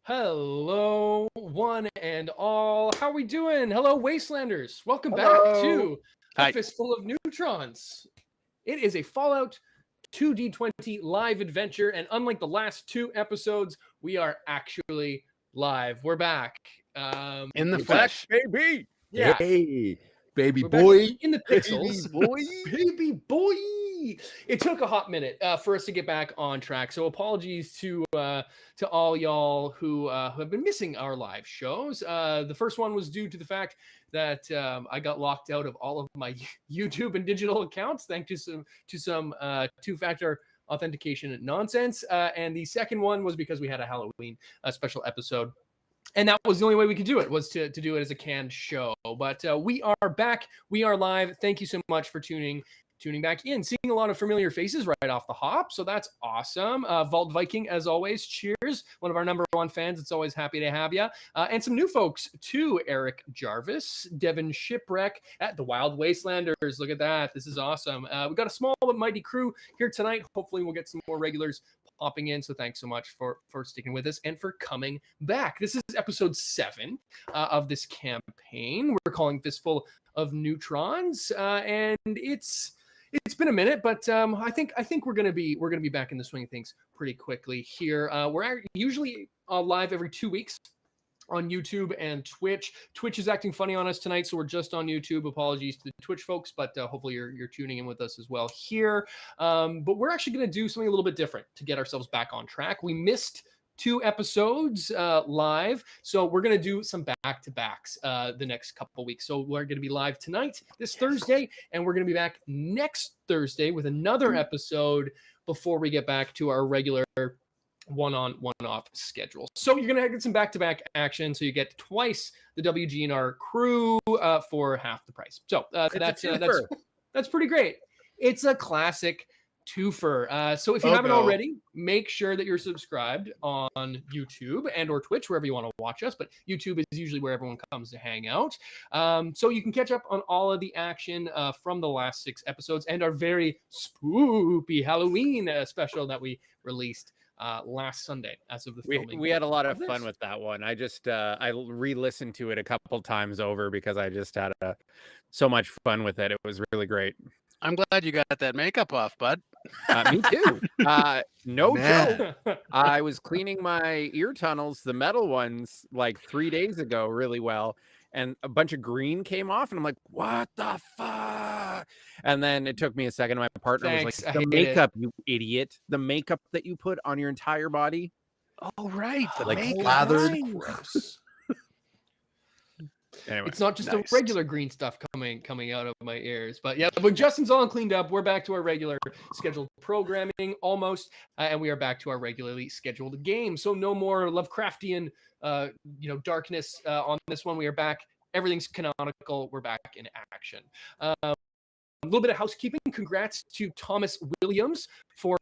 Hello, one and all. How are we doing? Hello, Wastelanders. Welcome back to a Fistful of Neutrons. It is a Fallout 2D20 live adventure, and unlike the last two episodes, we are actually live. We're back. In the flesh, baby. Yeah. Hey, baby We're boy. back in the pixels. Baby boy. Baby boy. It took a hot minute for us to get back on track. So apologies to all y'all who have been missing our live shows. The first one was due to the fact that I got locked out of all of my YouTube and digital accounts thanks to some two-factor authentication nonsense. And the second one was because we had a Halloween special episode. And that was the only way we could do it, was to do it as a canned show. But we are back. We are live. Thank you so much for tuning back in. Seeing a lot of familiar faces right off the hop, so that's awesome. Vault Viking, as always, cheers. One of our number one fans. It's always happy to have you. And some new folks, too. Eric Jarvis, Devin Shipwreck at the Wild Wastelanders. Look at that. This is awesome. We've got a small but mighty crew here tonight. Hopefully we'll get some more regulars popping in, so thanks so much for sticking with us and for coming back. This is episode 7 of this campaign we're calling Fistful of Neutrons, and it's been a minute, but I think we're gonna be back in the swing of things pretty quickly here. We're usually live every 2 weeks on YouTube and Twitch. Twitch is acting funny on us tonight, so we're just on YouTube. Apologies to the Twitch folks, but hopefully you're tuning in with us as well here. But we're actually going to do something a little bit different to get ourselves back on track. We missed 2 episodes live, so we're going to do some back-to-backs the next couple weeks. So we're going to be live tonight, this Thursday, and we're going to be back next Thursday with another episode before we get back to our regular one-on, one-off schedule. So you're going to get some back-to-back action, so you get twice the WGNR crew for half the price. So that's pretty great. It's a classic twofer. So if you haven't already, make sure that you're subscribed on YouTube and or Twitch, wherever you want to watch us. But YouTube is usually where everyone comes to hang out. So you can catch up on all of the action from the last 6 episodes and our very spoopy Halloween special that we released last Sunday as of the filming. We had a lot of fun with that one. I just I re-listened to it a couple times over because I just had so much fun with it. It was really great. I'm glad you got that makeup off, bud. Me too. No joke. I was cleaning my ear tunnels, the metal ones, like 3 days ago really well. And a bunch of green came off, and I'm like, what the fuck? And then it took me a second. My partner was like, the makeup, you idiot. The makeup that you put on your entire body. Oh, right. The like makeup. lathered. Gross. Anyway, it's not just the regular green stuff coming out of my ears, but yeah, but Justin's all cleaned up. We're back to our regular scheduled programming almost, and we are back to our regularly scheduled game. So no more Lovecraftian, darkness on this one. We are back. Everything's canonical. We're back in action. A little bit of housekeeping. Congrats to Thomas Williams for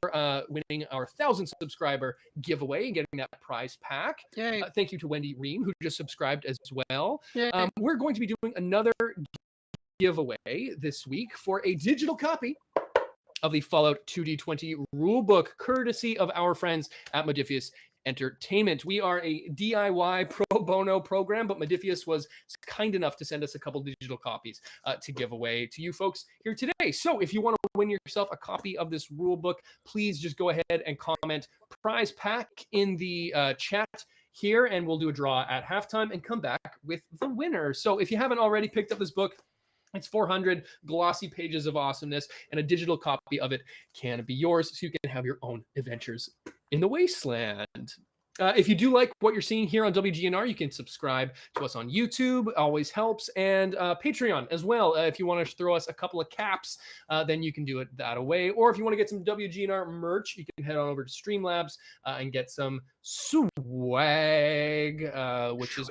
winning our 1,000 subscriber giveaway and getting that prize pack. Thank you to Wendy Ream, who just subscribed as well. We're going to be doing another giveaway this week for a digital copy of the Fallout 2D20 rulebook, courtesy of our friends at Modifius Entertainment. We are a DIY pro bono program, but Modifius was kind enough to send us a couple digital copies to give away to you folks here today. So if you want to win yourself a copy of this rule book, please just go ahead and comment prize pack in the chat here, and we'll do a draw at halftime and come back with the winner. So if you haven't already picked up this book, it's 400 glossy pages of awesomeness, and a digital copy of it can be yours, so you can have your own adventures in the wasteland. If you do like what you're seeing here on WGNR, you can subscribe to us on YouTube. Always helps. And Patreon as well. If you want to throw us a couple of caps, then you can do it that way. Or if you want to get some WGNR merch, you can head on over to Streamlabs and get some swag, which is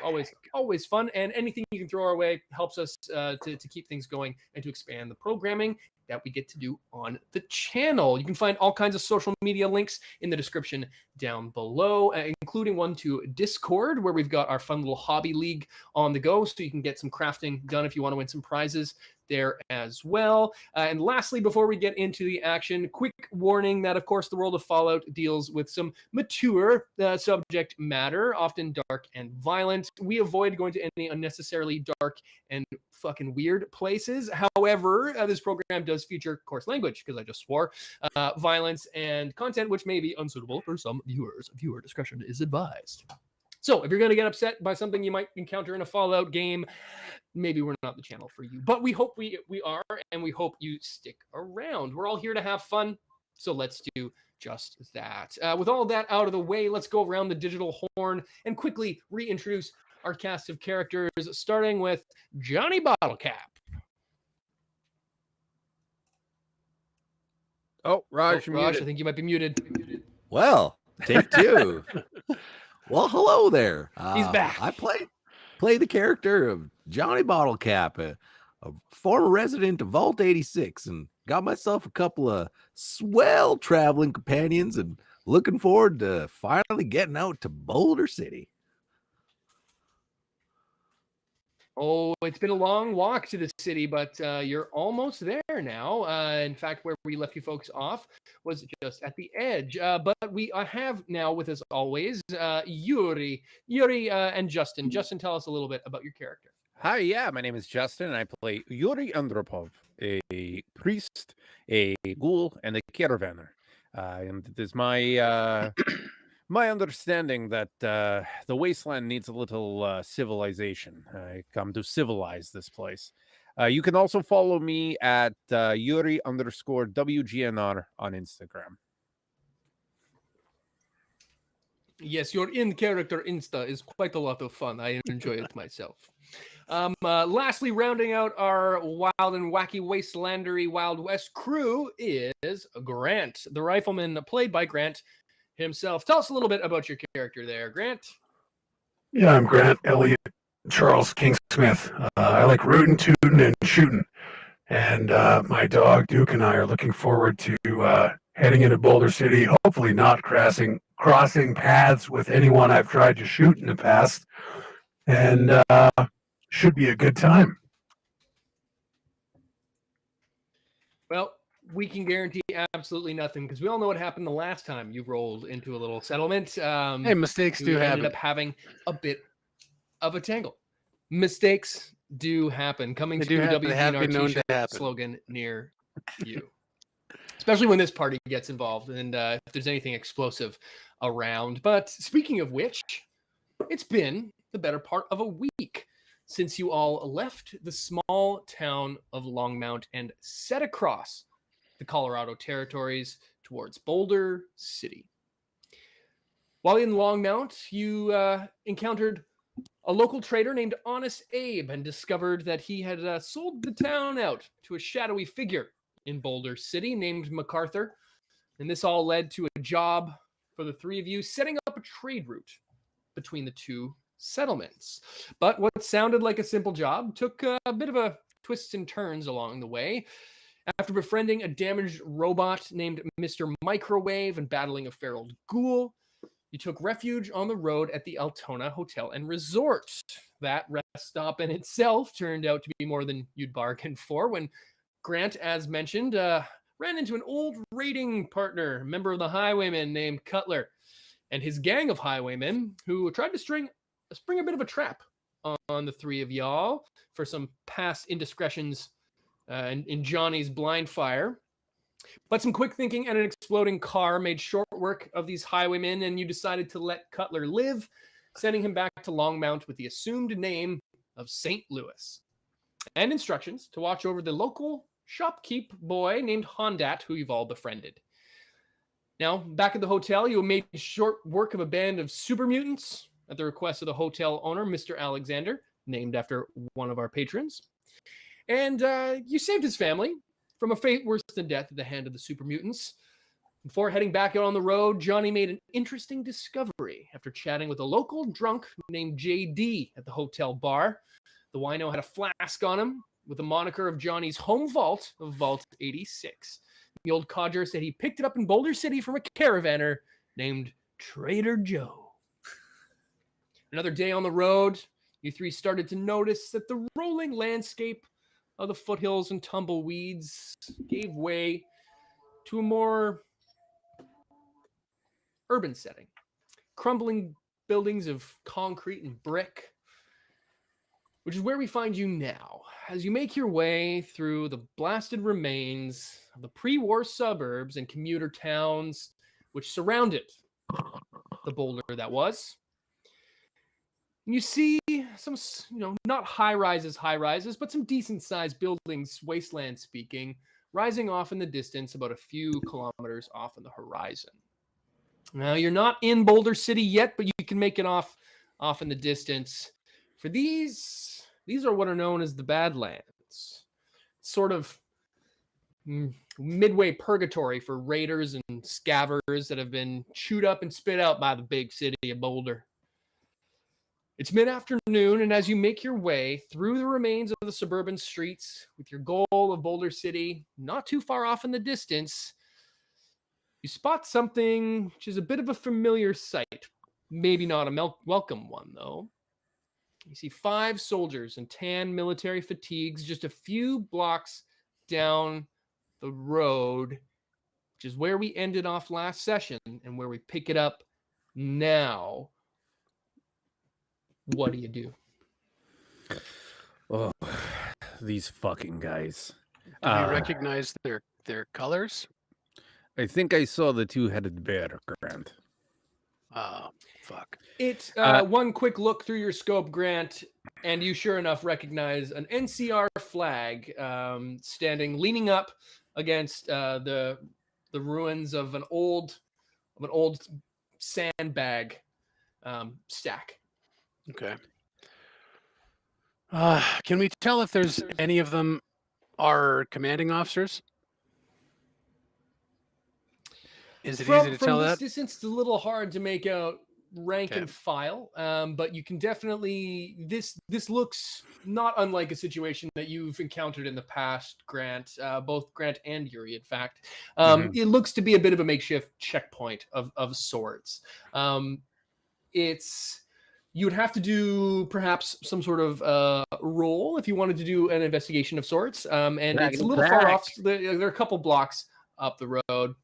always fun. And anything you can throw our way helps us to keep things going and to expand the programming that we get to do on the channel. You can find all kinds of social media links in the description down below, including one to Discord, where we've got our fun little hobby league on the go, so you can get some crafting done if you want to win some prizes there as well. And lastly, before we get into the action, quick warning that, of course, the world of Fallout deals with some mature subject matter, often dark and violent. We avoid going to any unnecessarily dark and fucking weird places. However, this program does feature coarse language, because I just swore, violence, and content which may be unsuitable for some viewers. Viewer discretion is advised. So if you're going to get upset by something you might encounter in a Fallout game, maybe we're not the channel for you. But we hope we are, and we hope you stick around. We're all here to have fun, so let's do just that. With all that out of the way, let's go around the digital horn and quickly reintroduce our cast of characters, starting with Johnny Bottlecap. Oh, Raj, Raj, I think you might be muted. Well, take two. Well, hello there. He's back. I play the character of Johnny Bottlecap, a former resident of Vault 86, and got myself a couple of swell traveling companions, and looking forward to finally getting out to Boulder City. Oh, it's been a long walk to the city, but you're almost there now. In fact, where we left you folks off was just at the edge. But we have now with us always Yuri and Justin. Justin, tell us a little bit about your character. Hi, yeah, my name is Justin, and I play Yuri Andropov, a priest, a ghoul, and a caravaner. And it is my my understanding that the wasteland needs a little civilization. I come to civilize this place. You can also follow me at Yuri_WGNR on Instagram. Yes, your in-character Insta is quite a lot of fun. I enjoy it myself. Lastly, rounding out our wild and wacky wastelandery Wild West crew is Grant, the rifleman, played by Grant himself. Tell us a little bit about your character there, Grant. Yeah, I'm Grant Elliott Charles Kingsmith. I like rootin', tootin', and shooting. And my dog Duke and I are looking forward to heading into Boulder City, hopefully not crossing paths with anyone I've tried to shoot in the past. And should be a good time. Well, we can guarantee absolutely nothing, because we all know what happened the last time you rolled into a little settlement. Hey, mistakes do happen. Ended up having a bit of a tangle. Mistakes do happen. Coming to a WGNR t-shirt slogan near you. Especially when this party gets involved, and if there's anything explosive around. But speaking of which, it's been the better part of a week since you all left the small town of Longmount and set across the Colorado territories towards Boulder City. While in Longmount, you encountered a local trader named Honest Abe and discovered that he had sold the town out to a shadowy figure in Boulder City named MacArthur. And this all led to a job for the three of you, setting up a trade route between the two settlements. But what sounded like a simple job took a bit of a twists and turns along the way. After befriending a damaged robot named Mr. Microwave and battling a feral ghoul, you took refuge on the road at the Altona Hotel and Resort. That rest stop in itself turned out to be more than you'd bargained for when Grant, as mentioned, ran into an old raiding partner, member of the Highwaymen named Cutler, and his gang of Highwaymen who tried to spring a bit of a trap on the three of y'all for some past indiscretions in Johnny's blind fire. But some quick thinking and an exploding car made short work of these Highwaymen, and you decided to let Cutler live, sending him back to Longmount with the assumed name of St. Louis, and instructions to watch over the local shopkeep boy named Hondat, who you've all befriended. Now, back at the hotel, you made short work of a band of super mutants at the request of the hotel owner, Mr. Alexander, named after one of our patrons. And you saved his family from a fate worse than death at the hand of the super mutants. Before heading back out on the road, Johnny made an interesting discovery after chatting with a local drunk named JD at the hotel bar. The wino had a flask on him with the moniker of Johnny's home vault of Vault 86. The old codger said he picked it up in Boulder City from a caravaner named Trader Joe. Another day on the road, you three started to notice that the rolling landscape of the foothills and tumbleweeds gave way to a more urban setting. Crumbling buildings of concrete and brick, which is where we find you now, as you make your way through the blasted remains of the pre-war suburbs and commuter towns which surrounded the boulder that was. And you see some, not high rises, but some decent sized buildings, wasteland speaking, rising off in the distance about a few kilometers off on the horizon. Now, you're not in Boulder City yet, but you can make it off in the distance. For these are what are known as the Badlands. Sort of midway purgatory for raiders and scavengers that have been chewed up and spit out by the big city of Boulder. It's mid-afternoon, and as you make your way through the remains of the suburban streets with your goal of Boulder City not too far off in the distance, you spot something which is a bit of a familiar sight. Maybe not a welcome one, though. You see 5 soldiers in tan military fatigues just a few blocks down the road, which is where we ended off last session and where we pick it up now. What do you do? Oh, these fucking guys. Do you recognize their colors? I think I saw the 2-headed bear, Grant. Oh, fuck. It one quick look through your scope, Grant, and you sure enough recognize an NCR flag standing, leaning up against the ruins of an old sandbag stack. Okay. Can we tell if there's any of them are commanding officers? Is it easy to tell from this that? distance, it's a little hard to make out rank and file, but you can definitely. This looks not unlike a situation that you've encountered in the past, Grant. Both Grant and Yuri, in fact. It looks to be a bit of a makeshift checkpoint of sorts. You would have to do perhaps some sort of roll if you wanted to do an investigation of sorts. And it's a little far off. There are a couple blocks up the road.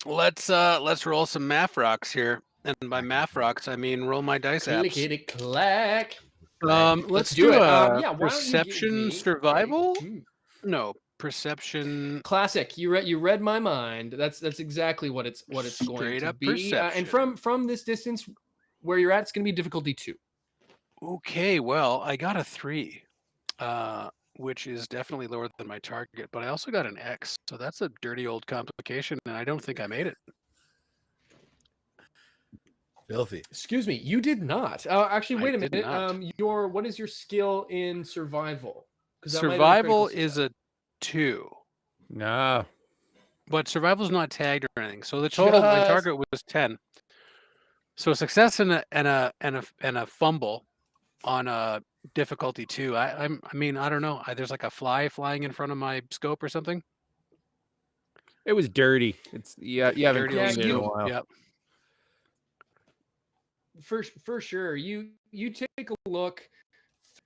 Let's roll some math rocks here, and by math rocks I mean roll my dice apps. Clickety clack. Let's do it. Why don't you Perception, give me survival. No, perception. Classic. You read my mind. That's exactly what it's going Straight to up be. perception. And from this distance, where you're at, it's going to be difficulty 2. Okay, well I got a 3. Which is definitely lower than my target, but I also got an X, so that's a dirty old complication, and I don't think I made it. Filthy. Excuse me, you did not. Actually, wait a did minute. not. What is your skill in survival? Survival is a 2, No. but survival's not tagged or anything. So the total, my target was 10. So success and a fumble on a difficulty 2. I mean, I don't know. There's like a fly flying in front of my scope or something. It was dirty. It's you haven't Dirty cleaned it in a scope. while. Yep. For sure. You take a look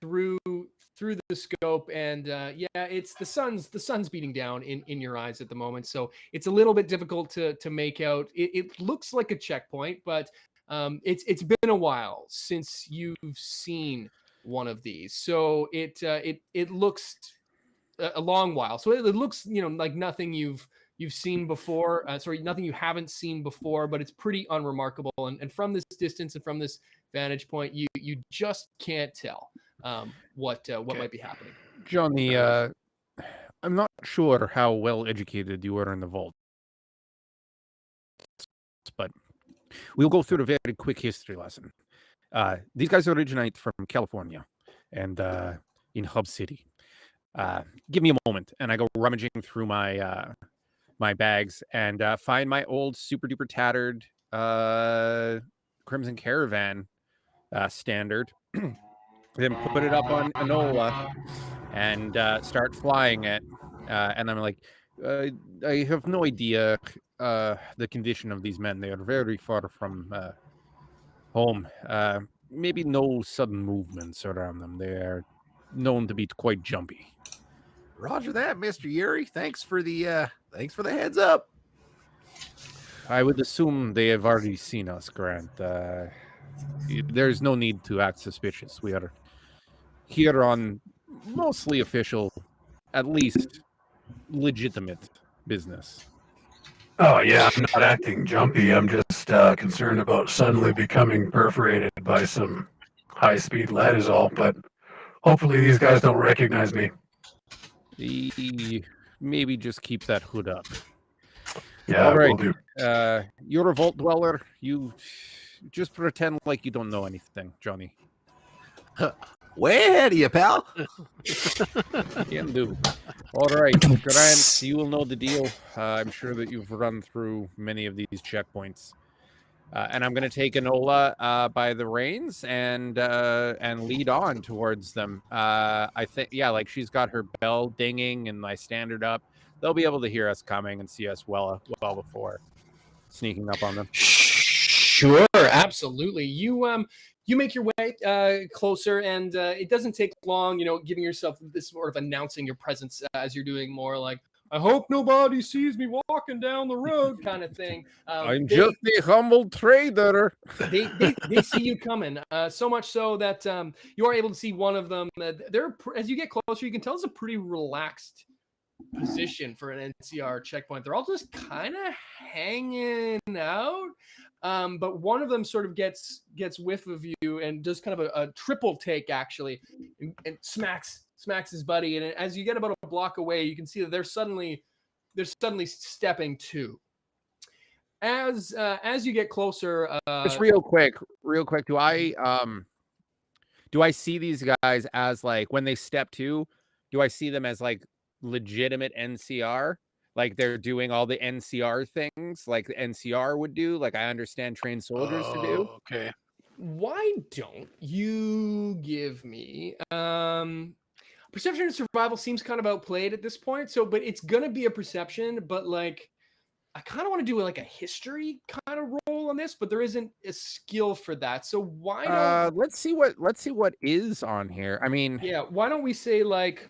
through the scope, and it's the sun's beating down in your eyes at the moment, so it's a little bit difficult to make out. It looks like a checkpoint, but it's been a while since you've seen one of these, so it looks a long while. So it looks like nothing you've seen before. Nothing you haven't seen before, but it's pretty unremarkable. And from this distance and from this vantage point, you just can't tell what might be happening. Johnny, I'm not sure how well educated you are in the vault, but we'll go through a very quick history lesson. These guys originate from California and in Hub City. Give me a moment, and I go rummaging through my my bags and find my old super duper tattered Crimson Caravan standard. Then put it up on Enola and start flying it. And I'm like, I have no idea the condition of these men. They are very far from home. Maybe no sudden movements around them. They are known to be quite jumpy. Roger that, Mr. Yuri. Thanks for the heads up. I would assume they have already seen us, Grant. There's no need to act suspicious. We are here on mostly official, at least legitimate business. Oh, yeah, I'm not acting jumpy. I'm just concerned about suddenly becoming perforated by some high-speed lead is all. But hopefully these guys don't recognize me. Maybe just keep that hood up. Yeah, all right. will do. You're a vault dweller. You just pretend like you don't know anything, Johnny. Way ahead of you, pal. Can do. All right, Grant, you will know the deal. I'm sure that you've run through many of these checkpoints. And I'm going to take Enola by the reins and lead on towards them. I think, yeah, like she's got her bell dinging and my standard up. They'll be able to hear us coming and see us well before sneaking up on them. Sure, absolutely. You make your way closer, and it doesn't take long. Giving yourself this sort of announcing your presence as you're doing more like, I hope nobody sees me walking down the road kind of thing. I'm just a humble trader. They see you coming, so much so that you are able to see one of them. As you get closer, you can tell it's a pretty relaxed position for an NCR checkpoint. They're all just kind of hanging out. But one of them sort of gets whiff of you and does kind of a triple take actually, and smacks his buddy. And as you get about a block away, you can see that they're suddenly stepping too. As you get closer, just real quick, do I see these guys as like when they step to? Do I see them as like legitimate NCR? Like they're doing all the NCR things like the NCR would do, like I understand trained soldiers to do. Okay. Why don't you give me perception and survival seems kind of outplayed at this point, but it's gonna be a perception, but like I kind of want to do like a history kind of roll on this, but there isn't a skill for that. So why don't let's see what is on here. I mean, yeah, why don't we say like,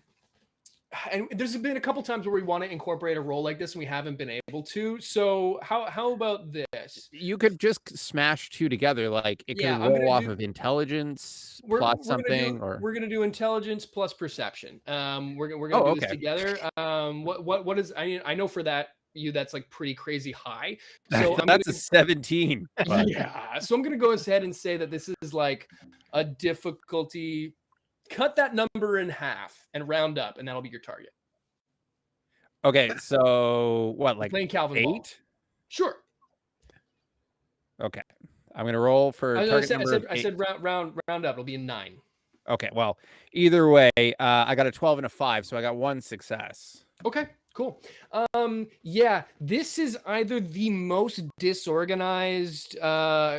and there's been a couple times where we want to incorporate a role like this and we haven't been able to. So how about this? You could just smash two together. Like it could roll off of intelligence, plot something, or we're gonna do intelligence plus perception. We're gonna do this together. What is I know for that that's like pretty crazy high. So that's a 17. But. Yeah. So I'm gonna go ahead and say that this is like a difficulty. Cut that number in half and round up, and that'll be your target. Okay, so what, like playing Calvin 8? Ball. Sure. Okay, I'm gonna roll for target number. I said round up. It'll be a 9. Okay, well, either way, I got a 12 and a 5, so I got 1 success. Okay, cool. Yeah, this is either the most disorganized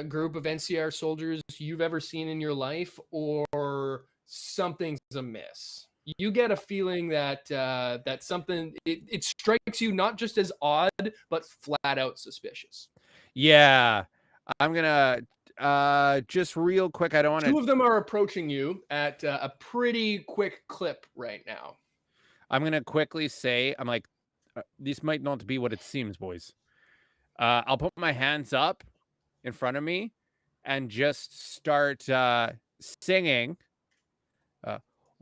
group of NCR soldiers you've ever seen in your life, or something's amiss. You get a feeling that that something it strikes you not just as odd but flat out suspicious. Yeah, I'm gonna just real quick. I don't want to. 2 of them are approaching you at a pretty quick clip right now. I'm gonna quickly say, I'm like, this might not be what it seems, boys. I'll put my hands up in front of me and just start singing.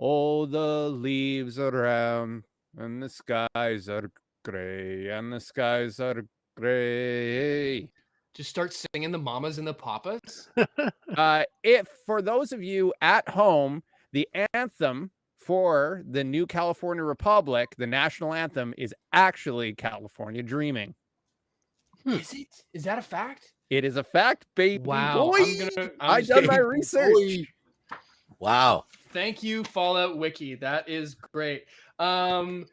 All the leaves around and the skies are gray and the skies are gray. Just start singing the mamas and the papas. If for those of you at home, the anthem for the new California Republic, the national anthem, is actually California Dreaming. Is it? Is that a fact? It is a fact, baby. Wow. Boy. I done my research. Boy. Wow. Thank you, Fallout Wiki. That is great. So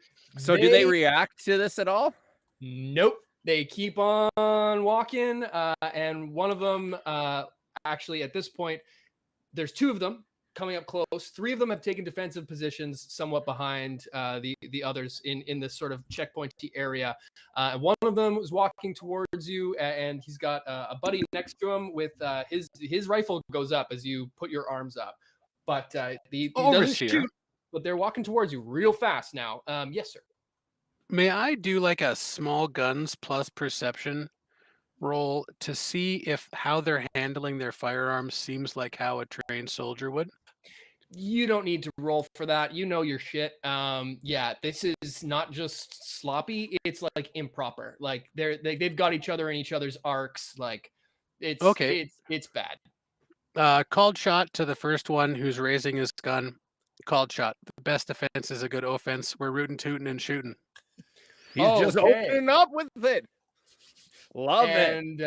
do they react to this at all? Nope. They keep on walking. And one of them, actually, at this point, there's 2 of them coming up close. 3 of them have taken defensive positions somewhat behind the others in this sort of checkpointy area. One of them was walking towards you, and he's got a buddy next to him with his rifle goes up as you put your arms up. But he doesn't shoot, but they're walking towards you real fast now. Yes, sir. May I do like a small guns plus perception roll to see if how they're handling their firearms seems like how a trained soldier would? You don't need to roll for that. You know your shit. Yeah, this is not just sloppy. It's like improper. Like they've got each other in each other's arcs. Like it's okay. It's bad. Called shot to the first one who's raising his gun. Called shot. The best defense is a good offense. We're rootin', tootin', and shooting. He's just opening up with it. Love it. And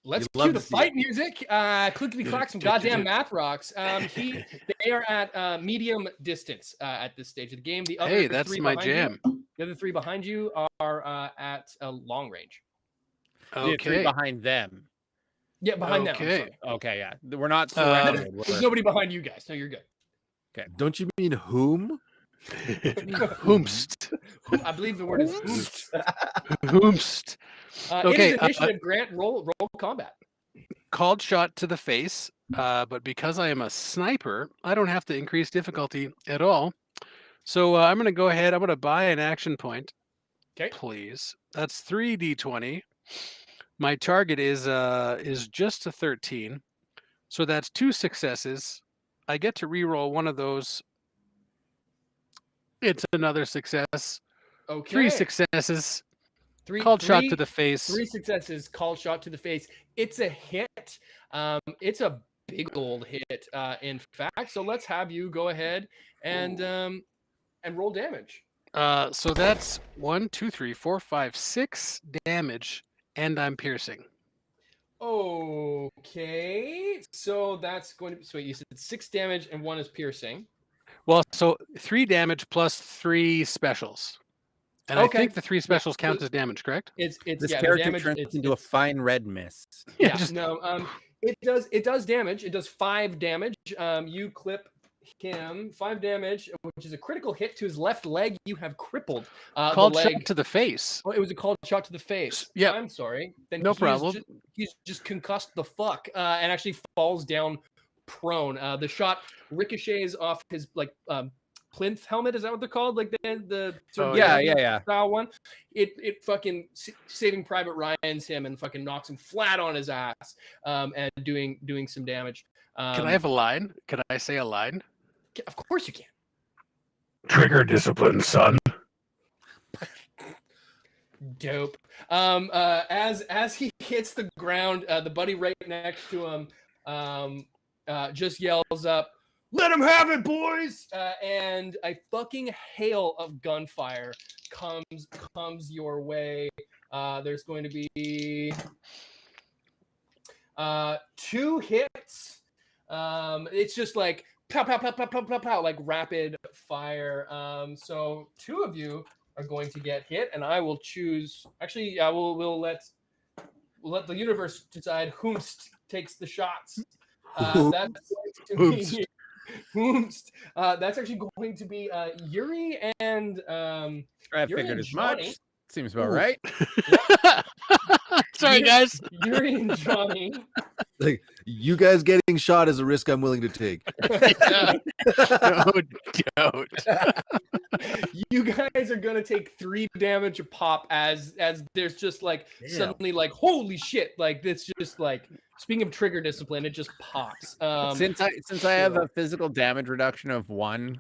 let's cue the fight music. Clickety clack, some goddamn math rocks. They are at medium distance at this stage of the game. The other that's my jam. The other 3 behind you are at a long range. Okay. 3 behind them. Yeah, behind them. Okay, yeah. We're not surrounded. There's nobody behind you guys. No, you're good. Okay. Don't you mean whom? Whomst. I believe the word is whomst. Whomst. Okay. It is initiative, Grant. Roll combat. Called shot to the face, but because I am a sniper, I don't have to increase difficulty at all. So I'm going to go ahead. I'm going to buy an action point. Okay. Please. That's 3d20. My target is just a 13. So that's 2 successes. I get to reroll one of those. It's another success. Okay. 3 successes. Called shot to the face. 3 successes. Called shot to the face. It's a hit. It's a big old hit. In fact, so let's have you go ahead and roll damage. So that's 1, 2, 3, 4, 5, 6 damage, and I'm piercing. Okay. So that's going to be. So you said 6 damage and 1 is piercing. Well, so 3 damage plus 3 specials. And I think the 3 specials count as damage, correct? This character turns into a fine red mist. Yeah, no. It does damage. It does 5 damage. You clip him 5 damage, which is a critical hit to his left leg. You have crippled. Called shot to the face. Oh, it was a called shot to the face. Yeah, I'm sorry. Then no problem. He's just concussed the fuck and actually falls down prone. The shot ricochets off his plinth helmet. Is that what they're called? Like the sort of style one. It fucking Saving Private Ryan's him and fucking knocks him flat on his ass and doing some damage. Can I have a line? Can I say a line? Of course you can. Trigger discipline, son. Dope. As he hits the ground, the buddy right next to him just yells up, "Let him have it, boys!" And a fucking hail of gunfire comes your way. There's going to be 2 hits. It's just like pow, pow, pow, pow, pow, pow, pow, like rapid fire. So 2 of you are going to get hit, and I will choose. Actually, we'll let the universe decide whom takes the shots. That's going to be Whomst. That's actually going to be Yuri and I figured as much. Seems about right. Sorry, guys. Yuri and Johnny. Like, you guys getting shot is a risk I'm willing to take. Don't. You guys are gonna take 3 damage a pop as there's just like suddenly like holy shit, like it's just like, speaking of trigger discipline, it just pops. Since I have a physical damage reduction of 1,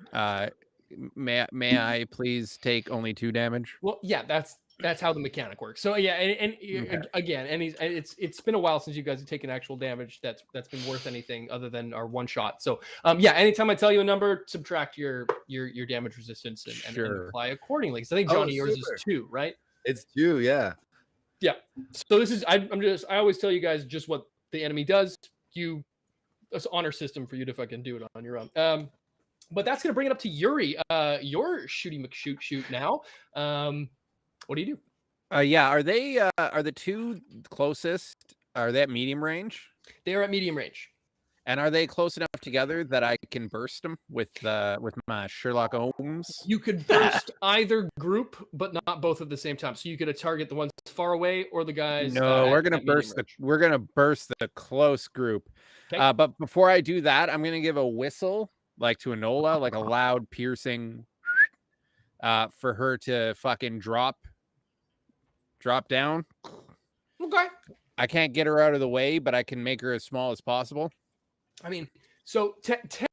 may I please take only 2 damage? Well, yeah, that's how the mechanic works. So yeah, and again, and it's been a while since you guys have taken actual damage that's been worth anything other than our 1 shot. So anytime I tell you a number, subtract your damage resistance and apply accordingly. Because I think Johnny, yours is 2, right? It's 2, yeah. Yeah. So this is I always tell you guys just what the enemy does. It's honor system for you to fucking do it on your own. But that's gonna bring it up to Yuri. You're shooty McShoot now. What do you do? Are the 2 closest? Are they at medium range? They are at medium range. And are they close enough together that I can burst them with my Sherlock Holmes? You could burst either group, but not both at the same time. So you could target the ones far away or the guys. No, we're gonna at medium burst range. we're gonna burst the close group. Okay. But before I do that, I'm gonna give a whistle, like to Enola, like a loud, piercing, for her to fucking drop down. Okay. I can't get her out of the way, but I can make her as small as possible. I mean, so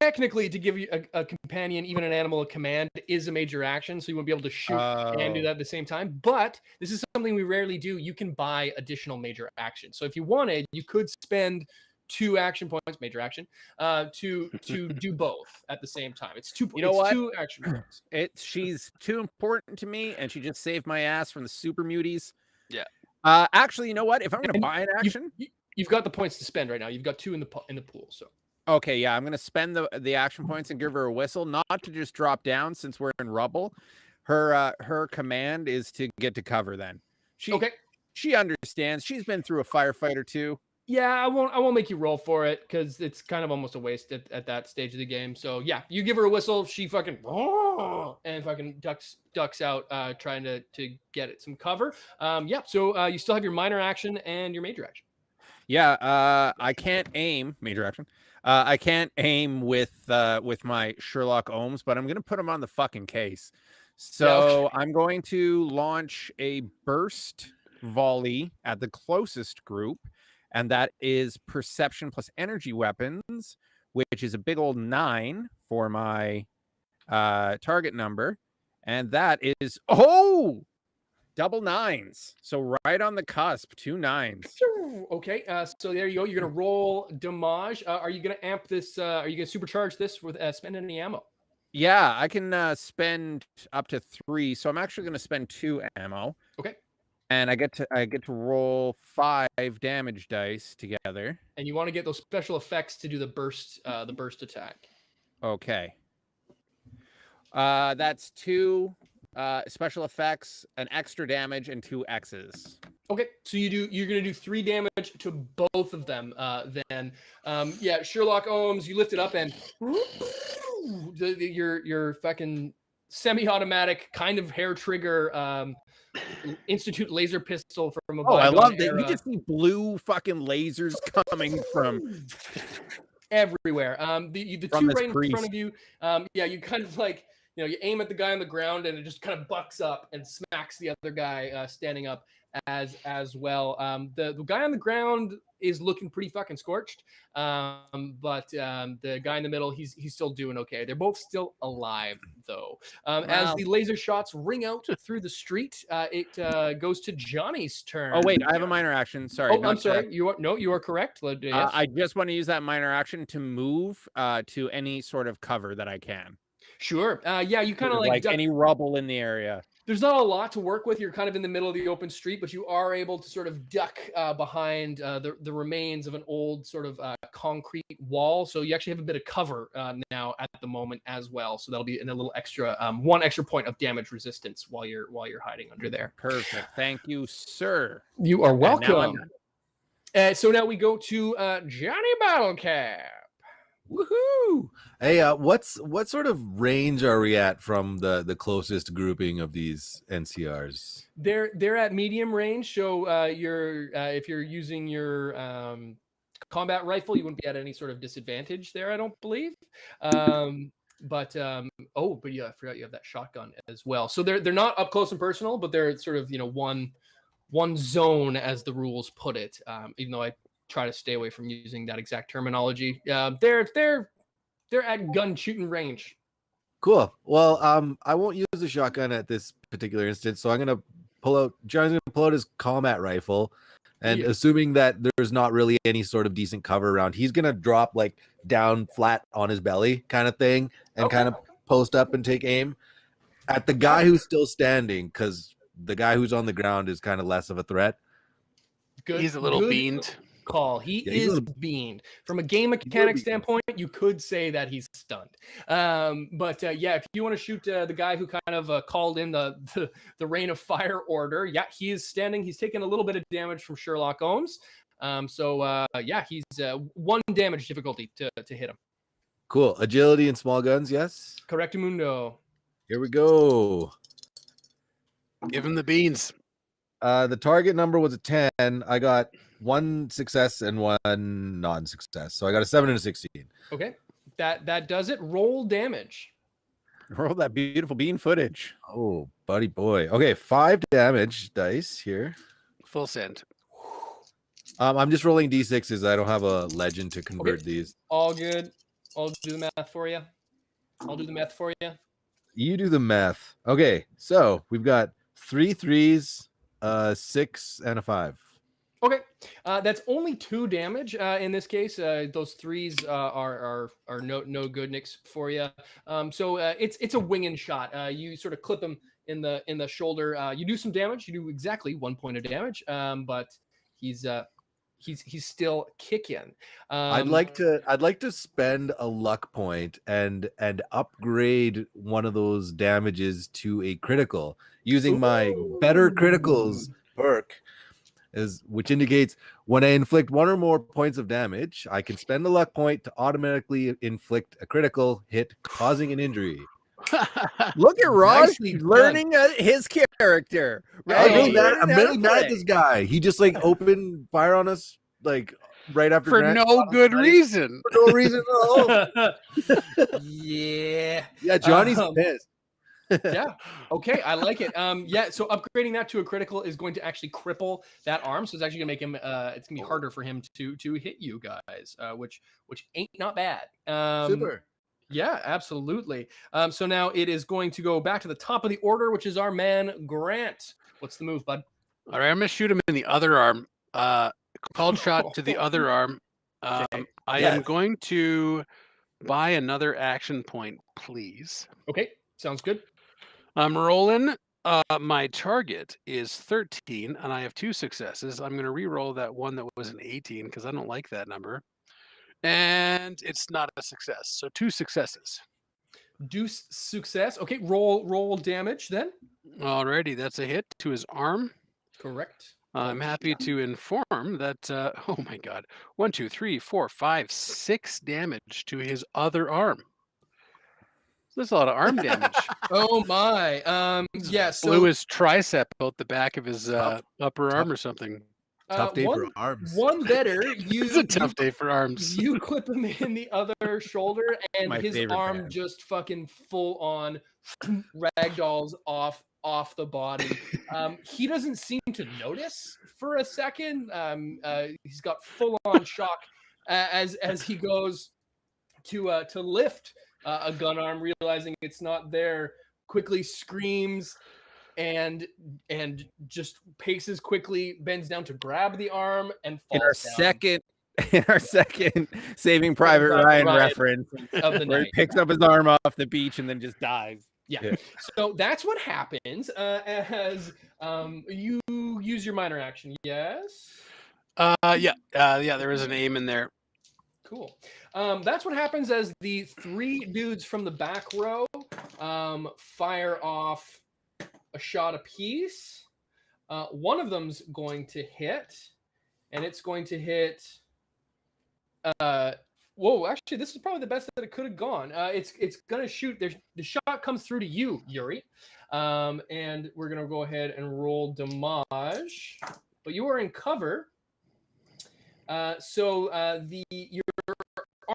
technically, to give you a companion, even an animal, a command is a major action. So you won't be able to shoot and do that at the same time. But this is something we rarely do. You can buy additional major actions. So if you wanted, you could spend 2 action points, major action, to do both at the same time. It's 2. You know what? 2 action points. She's too important to me, and she just saved my ass from the Super Muties. Yeah. Actually, you know what? If I'm gonna buy an action, You've got the points to spend right now. You've got 2 in the pool. So okay, yeah, I'm gonna spend the action points and give her a whistle, not to just drop down since we're in rubble. Her command is to get to cover. Then she understands. She's been through a firefight or two. Yeah, I won't make you roll for it because it's kind of almost a waste at that stage of the game. So yeah, you give her a whistle, she fucking and fucking ducks out, trying to get it some cover. Yeah. So you still have your minor action and your major action. Yeah. I can't aim major action. I can't aim with my Sherlock Holmes, but I'm gonna put him on the fucking case. So I'm going to launch a burst volley at the closest group. And that is perception plus energy weapons, which is a big old 9 for my target number. And that is, double 9s. So right on the cusp, 2 9s. Okay, so there you go. You're going to roll damage. Are you going to amp this? Are you going to supercharge this with spending any ammo? Yeah, I can spend up to 3. So I'm actually going to spend 2 ammo. Okay. And I get to roll 5 damage dice together. And you want to get those special effects to do the burst attack. Okay. That's 2 special effects, an extra damage, and 2 X's. Okay, so you're gonna do 3 damage to both of them. Then, yeah, Sherlock Holmes, you lift it up and your fucking semi-automatic kind of hair trigger. Institute laser pistol from a I love that. You just see blue fucking lasers coming from everywhere. The 2 right in front of you. Yeah, you kind of like, you aim at the guy on the ground and it just kind of bucks up and smacks the other guy standing up as well. The guy on the ground is looking pretty fucking scorched, but the guy in the middle, he's still doing okay. They're both still alive though. As the laser shots ring out through the street, it goes to Johnny's turn. Oh wait, I have a minor action. Sorry. I'm sorry. You are correct. Yes. I just want to use that minor action to move to any sort of cover that I can. Sure. Yeah, you kind of like any rubble in the area. There's not a lot to work with. You're kind of in the middle of the open street, but you are able to sort of duck behind the remains of an old sort of concrete wall. So you actually have a bit of cover now at the moment as well. So that'll be a little extra 1 extra point of damage resistance while you're hiding under there. Perfect. Thank you, sir. You are welcome. So now we go to Johnny Bottlecap. Woohoo! Hey, what sort of range are we at from the closest grouping of these NCRs? They're at medium range. So if you're using your combat rifle, you wouldn't be at any sort of disadvantage there, I don't believe. But yeah, I forgot you have that shotgun as well. So they're not up close and personal, but they're sort of one zone as the rules put it. Even though I try to stay away from using that exact terminology. They're at gun shooting range. Cool. Well, I won't use the shotgun at this particular instance, so Johnny's gonna pull out his combat rifle, and assuming that there's not really any sort of decent cover around, he's gonna drop like down flat on his belly kind of thing and kind of post up and take aim at the guy who's still standing, because the guy who's on the ground is kind of less of a threat. Good. He's a little beamed. Call. He is beamed. From a game mechanic standpoint, you could say that he's stunned. But yeah, if you want to shoot the guy who kind of called in the rain of fire order, yeah, he is standing. He's taken a little bit of damage from Sherlock Holmes. Yeah, he's 1 damage difficulty to hit him. Cool. Agility and small guns, yes? Correctamundo. Here we go. Give him the beans. The target number was a 10. I got 1 success and 1 non-success. So I got a 7 and a 16. Okay. That does it. Roll damage. Roll that beautiful bean footage. Oh, buddy boy. Okay, 5 damage dice here. Full send. I'm just rolling d6s. I don't have a legend to convert these. All good. I'll do the math for you. You do the math. Okay, so we've got 3 3s, 6, and a 5. Okay, that's only 2 damage in this case. Those 3s are no good nicks for you. It's a winging shot. You sort of clip him in the shoulder. You do some damage. You do exactly 1 point of damage. But he's still kicking. I'd like to spend a luck point and upgrade one of those damages to a critical using my better criticals perk, which indicates when I inflict 1 or more points of damage, I can spend a luck point to automatically inflict a critical hit, causing an injury. Look at Raj Nicely learning his character. I'm really mad at this guy. He just like opened fire on us like right after For Grant no shot us, good right? reason. For no reason at all. Yeah. Yeah, Johnny's pissed. Yeah. Okay. I like it. Yeah. So upgrading that to a critical is going to actually cripple that arm. So it's actually gonna make him. It's gonna be harder for him to hit you guys, which ain't not bad. Super. Yeah, absolutely. So now it is going to go back to the top of the order, which is our man Grant. What's the move, bud? All right, I'm gonna shoot him in the other arm. Called shot to the other arm. Okay. I am going to buy another action point, please. Okay. Sounds good. I'm rolling. My target is 13, and I have 2 successes. I'm going to re-roll that one that was an 18 because I don't like that number. And it's not a success. So 2 successes. Deuce success. Okay. Roll damage then. Alrighty, that's a hit to his arm. Correct. I'm happy to inform that, oh my God, 1, 2, 3, 4, 5, 6 damage to his other arm. That's a lot of arm damage. Oh my. Yeah. Blew So his tricep out the back of his upper arm or something. Tough day for one, arms. one better. It's a tough day for arms. You clip him in the other shoulder, and My his favorite arm band. just fucking full on ragdolls off the body. He doesn't seem to notice for a second. He's got full on shock as he goes to lift a gun arm, realizing it's not there. Quickly screams and just paces quickly, bends down to grab the arm and falls down. In our second Saving Private Ryan reference Of the where he night. picks up his arm off the beach and then just dies. Yeah. So that's what happens as you use your minor action. Yes. Yeah, there is an aim in there. Cool. That's what happens as the 3 dudes from the back row fire off a shot apiece. One of them's going to hit, and it's going to hit. Whoa, actually, this is probably the best that it could have gone. It's gonna shoot. The shot comes through to you, Yuri, and we're gonna go ahead and roll damage. But you are in cover, so your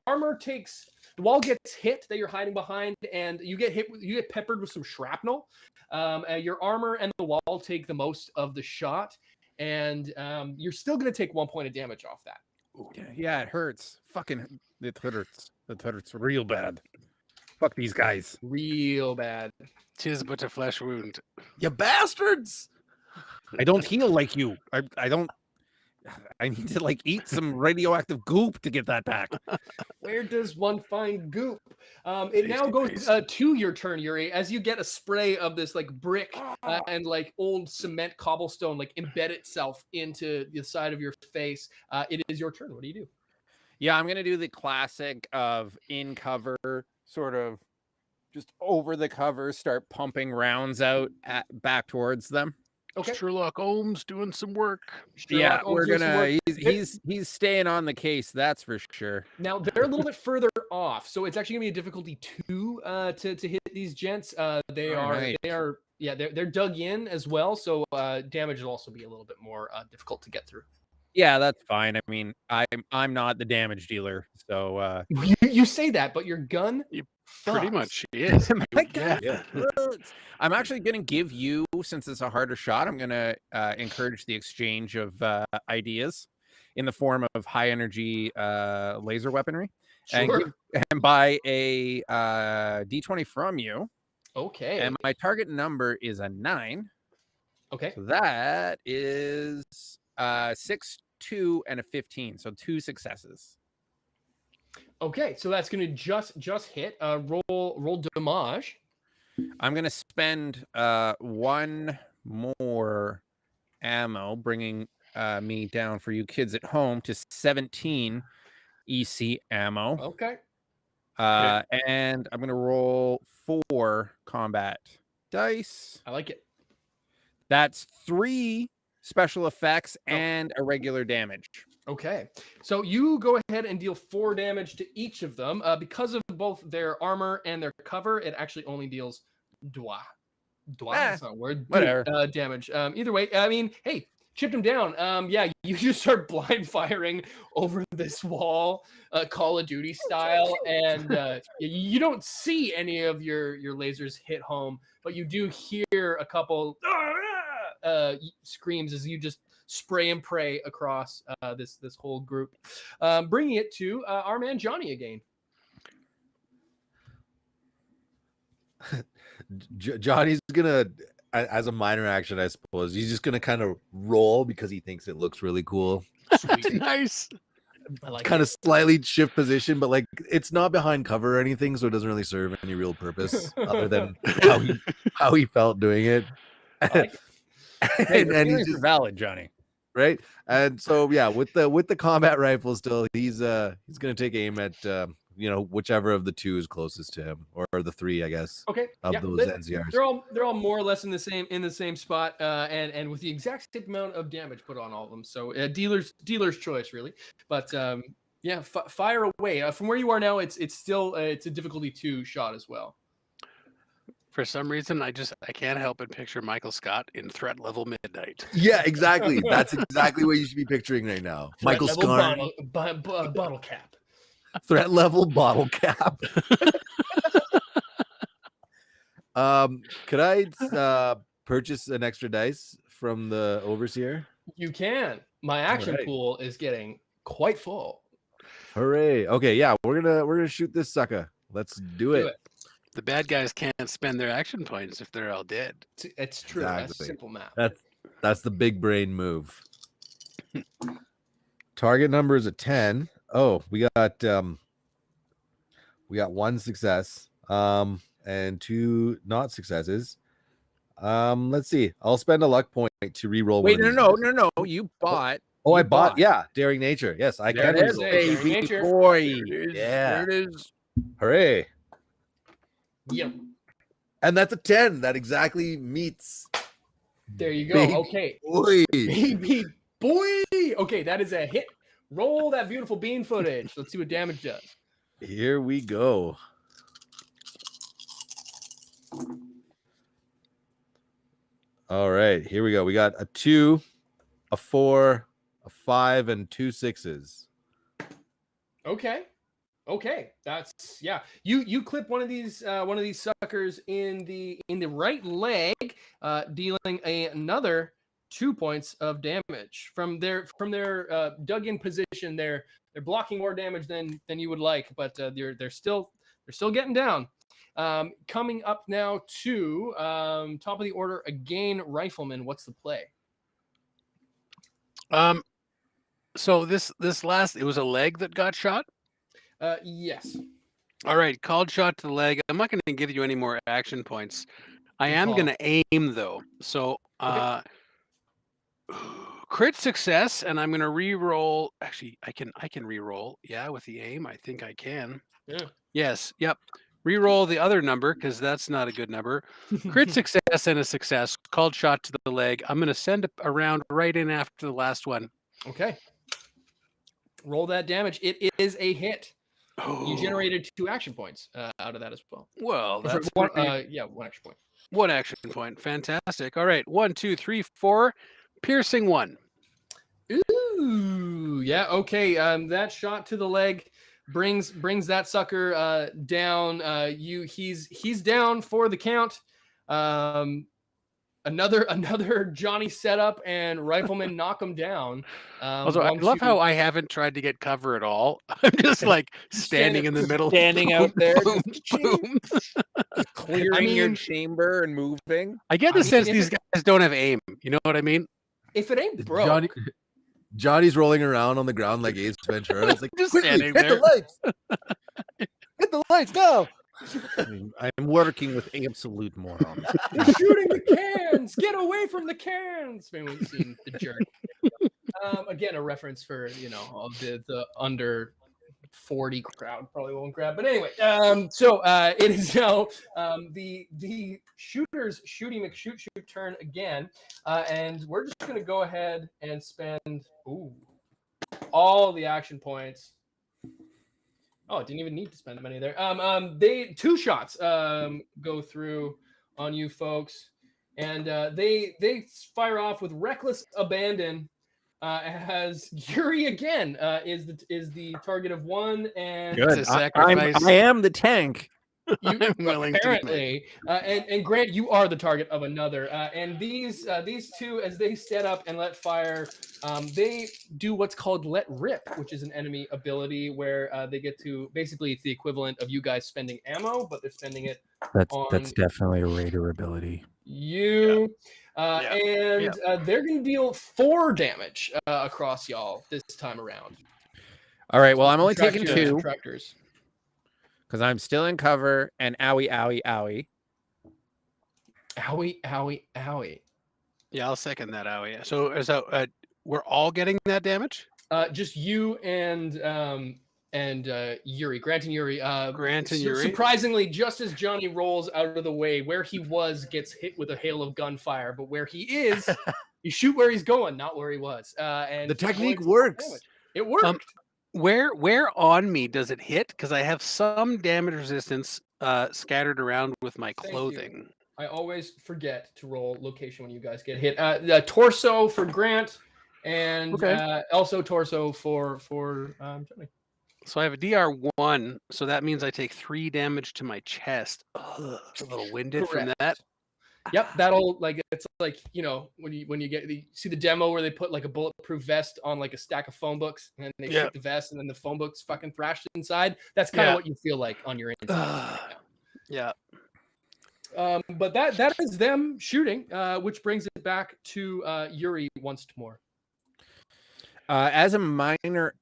armor takes. The wall gets hit that you're hiding behind, and you get hit. You get peppered with some shrapnel. Your armor and the wall take the most of the shot, and you're still gonna take 1 point of damage off that. Yeah, it hurts. Fucking, it hurts. It hurts real bad. Fuck these guys. Real bad. 'Tis but a flesh wound. You bastards! I don't heal like you. I don't. I need to like eat some radioactive goop to get that back. Where does one find goop? It now goes to your turn, Yuri, as you get a spray of this like brick and like old cement cobblestone like embed itself into the side of your face. It is your turn. What do you do? Yeah, I'm gonna do the classic of in cover, sort of just over the cover, start pumping rounds out back towards them. Okay. Sherlock Holmes doing some work. Yeah, Sherlock Holmes we're doing some gonna. work. He's staying on the case. That's for sure. Now they're a little bit further off, so it's actually gonna be a difficulty 2 to hit these gents. They Alright. are they're dug in as well, so damage will also be a little bit more difficult to get through. Yeah, that's fine. I mean, I'm not the damage dealer, so You say that, but your gun Pretty fucks. much is. my God, Yeah. I'm actually going to give you, since it's a harder shot, I'm going to encourage the exchange of ideas in the form of high energy laser weaponry, Sure. and buy a D20 from you. Okay. And my target number is a 9. Okay. So that is 6, 2, and a 15. So 2 successes. Okay. So that's gonna just hit. Roll damage. I'm going to spend 1 more ammo, bringing me down for you kids at home to 17 EC ammo. Okay. And I'm going to roll 4 combat dice. I like it. That's 3 special effects and a regular damage. Okay, so you go ahead and deal 4 damage to each of them. Because of both their armor and their cover, it actually only deals that's not a word. Whatever. Damage. Either way, I mean, hey, chipped him down. Yeah, you just start blind firing over this wall, Call of Duty style, and you don't see any of your lasers hit home, but you do hear a couple screams as you just spray and pray across this whole group, bringing it to our man Johnny again. Johnny's gonna, as a minor action, I suppose, he's just gonna kind of roll because he thinks it looks really cool. Nice. I like Kind of slightly shift position, but like it's not behind cover or anything, so it doesn't really serve any real purpose other than how he felt doing it. I like it. Hey, and the he's feelings just are valid, Johnny. right. And so yeah, with the combat rifle, still he's gonna take aim at whichever of the 2 is closest to him, or the 3, I guess. Okay. Of Yeah, those NCRs. they're all more or less in the same spot, and with the exact same amount of damage put on all of them. So dealer's choice, really. But yeah, fire away. From where you are now, it's still it's a difficulty 2 shot as well. For some reason, I can't help but picture Michael Scott in Threat Level Midnight. Yeah, exactly. That's exactly what you should be picturing right now. Michael Scott, bottle cap. threat level bottle cap. Could I purchase an extra dice from the overseer? You can. My action Alright. pool is getting quite full. Hooray. Okay, yeah, we're gonna shoot this sucker. Let's do it. The bad guys can't spend their action points if they're all dead. It's true. That's Exactly. simple math. That's the big brain move. Target number is a 10. Oh, we got 1 success and 2 not successes. Let's see. I'll spend a luck point to re-roll. Wait, no. You bought. Oh, I You bought. bought. Yeah, daring nature. Yes, I There can. it is, re-roll. Daring baby nature. boy. Yeah. There it is. Hooray. Yep. And that's a 10. That exactly meets. There you go. Big Okay. boy. Baby boy. Okay, that is a hit. Roll that beautiful bean footage. Let's see what damage does. Here we go. All right, here we go. We got a 2, a 4, a 5, and 2 6s. Okay. That's yeah. You clip one of these suckers in the right leg, dealing another 2 points of damage from their dug in position. They're blocking more damage than you would like, but they're still getting down. Coming up now to top of the order again, Rifleman. What's the play? So this last, it was a leg that got shot. Yes. All right, called shot to the leg. I'm not going to give you any more action points. I am going to aim though. So crit success, and I'm going to re-roll. Actually, I can re-roll. Yeah, with the aim, I think I can. Yeah. Yes. Yep. Reroll the other number because that's not a good number. Crit success and a success. Called shot to the leg. I'm going to send a round right in after the last one. Okay. Roll that damage. It is a hit. You generated 2 action points out of that as well. Well, Or sorry, that's one, pretty- 1 action point. 1 action point. Fantastic. All right. 1, 2, 3, 4. Piercing 1. Ooh, yeah. Okay. That shot to the leg brings that sucker down. He's down for the count. Another Johnny setup and Rifleman knock him down. Also, I love how I haven't tried to get cover at all. I'm just like standing in the middle, standing out there, boom, boom. clearing your chamber and moving. I get the sense these guys don't have aim. You know what I mean? If it ain't broke, Johnny's rolling around on the ground like Ace Ventura. It's like, Just quickly, standing hit there. the lights. Hit the lights now. I'm working with absolute morons. he's shooting the cans. Get away from the cans. Maybe we've seen The Jerk. Again, a reference for all the under 40 crowd probably won't grab. But anyway, so it is now the shooters shooty McShoot shoot turn again, and we're just gonna go ahead and spend all the action points. Oh, it didn't even need to spend the money there. They 2 shots go through on you folks, and they fire off with reckless abandon. As Yuri again is the target of 1, and Good. It's a sacrifice. I am the tank. you, I'm willing to apparently, and Grant, you are the target of another. And these 2, as they stand up and let fire, they do what's called Let Rip, which is an enemy ability where they get to basically it's the equivalent of you guys spending ammo, but they're spending it. That's definitely a raider ability. You. Yeah. They're going to deal 4 damage across y'all this time around. All right. Well, I'm only Subtract taking your 2 subtractors. because I'm still in cover. And owie, owie, owie. Owie, owie, owie. Yeah, I'll second that, Owie. So we're all getting that damage? Just you and Yuri, Grant and Yuri. Grant and Yuri. Surprisingly, just as Johnny rolls out of the way, where he gets hit with a hail of gunfire, but where he is, you shoot where he's going, not where he was. And The technique damage. works. It worked. Where on me does it hit? Because I have some damage resistance scattered around with my Thank you. clothing. I always forget to roll location when you guys get hit. The torso for Grant, and also torso for Johnny. So I have a DR1, so that means I take 3 damage to my chest. Ugh, a little winded from that. Yep, that'll it's like when you see the demo where they put like a bulletproof vest on like a stack of phone books and they shoot the vest and then the phone books fucking thrashed inside. That's kind of what you feel like on your inside. Yeah. But that is them shooting, which brings it back to Yuri once more. As a minor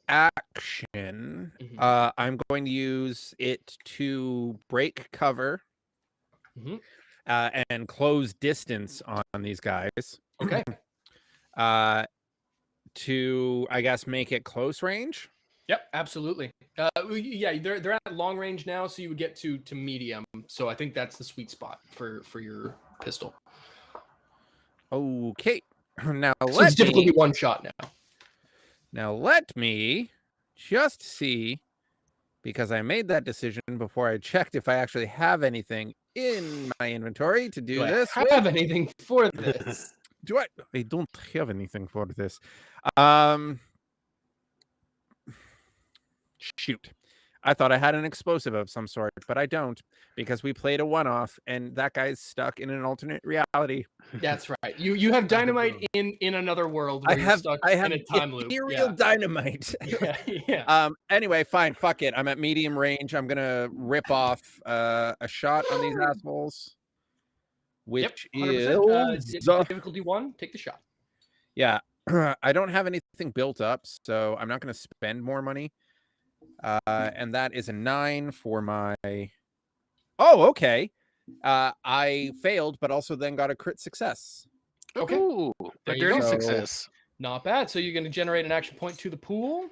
action, I'm going to use it to break cover and close distance on these guys. Okay. To, I guess, make it close range. Yep, absolutely. Yeah, they're at long range now, so you would get to medium. So I think that's the sweet spot for your pistol. Okay. Now So it's difficulty 1 shot now. Now let me just see, because I made that decision before I checked if I actually have anything in my inventory to do this. I have anything for this? Do I? I don't have anything for this. Shoot. I thought I had an explosive of some sort, but I don't, because we played a one-off and that guy's stuck in an alternate reality. That's right. You have dynamite in another world. Where I have in a time loop. Ethereal dynamite. Yeah. Anyway, fine. Fuck it. I'm at medium range. I'm gonna rip off a shot on these assholes, which is difficulty 1. Take the shot. Yeah. I don't have anything built up, so I'm not gonna spend more money. And that is a 9 for my. Oh, okay. I failed, but also then got a crit success. Okay. Ooh, a dirty success. Not bad. So you're going to generate an action point to the pool.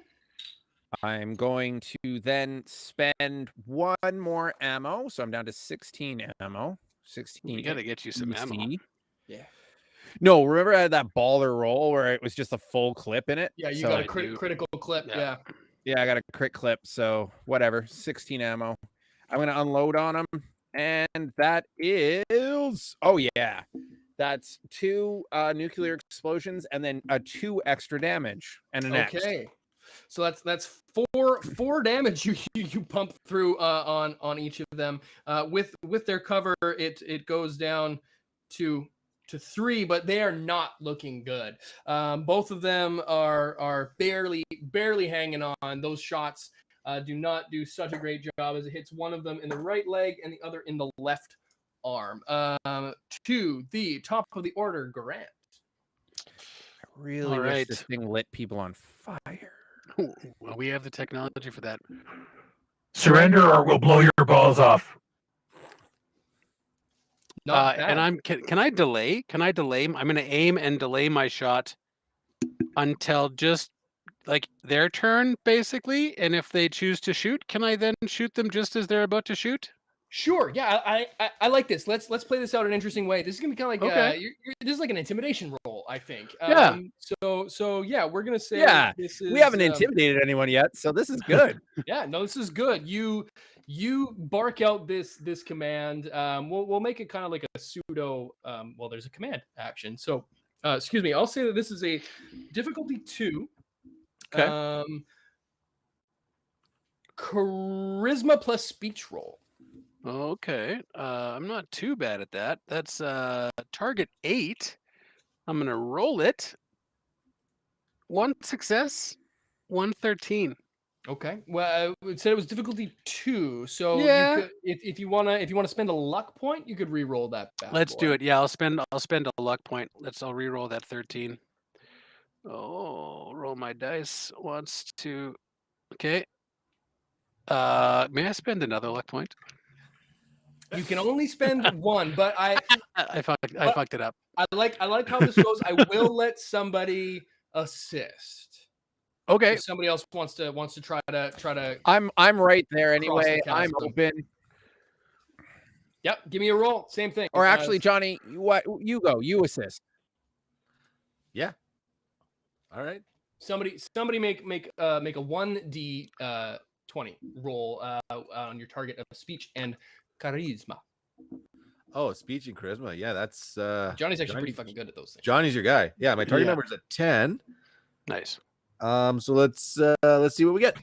I'm going to then spend 1 more ammo, so I'm down to 16 ammo. 16. We got to get you some ammo. Yeah. No, remember I had that baller roll where it was just a full clip in it? Yeah, you So got a critical clip. Yeah. yeah, I got a crit clip, so whatever. 16 ammo. I'm going to unload on him, and that is... Oh, yeah. That's 2 nuclear explosions and then 2 extra damage and an X. Okay. So that's four damage you pump through on each of them. With their cover, it goes down to 3, but they are not looking good. Both of them are barely hanging on. Those shots do not do such a great job as it hits one of them in the right leg and the other in the left arm. To the top of the order, Grant. I really wish this thing lit people on fire. Well, we have the technology for that. Surrender or we'll blow your balls off. Not bad. And can I delay? Can I delay? I'm going to aim and delay my shot until just like their turn, basically. And if they choose to shoot, can I then shoot them just as they're about to shoot? Sure. Yeah, I like this. Let's play this out in an interesting way. This is gonna be kind of like Okay. This is like an intimidation roll, I think. Yeah. So yeah, we're gonna say this is, we haven't intimidated anyone yet, so this is good. Yeah, no, this is good. You bark out this command. We'll make it kind of like a pseudo. Well, there's a command action. So, excuse me. I'll say that this is a difficulty 2. Okay. Charisma plus speech roll. Okay. I'm not too bad at that. That's target 8. I'm going to roll it. 1 success, 113. Okay. Well, it said it was difficulty 2. So Yeah. you could, if you wanna spend a luck point, you could re-roll that bad Let's boy. do it. Yeah, I'll spend a luck point. I'll re-roll that 13. Oh, roll my dice. Wants to. Okay. May I spend another luck point? You can only spend 1, but I fucked it up. I like how this goes. I will let somebody assist. Okay. If somebody else wants to try to. I'm right there anyway. the I'm chasm. open. Yep. Give me a roll. Same thing. Or actually, Johnny, you go. You assist. Yeah. All right. Somebody make a 1d 20 roll on your target of speech and charisma. Oh, speech and charisma. Yeah, that's Johnny's actually pretty fucking good at those things. Johnny's your guy. Yeah, my target number is a 10. Nice. So let's see what we get.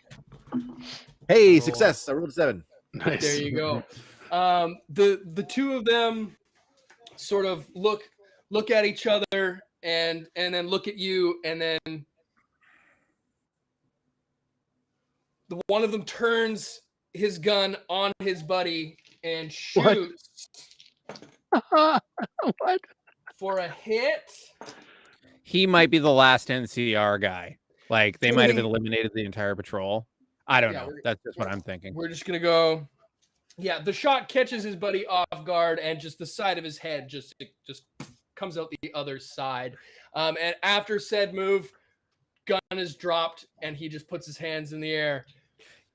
Hey, success. I rolled a 7. Nice. There you go. The two of them sort of look at each other and then look at you, and then the one of them turns his gun on his buddy and shoots What? for a hit. He might be the last NCR guy. Like they might have eliminated the entire patrol. I don't know. That's just what I'm thinking. We're just gonna go. Yeah, the shot catches his buddy off guard, and just the side of his head just comes out the other side. And after said move, gun is dropped, and he just puts his hands in the air.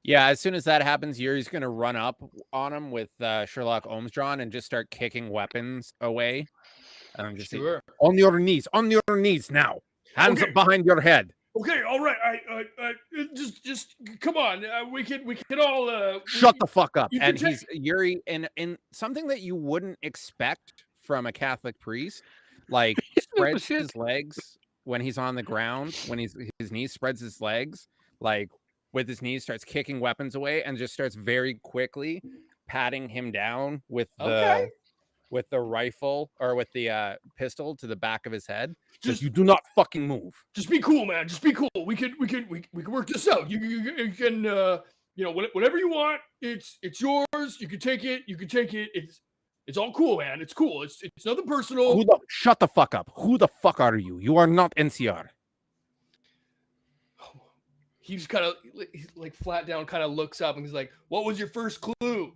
Yeah, as soon as that happens, Yuri's going to run up on him with Sherlock Holmes drawn and just start kicking weapons away. Just Sure. On your knees now. Hands up behind your head. Okay, all right. I just come on. We can all shut the fuck up. And he's Yuri in something that you wouldn't expect from a Catholic priest, like spreads his legs when he's on the ground, when his knees spreads his legs, like with his knees, starts kicking weapons away and just starts very quickly patting him down with the rifle or with the pistol to the back of his head. Just you do not fucking move. Just be cool, man. Just be cool. We can work this out. You can whatever you want. It's yours. You can take it. It's all cool, man. It's cool. It's nothing personal. Shut the fuck up. Who the fuck are you? You are not NCR. He just kind of like flat down kind of looks up and he's like, "What was your first clue?"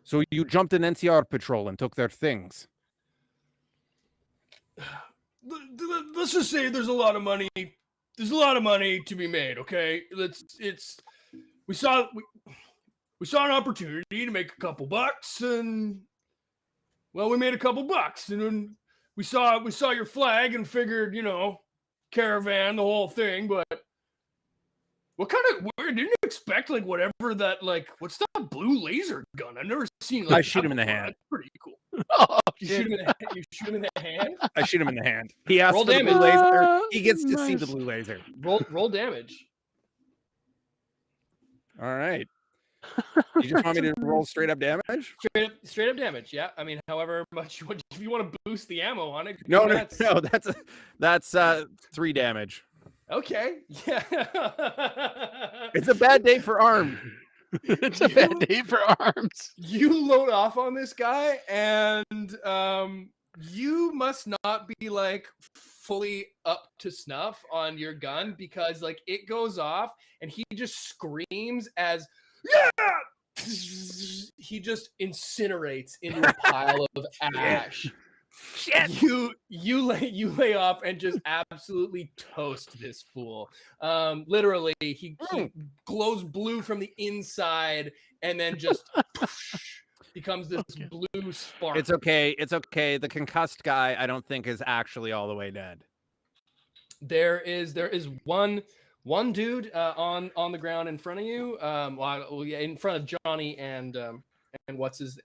So you jumped in NCR Patrol and took their things. Let's just say there's a lot of money there's a lot of money to be made. Okay, we saw an opportunity to make a couple bucks, and well, we made a couple bucks, and then we saw your flag and figured, caravan, the whole thing. But what kind of? Didn't you expect like whatever that like? What's that blue laser gun? I've never seen. Like, I shoot him in the hand. That's pretty cool. Oh, You shoot him in the hand. I shoot him in the hand. He asks Roll for the blue damage. laser. He gets to see the blue laser. Roll damage. All right. You just want me to roll straight up damage? Straight up damage. Yeah. I mean, however much you want, if you want to boost the ammo on it. No. That's 3 damage. Okay. Yeah. It's a bad day for armed. It's a bad day for arms. You load off on this guy, and you must not be like fully up to snuff on your gun, because like it goes off and he just screams as he just incinerates into a pile of ash. Shit. You lay off and just absolutely toast this fool. Literally, he glows blue from the inside and then just becomes this blue spark. It's okay. The concussed guy, I don't think, is actually all the way dead. There is one dude on the ground in front of you. In front of Johnny and what's his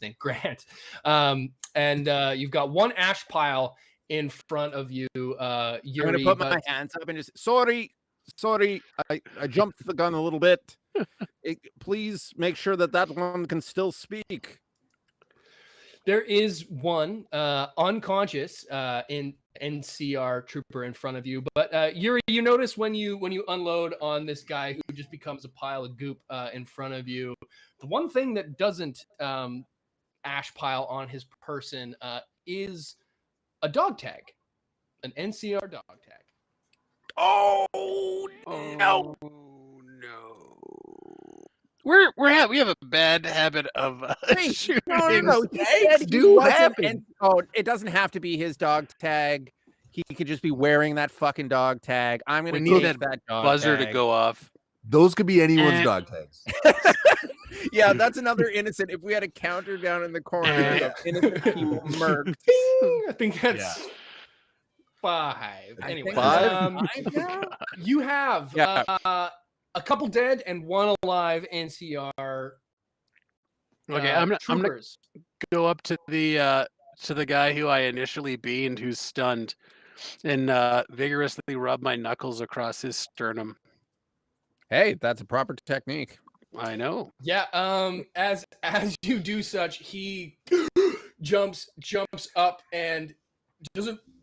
name, Grant. And you've got one ash pile in front of you. Yuri, I'm gonna put my hands up and just sorry. I jumped the gun a little bit. Please make sure that one can still speak. There is one unconscious in NCR trooper in front of you, but Yuri, you notice when you unload on this guy who just becomes a pile of goop in front of you, the one thing that doesn't ash pile on his person is a dog tag, an NCR dog tag. Oh no! We have a bad habit of shooting. No. Tags do happen. It doesn't have to be his dog tag. He could just be wearing that fucking dog tag. I'm gonna need take that dog buzzer tag to go off. Those could be anyone's dog tags. Yeah, that's another innocent. If we had a counter down in the corner of innocent people murked. I think that's 5. Anyway, 5? You have a couple dead and one alive NCR. Okay, I'm gonna troopers. go up to the guy who I initially beamed, who's stunned, and vigorously rub my knuckles across his sternum. Hey, that's a proper technique. I know. Yeah. As you do such, he jumps up and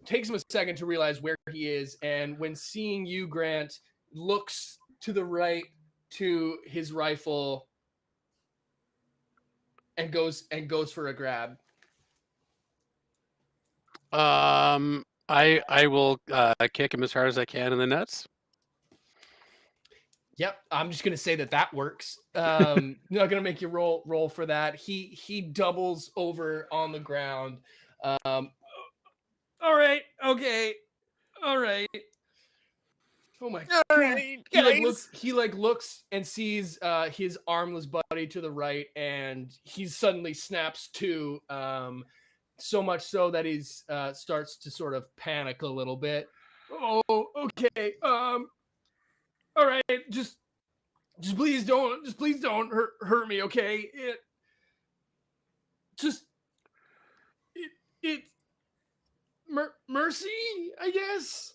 takes him a second to realize where he is, and when seeing you, Grant, looks to the right to his rifle and goes for a grab. I will kick him as hard as I can in the nuts. Yep, I'm just gonna say that works. Not gonna make you roll for that. He doubles over on the ground. All right, okay, all right. Oh my god! Right, he looks and sees his armless buddy to the right, and he suddenly snaps to. So much so that he's starts to sort of panic a little bit. Oh, okay. All right, just please don't hurt me, okay? Mercy, I guess.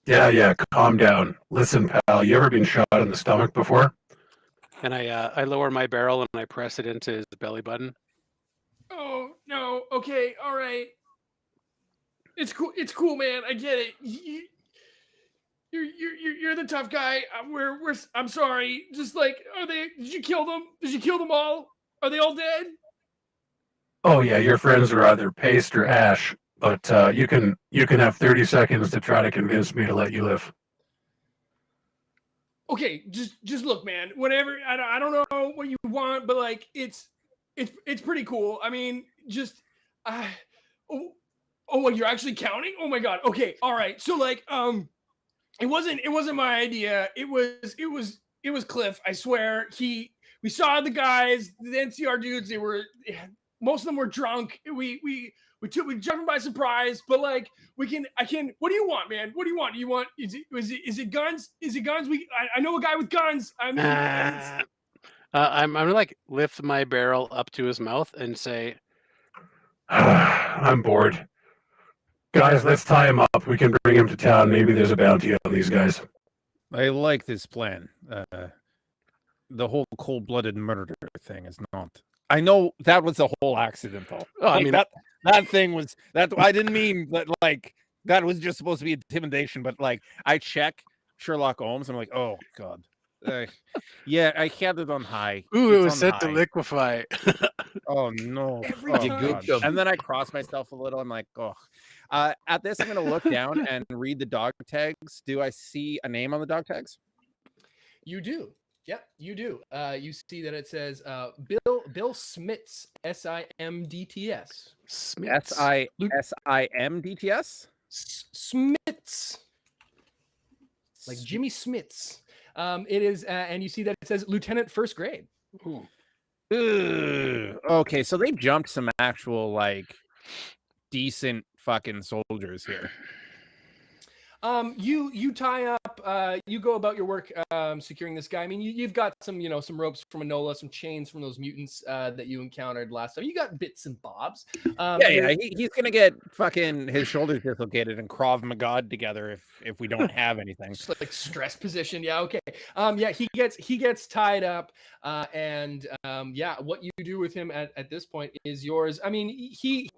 Yeah, calm down. Listen, pal, you ever been shot in the stomach before? And I lower my barrel and I press it into his belly button. Oh no, okay, all right. It's cool, man. I get it. You're the tough guy. I'm sorry. Just like, did you kill them? Did you kill them all? Are they all dead? Oh yeah, your friends are either paste or ash, but you can have 30 seconds to try to convince me to let you live. Okay, just look, man. Whatever. I don't know what you want, but like it's pretty cool. I mean, Oh, well, you're actually counting? Oh my god. Okay, all right. So like, it wasn't my idea. It was Cliff. I swear. We saw the guys, the NCR dudes. Most of them were drunk. We jumped them by surprise. But like, what do you want, man? What do you want? Do you want? Is it guns? Is it guns? I know a guy with guns. I mean, I'm gonna like lift my barrel up to his mouth and say, I'm bored. Guys, let's tie him up. We can bring him to town. Maybe there's a bounty on these guys. I like this plan. The whole cold-blooded murder thing is not. I know that was a whole accident, though. Oh, I mean that thing was that. I didn't mean that. Like that was just supposed to be intimidation. But like, I check Sherlock Holmes. I'm like, oh god. Yeah, I had it on high. ooh, It's it was on set high. to liquefy. Oh no! Every Oh, time. God. And then I cross myself a little. I'm like, oh. At this, I'm gonna look down and read the dog tags. Do I see a name on the dog tags? You do. Yep, you do. You see that it says Bill Smits, SIMDTS. Smiths. SIMDTS. Smits. Like Jimmy Smits. It is, and you see that it says Lieutenant First Grade. Ooh. Ugh. Okay, so they jumped some actual like decent fucking soldiers here. You tie up, you go about your work securing this guy. I mean, you've got some ropes from Enola, some chains from those mutants that you encountered last time. You got bits and bobs. He's gonna get fucking his shoulders dislocated and Krav Maga together if we don't have anything. Just like stress position. Yeah, okay. He gets tied up, and what you do with him at this point is yours. I mean, he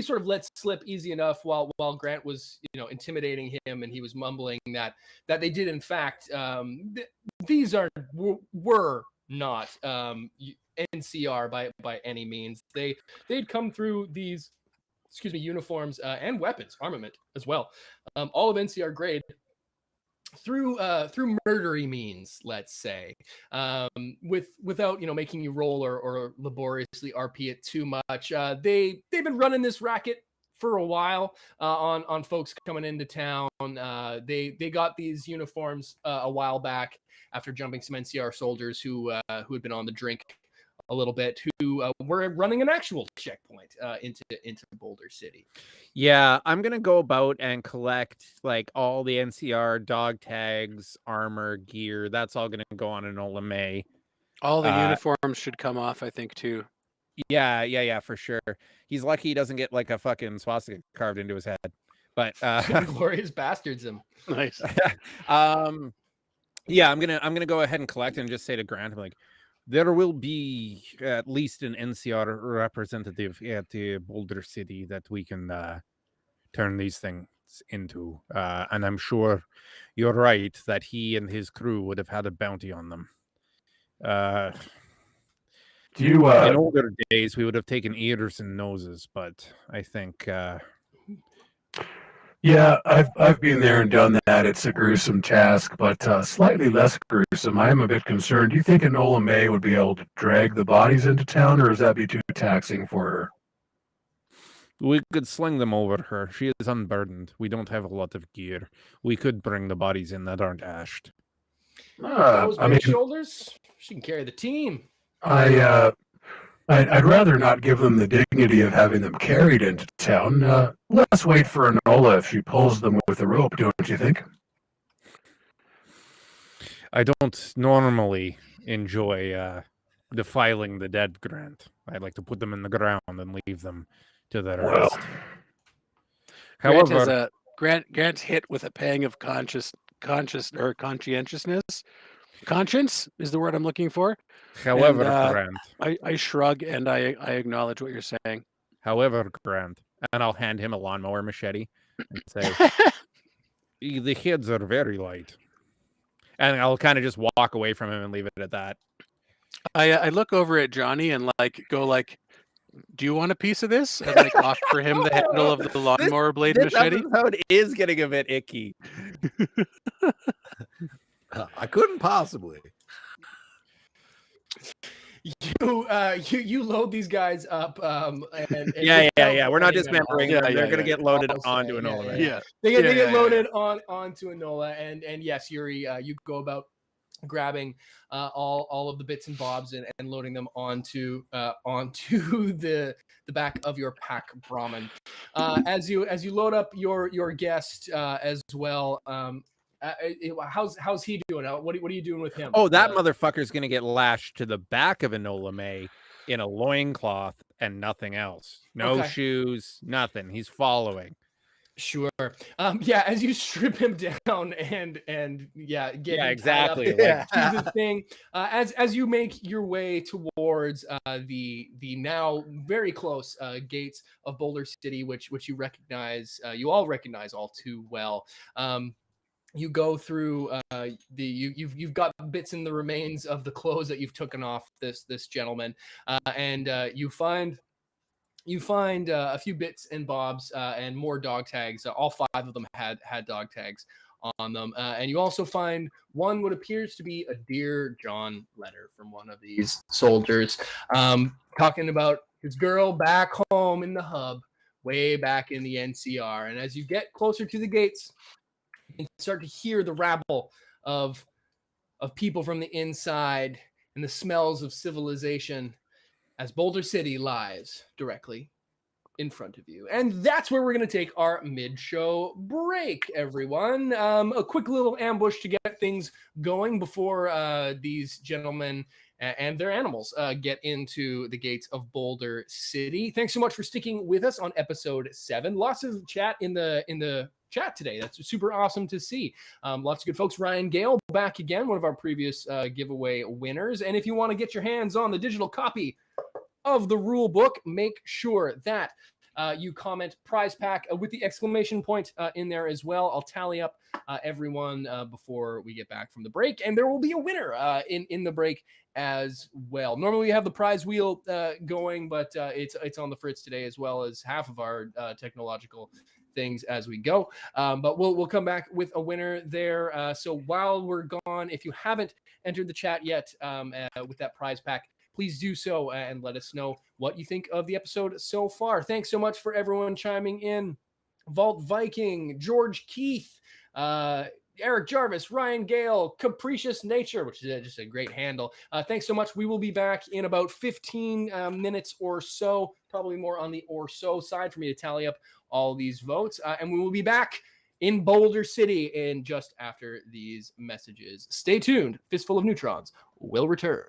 sort of let slip easy enough while Grant was intimidating him, and he was mumbling that they did in fact these were not NCR by any means. They'd come through these uniforms and weapons, armament as well, all of NCR grade through murdery means, let's say, without making you roll or laboriously RP it too much. They've been running this racket for a while on folks coming into town. They got these uniforms a while back after jumping some NCR soldiers who had been on the drink a little bit, who were running an actual checkpoint into Boulder City. Yeah, I'm gonna go about and collect like all the NCR dog tags, armor, gear. That's all gonna go on Enola May. All the uniforms should come off, I think, too. Yeah, for sure. He's lucky he doesn't get like a fucking swastika carved into his head. But Glorious bastards him. Nice. Yeah, I'm gonna go ahead and collect and just say to Grant, I'm like, there will be at least an NCR representative at the Boulder City that we can turn these things into. And I'm sure you're right that he and his crew would have had a bounty on them. Do you in older days, we would have taken ears and noses, but I think Yeah, I've been there and done that. It's a gruesome task, but slightly less gruesome. I am a bit concerned. Do you think Enola May would be able to drag the bodies into town, or does that be too taxing for her? we could sling them over her. She is unburdened. We don't have a lot of gear. We could bring the bodies in that aren't ashed. Those big shoulders, she can carry the team. I'd rather not give them the dignity of having them carried into town. Let's wait for Enola if she pulls them with a rope, don't you think? I don't normally enjoy defiling the dead, Grant. I like to put them in the ground and leave them to their rest. However, Grant's hit with a pang of conscientiousness. Conscience is the word I'm looking for. However, And, Grant. I shrug and I acknowledge what you're saying. However, Grant. And I'll hand him a lawnmower machete and say, the heads are very light. And I'll kind of just walk away from him and leave it at that. I look over at Johnny and go, do you want a piece of this? And offer him the handle of the lawnmower blade machete. This episode is getting a bit icky. I couldn't possibly. you load these guys up. And Yeah. without We're not letting them dismembering all- them. They're gonna get loaded all onto say, an yeah, Enola. yeah. They get loaded onto Enola, and yes, Yuri, you go about grabbing all of the bits and bobs and loading them onto the back of your pack Brahmin. As you load up your guest as well. How's he doing? What are you doing with him? Oh, that motherfucker's gonna get lashed to the back of Enola May in a loincloth and nothing else. No Okay. shoes, nothing. He's following. Sure. Yeah, as you strip him down and get him exactly. tied up to the thing, as you make your way towards the now very close gates of Boulder City, which you recognize, you all recognize all too well. You go through you've got bits in the remains of the clothes that you've taken off this gentleman, and you find a few bits and bobs and more dog tags. All 5 of them had dog tags on them, and you also find one what appears to be a Dear John letter from one of these soldiers, talking about his girl back home in the hub, way back in the NCR. And as you get closer to the gates, you can start to hear the rabble of people from the inside and the smells of civilization as Boulder City lies directly in front of you. And that's where we're going to take our mid-show break, everyone. A quick little ambush to get things going before these gentlemen and their animals get into the gates of Boulder City. Thanks so much for sticking with us on episode 7. Lots of chat in the chat today. That's super awesome to see. Lots of good folks. Ryan Gale back again, one of our previous giveaway winners. And if you want to get your hands on the digital copy of the rule book, make sure that you comment prize pack with the exclamation point in there as well. I'll tally up everyone before we get back from the break, and there will be a winner in the break as well. Normally we have the prize wheel going, but it's on the fritz today, as well as half of our technological things as we go. But we'll come back with a winner there. So while we're gone, if you haven't entered the chat yet with that prize pack, please do so and let us know what you think of the episode so far. Thanks so much for everyone chiming in. Vault Viking, George Keith, Eric Jarvis, Ryan Gale, Capricious Nature, which is just a great handle. Thanks so much. We will be back in about 15 minutes or so, probably more on the or so side for me to tally up all these votes. And we will be back in Boulder City in just after these messages. Stay tuned. Fistful of Neutrons will return.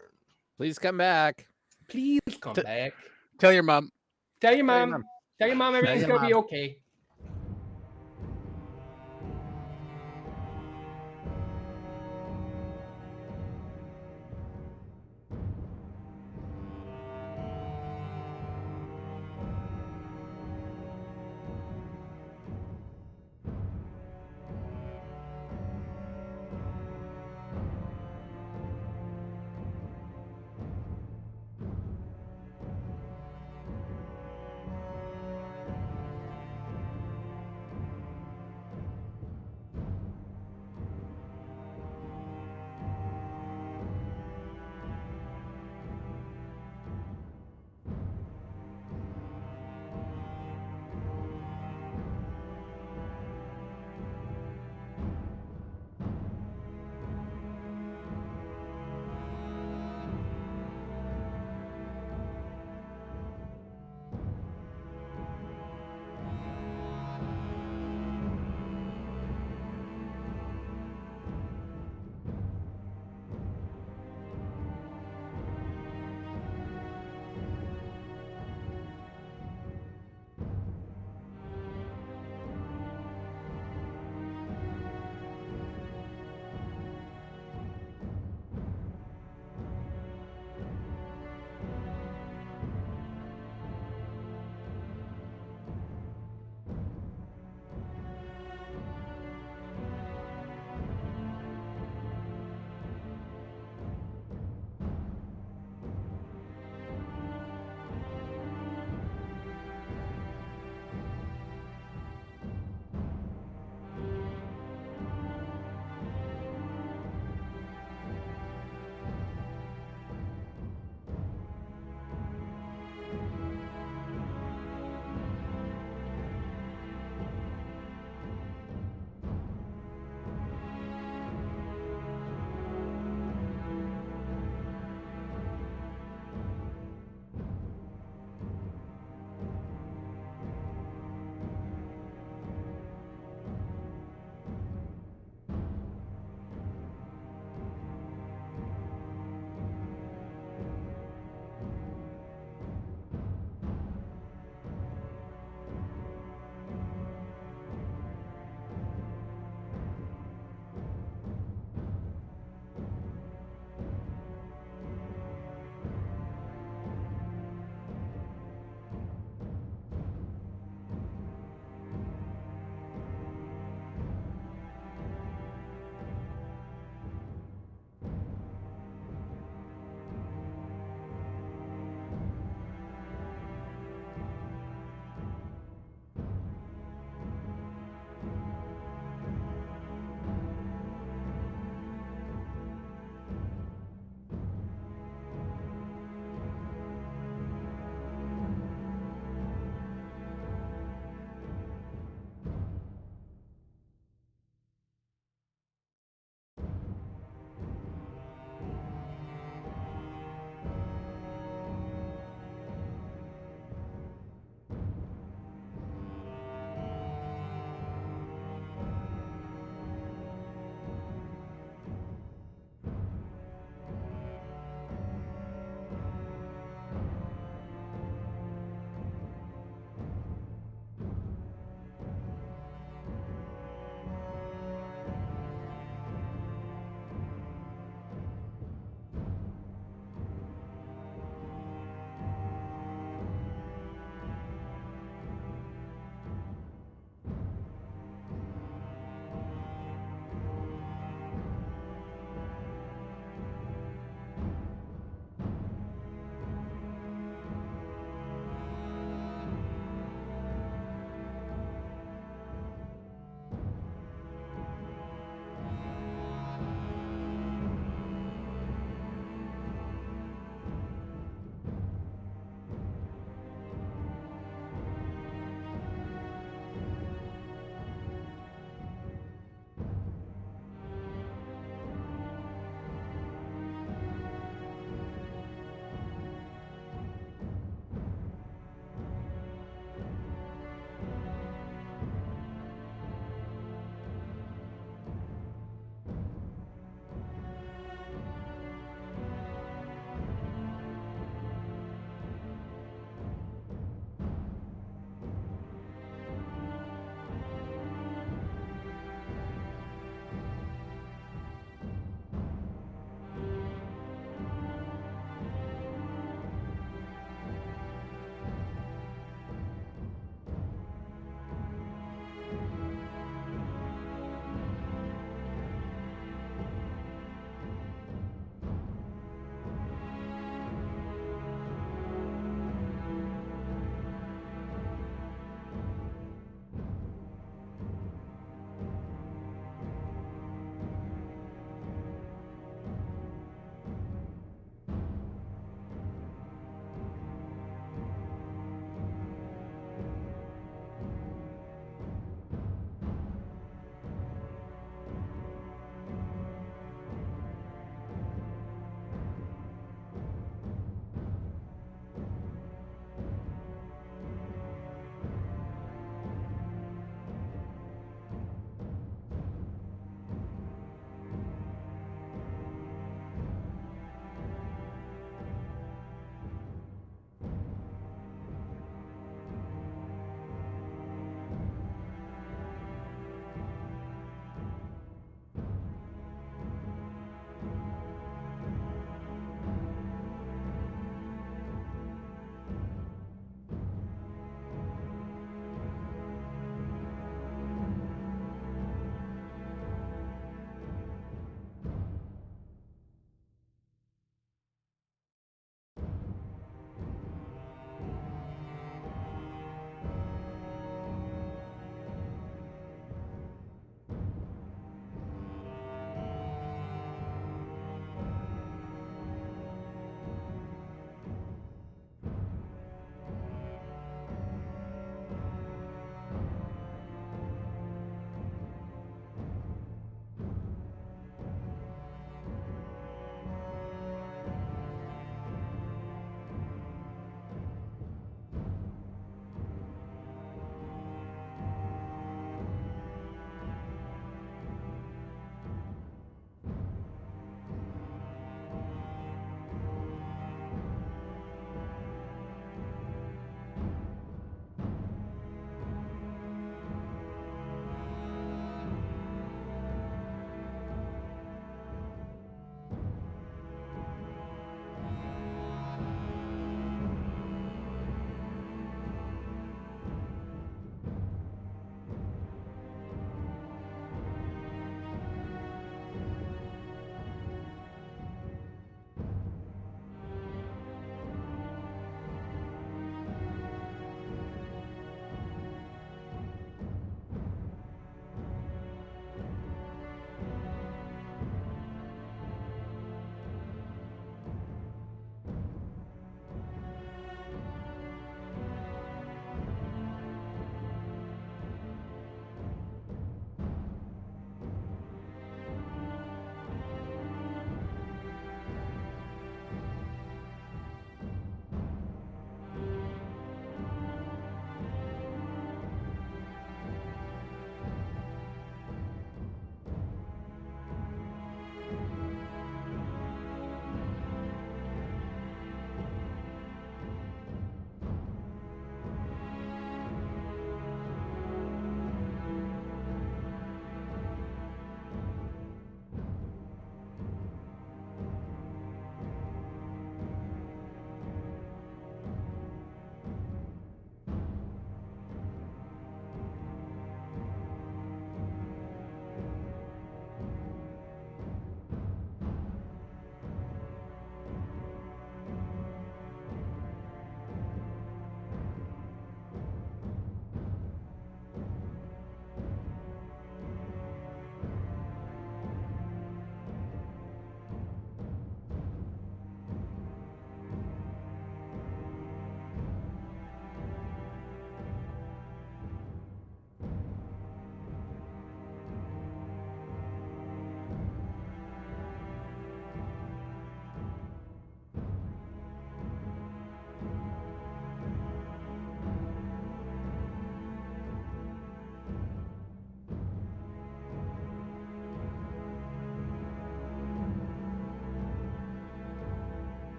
Please come back. Please come back. Tell your mom. Tell your mom. Tell your mom everything's going to be okay.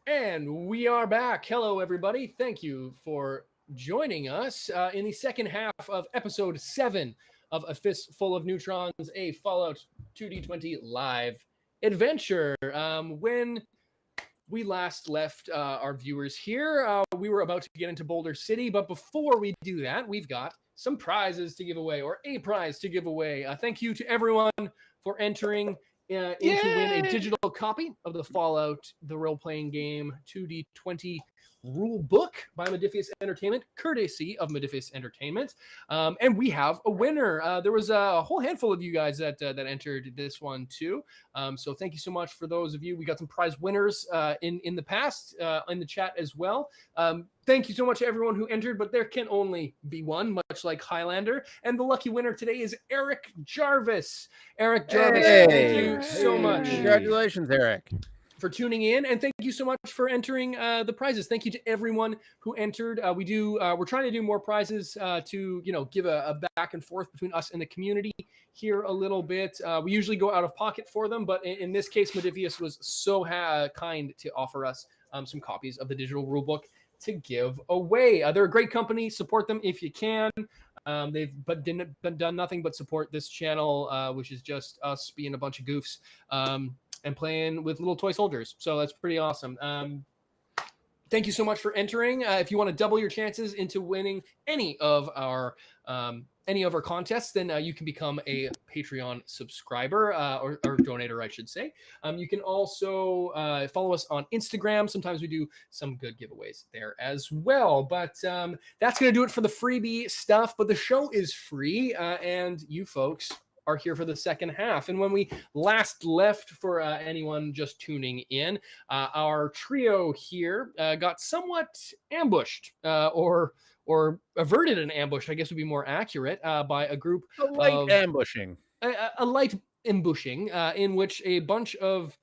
And we are back. Hello, everybody. Thank you for joining us in the second half of episode 7 of A Fistful of Neutrons, a Fallout 2D20 live adventure. When we last left our viewers here, we were about to get into Boulder City, but before we do that, we've got some prizes to give away, or a prize to give away. Thank you to everyone for entering in to win a digital copy of the Fallout, the role-playing game 2D20 rule book by Modiphius Entertainment, courtesy of Modiphius Entertainment. And we have a winner. There was a whole handful of you guys that entered this one too. So thank you so much for those of you. We got some prize winners in the past in the chat as well. Thank you so much to everyone who entered, but there can only be one, much like Highlander. And the lucky winner today is Eric Jarvis. Eric Jarvis, thank you so much. Congratulations, Eric, for tuning in, and thank you so much for entering the prizes. Thank you to everyone who entered. We're trying to do more prizes to give a back and forth between us and the community here a little bit. We usually go out of pocket for them, but in this case, Modiphius was so kind to offer us some copies of the digital rulebook to give away. They're a great company. Support them if you can. They've done nothing but support this channel, which is just us being a bunch of goofs and playing with little toy soldiers. So that's pretty awesome. Thank you so much for entering. If you want to double your chances into winning any of our contests, then you can become a Patreon subscriber or donator, I should say. You can also follow us on Instagram. Sometimes we do some good giveaways there as well. But that's going to do it for the freebie stuff. But the show is free, and you folks are here for the second half. And when we last left, for anyone just tuning in, our trio here got somewhat ambushed or averted an ambush, I guess would be more accurate, by a group a light ambushing in which a bunch of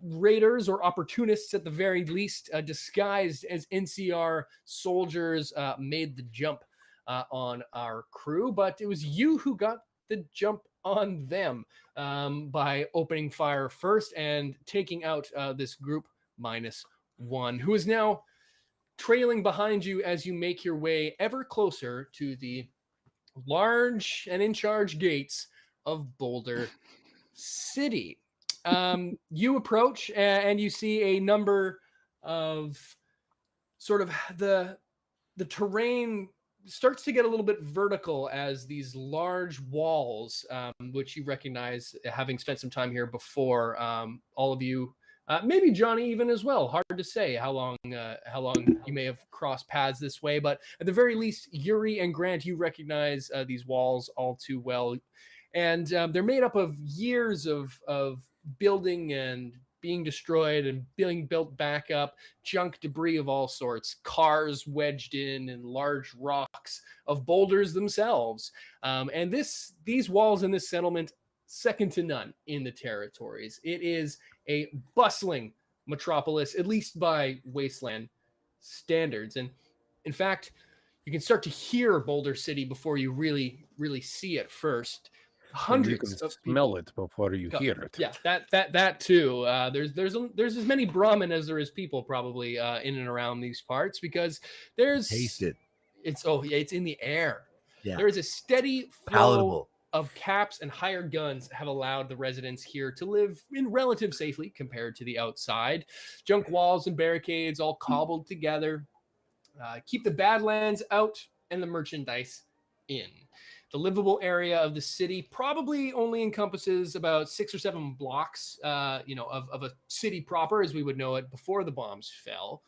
raiders or opportunists, at the very least, disguised as NCR soldiers, made the jump on our crew. But it was you who got the jump on them by opening fire first and taking out this group -1, who is now trailing behind you as you make your way ever closer to the large and in charge gates of Boulder City. You approach and you see a number of sort of the terrain starts to get a little bit vertical as these large walls, which you recognize, having spent some time here before, all of you, maybe Johnny even as well. Hard to say how long you may have crossed paths this way, but at the very least, Yuri and Grant, you recognize these walls all too well. And they're made up of years of building and being destroyed and being built back up, junk debris of all sorts, cars wedged in, and large rocks of boulders themselves. And these walls in this settlement, second to none in the territories. It is a bustling metropolis, at least by wasteland standards. And in fact, you can start to hear Boulder City before you really see it first. Hundreds you can of smell people. it before you hear it. Yeah, that too. There's as many Brahmin as there is people probably in and around these parts, because there's Taste it. It's in the air. Yeah. There is a steady flow Palatable of caps and hired guns have allowed the residents here to live in relative safety compared to the outside. Junk walls and barricades all cobbled together keep the Badlands out and the merchandise in. The livable area of the city probably only encompasses about 6 or 7 blocks, of a city proper as we would know it before the bombs fell.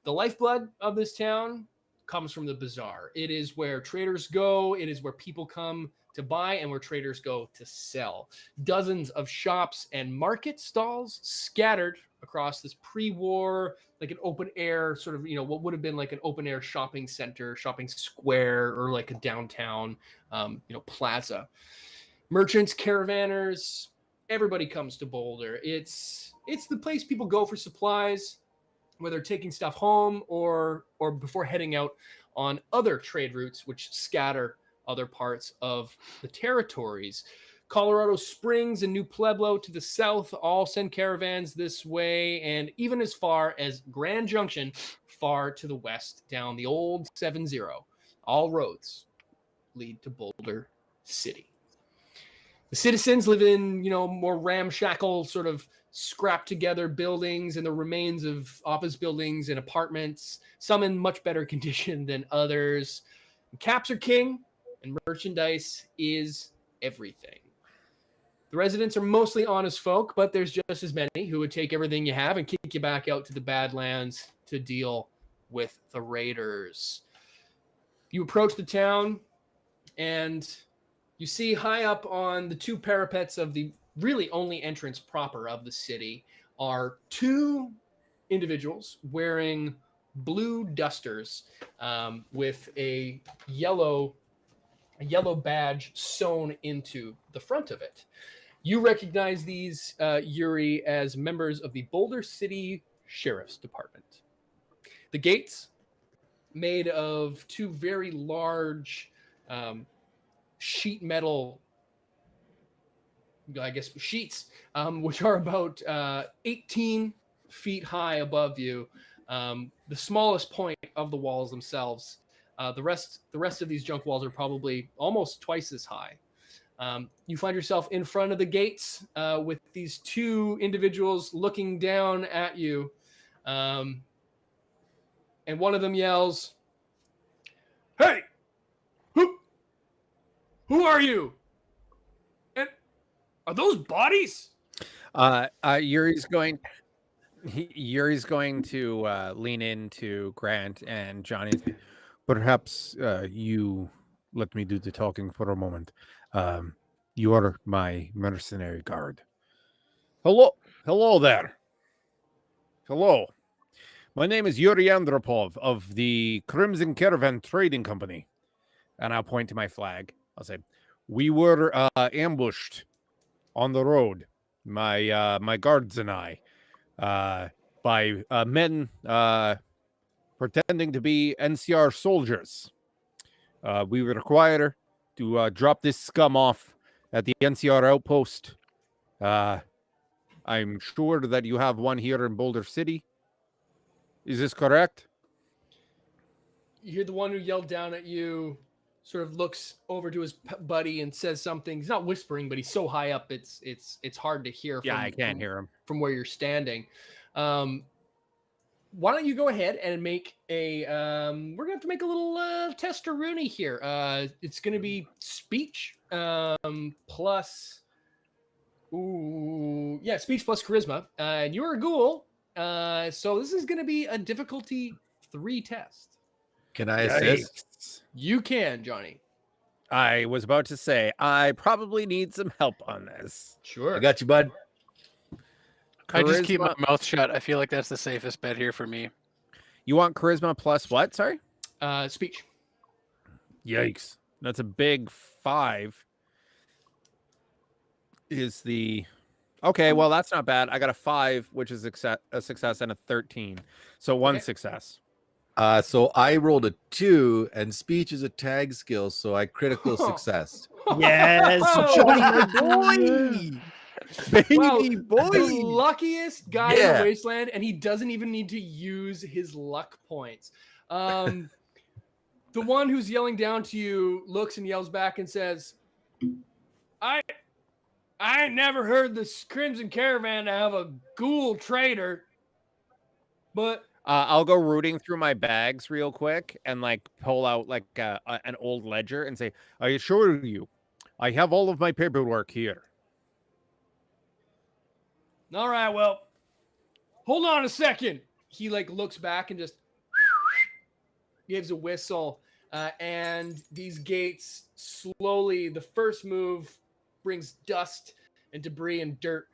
The lifeblood of this town comes from the bazaar. It is where traders go. It is where people come to buy and where traders go to sell. Dozens of shops and market stalls scattered across this pre-war, like an open air sort of, what would have been like an open air shopping center, shopping square, or like a downtown, plaza. Merchants, caravanners, everybody comes to Boulder. It's the place people go for supplies, whether taking stuff home or before heading out on other trade routes which scatter other parts of the territories. Colorado Springs and New Pueblo to the south all send caravans this way, and even as far as Grand Junction, far to the west, down the old 70. All roads lead to Boulder City. The citizens live in, more ramshackle, sort of scrapped together buildings and the remains of office buildings and apartments, some in much better condition than others. Caps are king, and merchandise is everything. The residents are mostly honest folk, but there's just as many who would take everything you have and kick you back out to the Badlands to deal with the raiders. You approach the town, and you see high up on the two parapets of the really only entrance proper of the city are two individuals wearing blue dusters with a yellow badge sewn into the front of it. You recognize these, Yuri, as members of the Boulder City Sheriff's Department. The gates, made of two very large sheet metal, sheets, which are about 18 feet high above you, the smallest point of the walls themselves. The rest of these junk walls are probably almost twice as high. You find yourself in front of the gates with these two individuals looking down at you, and one of them yells, "Hey, who are you? And are those bodies?" Yuri's going to lean into Grant and Johnny. Perhaps you let me do the talking for a moment. You are my mercenary guard. Hello there. Hello. My name is Yuri Andropov of the Crimson Caravan Trading Company. And I'll point to my flag. I'll say, we were ambushed on the road, my guards and I, by men pretending to be NCR soldiers. We require to drop this scum off at the NCR outpost. I'm sure that you have one here in Boulder City. Is this correct? You hear the one who yelled down at you sort of looks over to his buddy and says something. He's not whispering, but he's so high up it's hard to hear. I can't hear him from where you're standing. Why don't you go ahead and make a we're gonna have to make a little test-a-rooney here. It's gonna be speech plus speech plus charisma. And you're a ghoul, so this is gonna be a difficulty 3 test. Can I assist? You can, Johnny. I was about to say, I probably need some help on this. Sure. I got you, bud. I just keep my mouth shut. I feel like that's the safest bet here for me. You want charisma plus what? Sorry? Speech. Yikes. That's a big 5. Okay, well, that's not bad. I got a 5, which is a success, and a 13. So 1 success. So I rolled a 2, and speech is a tag skill, so I critical success. Yes, Johnny, my boy. Baby boy. The luckiest guy in the wasteland, and he doesn't even need to use his luck points. The one who's yelling down to you looks and yells back and says, I ain't never heard the Crimson Caravan to have a ghoul trader, but I'll go rooting through my bags real quick and pull out an old ledger and say, I assure you, I have all of my paperwork here. All right, well, hold on a second. He looks back and just gives a whistle, and these gates slowly, the first move brings dust and debris and dirt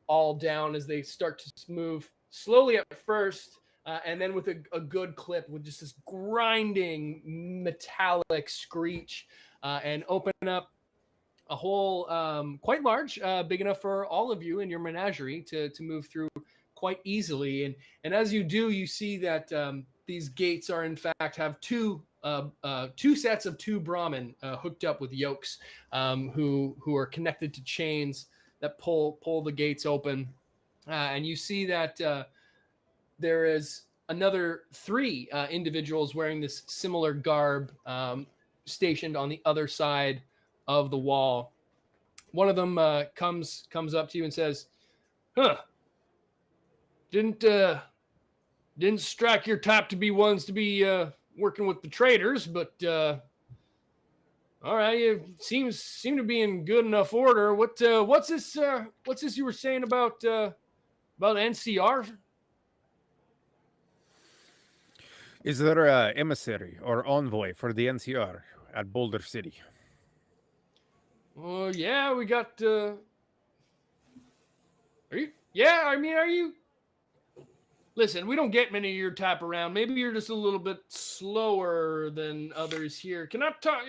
all down as they start to move slowly at first, and then with a good clip with just this grinding metallic screech, and open up a hole quite large, big enough for all of you in your menagerie to move through quite easily. And as you do, you see that these gates are in fact have 2 two sets of two Brahmin hooked up with yokes, who are connected to chains that pull the gates open, and you see that there is another three individuals wearing this similar garb, stationed on the other side of the wall. One of them comes up to you and says, "Huh? Didn't strike your type to be ones to be working with the traders, but all right, you seem to be in good enough order. What's this you were saying about NCR?" Is there a emissary or envoy for the NCR at Boulder City? Oh yeah, we got. Are you? Yeah, I mean, are you? Listen, we don't get many of your type around. Maybe you're just a little bit slower than others here. Can I talk?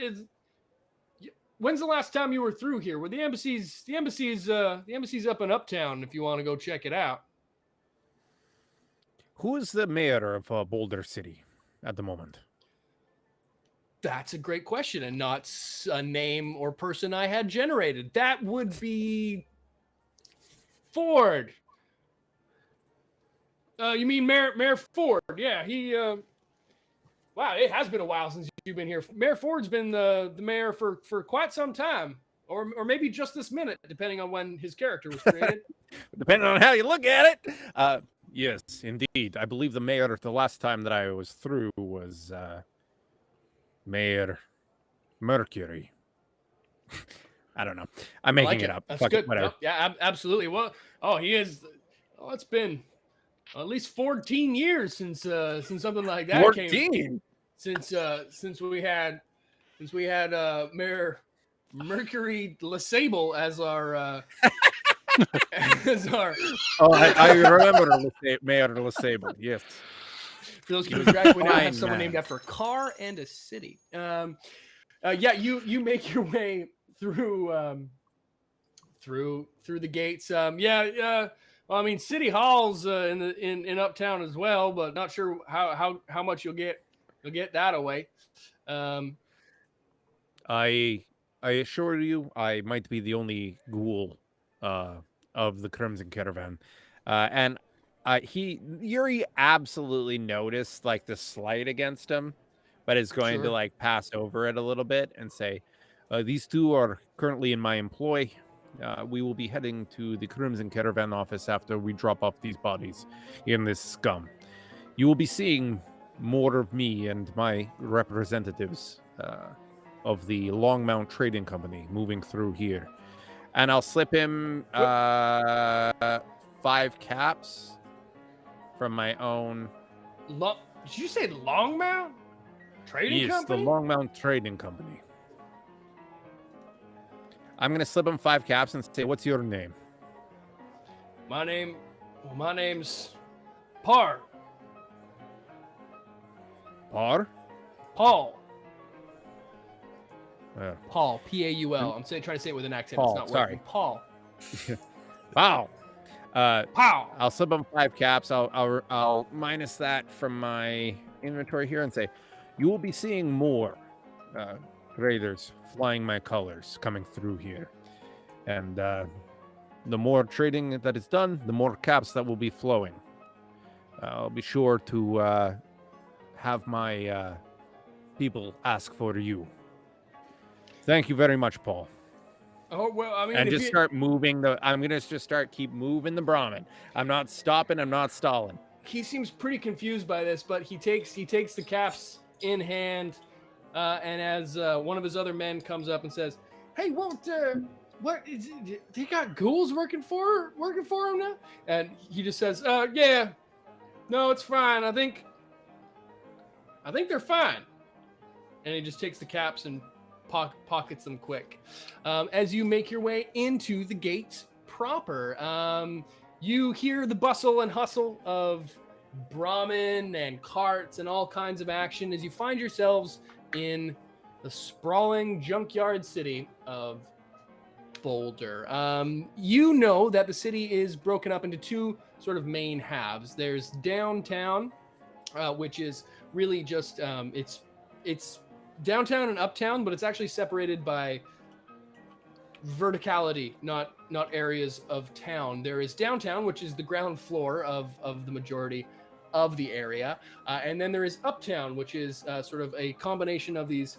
When's the last time you were through here? Were the embassy's up in Uptown? If you want to go check it out. Who is the mayor of Boulder City at the moment? That's a great question, and not a name or person I had generated. That would be Ford. You mean Mayor Ford? Yeah, he. Wow, it has been a while since you've been here. Mayor Ford's been the mayor for quite some time, or maybe just this minute, depending on when his character was created. Depending on how you look at it. Yes, indeed. I believe the mayor the last time that I was through was Mayor Mercury. I don't know. I'm making it up. That's Fuck good. it, whatever. No, yeah, absolutely. Well, he is. Oh, it's been at least 14 years since something like that 14? came. Since we had Mayor Mercury LeSable as our. Oh, I remember Mayor LeSable. Yes. For those keeping track, we now have someone named after a car and a city. Yeah, you make your way through the gates. Well, I mean, City Hall's in Uptown as well, but not sure how much you'll get that away. I assure you, I might be the only ghoul of the Crimson Caravan, and Yuri absolutely noticed like the slight against him, but is going to like pass over it a little bit and say, "These two are currently in my employ. We will be heading to the Crimson Caravan office after we drop off these bodies in this scum. You will be seeing more of me and my representatives of the Longmount Trading Company moving through here." And I'll slip him 5 caps from my own. Did you say Longmount Trading Company? Yes, the Longmount Trading Company. I'm gonna slip him 5 caps and say, "What's your name?" My name's Par. Par? Paul. Paul, Paul. I'm trying to say it with an accent. Paul, it's not sorry. working. Paul. Wow. Pow. I'll slip him 5 caps. I'll minus that from my inventory here and say, "You will be seeing more traders flying my colors coming through here, and the more trading that is done, the more caps that will be flowing. I'll be sure to have my people ask for you. Thank you very much, Paul." Oh, well, I mean, and just start moving I'm gonna just keep moving the Brahmin. I'm not stopping. I'm not stalling. He seems pretty confused by this, but he takes the caps in hand, and as one of his other men comes up and says, "Hey, what is it? They got ghouls working for him now?" And he just says, "Yeah, no, it's fine. I think they're fine." And he just takes the caps and pockets them quick. As you make your way into the gates proper, you hear the bustle and hustle of Brahmin and carts and all kinds of action as you find yourselves in the sprawling junkyard city of Boulder. You know that the city is broken up into two sort of main halves. There's downtown, which is really just it's it's downtown and uptown, but it's actually separated by verticality, not areas of town. There is downtown, which is the ground floor of the majority of the area, and then there is uptown, which is sort of a combination of these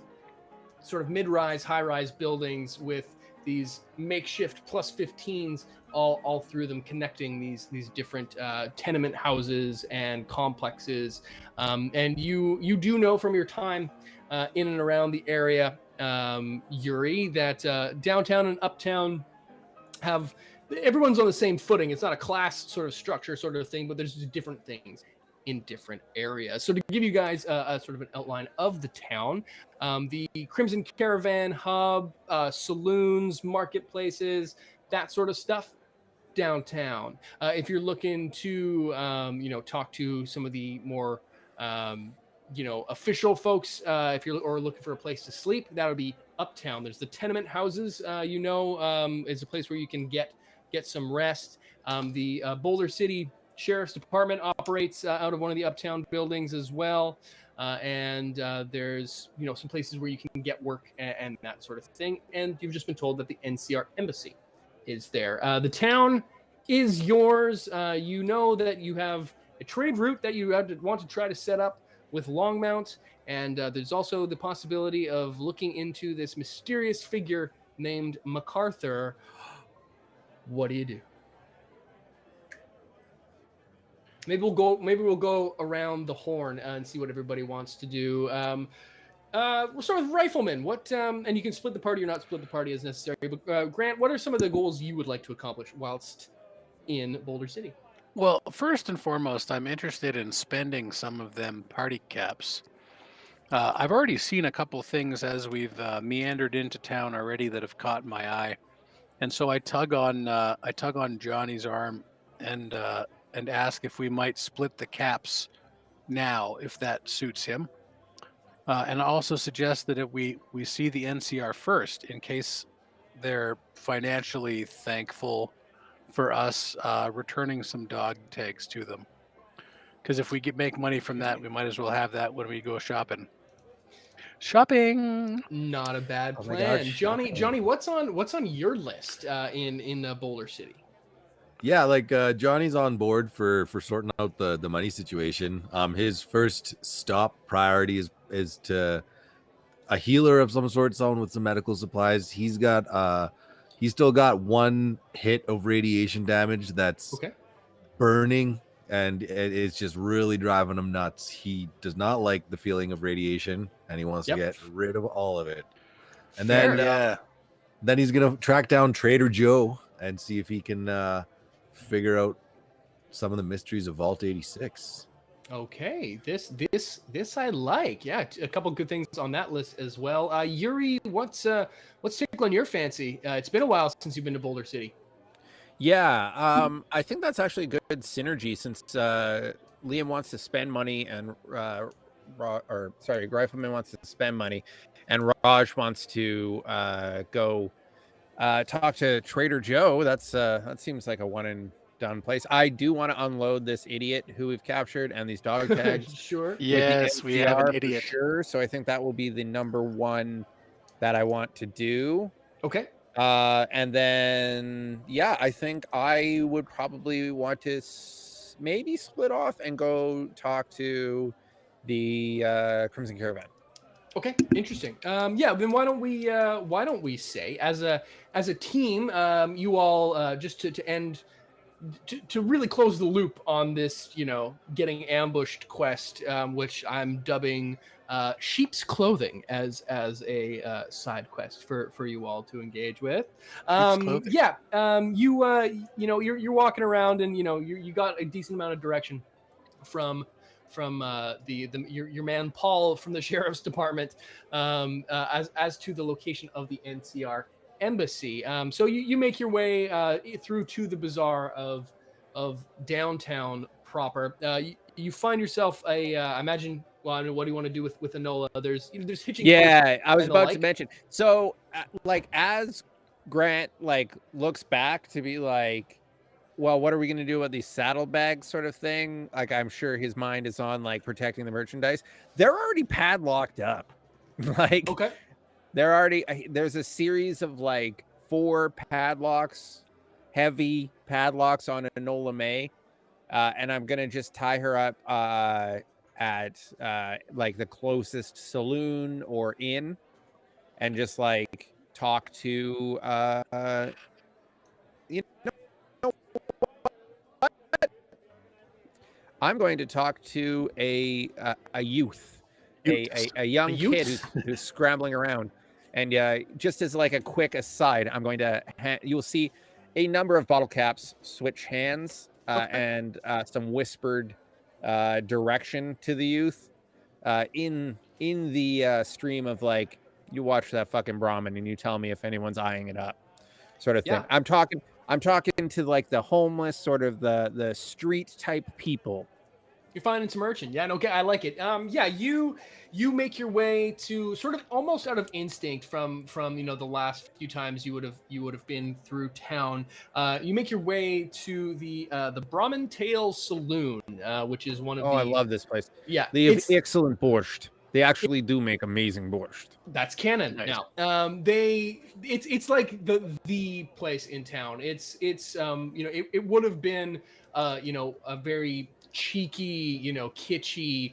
sort of mid-rise, high-rise buildings with these makeshift plus 15s all through them, connecting these different tenement houses and complexes. And you do know from your time in and around the area, Yuri, that downtown and uptown everyone's on the same footing. It's not a class sort of structure sort of thing, but there's just different things in different areas. So to give you guys a sort of an outline of the town, the Crimson Caravan hub, saloons, marketplaces, that sort of stuff, downtown. If you're looking to talk to some of the more official folks, if you're looking for a place to sleep, that would be uptown. There's the tenement houses, is a place where you can get some rest. The Boulder City Sheriff's Department operates out of one of the uptown buildings as well. And there's some places where you can get work and that sort of thing. And you've just been told that the NCR Embassy is there. The town is yours. You know that you have a trade route that you want to try to set up with Longmount, and there's also the possibility of looking into this mysterious figure named MacArthur. What do you do? Maybe we'll go around the horn and see what everybody wants to do. We'll start with Rifleman. What and you can split the party or not split the party as necessary. But Grant, what are some of the goals you would like to accomplish whilst in Boulder City? Well, first and foremost, I'm interested in spending some of them party caps. I've already seen a couple things as we've meandered into town already that have caught my eye, and so I tug on Johnny's arm and ask if we might split the caps now, if that suits him. And I also suggest that if we see the NCR first, in case they're financially thankful for us returning some dog tags to them. Because if we make money from that, we might as well have that when we go shopping. Shopping. Not a bad Oh my plan. gosh, Johnny, what's on your list in Boulder City? Yeah, like Johnny's on board for sorting out the money situation. His first stop priority is to a healer of some sort, someone with some medical supplies. He's still got one hit of radiation damage that's burning, and it's just really driving him nuts. He does not like the feeling of radiation, and he wants to get rid of all of it. And then he's gonna track down Trader Joe and see if he can figure out some of the mysteries of Vault 86. Okay, this I like. Yeah, a couple good things on that list as well. Yuri, what's tickling your fancy? It's been a while since you've been to Boulder City. Yeah, I think that's actually a good synergy since Liam wants to spend money and Rifleman wants to spend money, and Raj wants to go talk to Trader Joe. That seems like a one and done place. I do want to unload this idiot who we've captured and these dog tags. Sure. Yes, we have an idiot. Sure. So I think that will be the number one that I want to do. Okay. And then I think I would probably want to maybe split off and go talk to the Crimson Caravan. Okay, interesting. Then why don't we say as a team, you all just to end to really close the loop on this, getting ambushed quest, which I'm dubbing sheep's clothing as a side quest for you all to engage with. You're walking around and you got a decent amount of direction from your man Paul from the sheriff's department as to the location of the NCR embassy. So you make your way through to the bazaar of downtown proper. You find yourself I imagine. Well, I mean, what do you want to do with Enola? There's hitching. Yeah, I was about to mention. So, as Grant looks back to be like, well, what are we going to do about these saddlebags sort of thing? Like, I'm sure his mind is on like protecting the merchandise. They're already padlocked up. Like, Okay. they're already, there's a series of like 4 padlocks, heavy padlocks on Enola May. And I'm going to just tie her up at like the closest saloon or inn and just like talk to, you know, I'm going to talk to a youth, a young kid who's scrambling around, and just as like a quick aside, I'm going to you will see a number of bottle caps switch hands and some whispered direction to the youth in the stream of like, you watch that fucking Brahmin and you tell me if anyone's eyeing it up, sort of thing. Yeah. I'm talking to like the homeless, sort of the street type people. You're finding some urchin. Yeah, no, I like it. Yeah, you make your way to sort of almost out of instinct from the last few times you would have been through town. You make your way to the Brahmin Tail Saloon, which is one of I love this place. Yeah, they have excellent borscht. They actually do make amazing borscht. That's canon Nice. now. It's like the place in town. It's it would have been a very cheeky, kitschy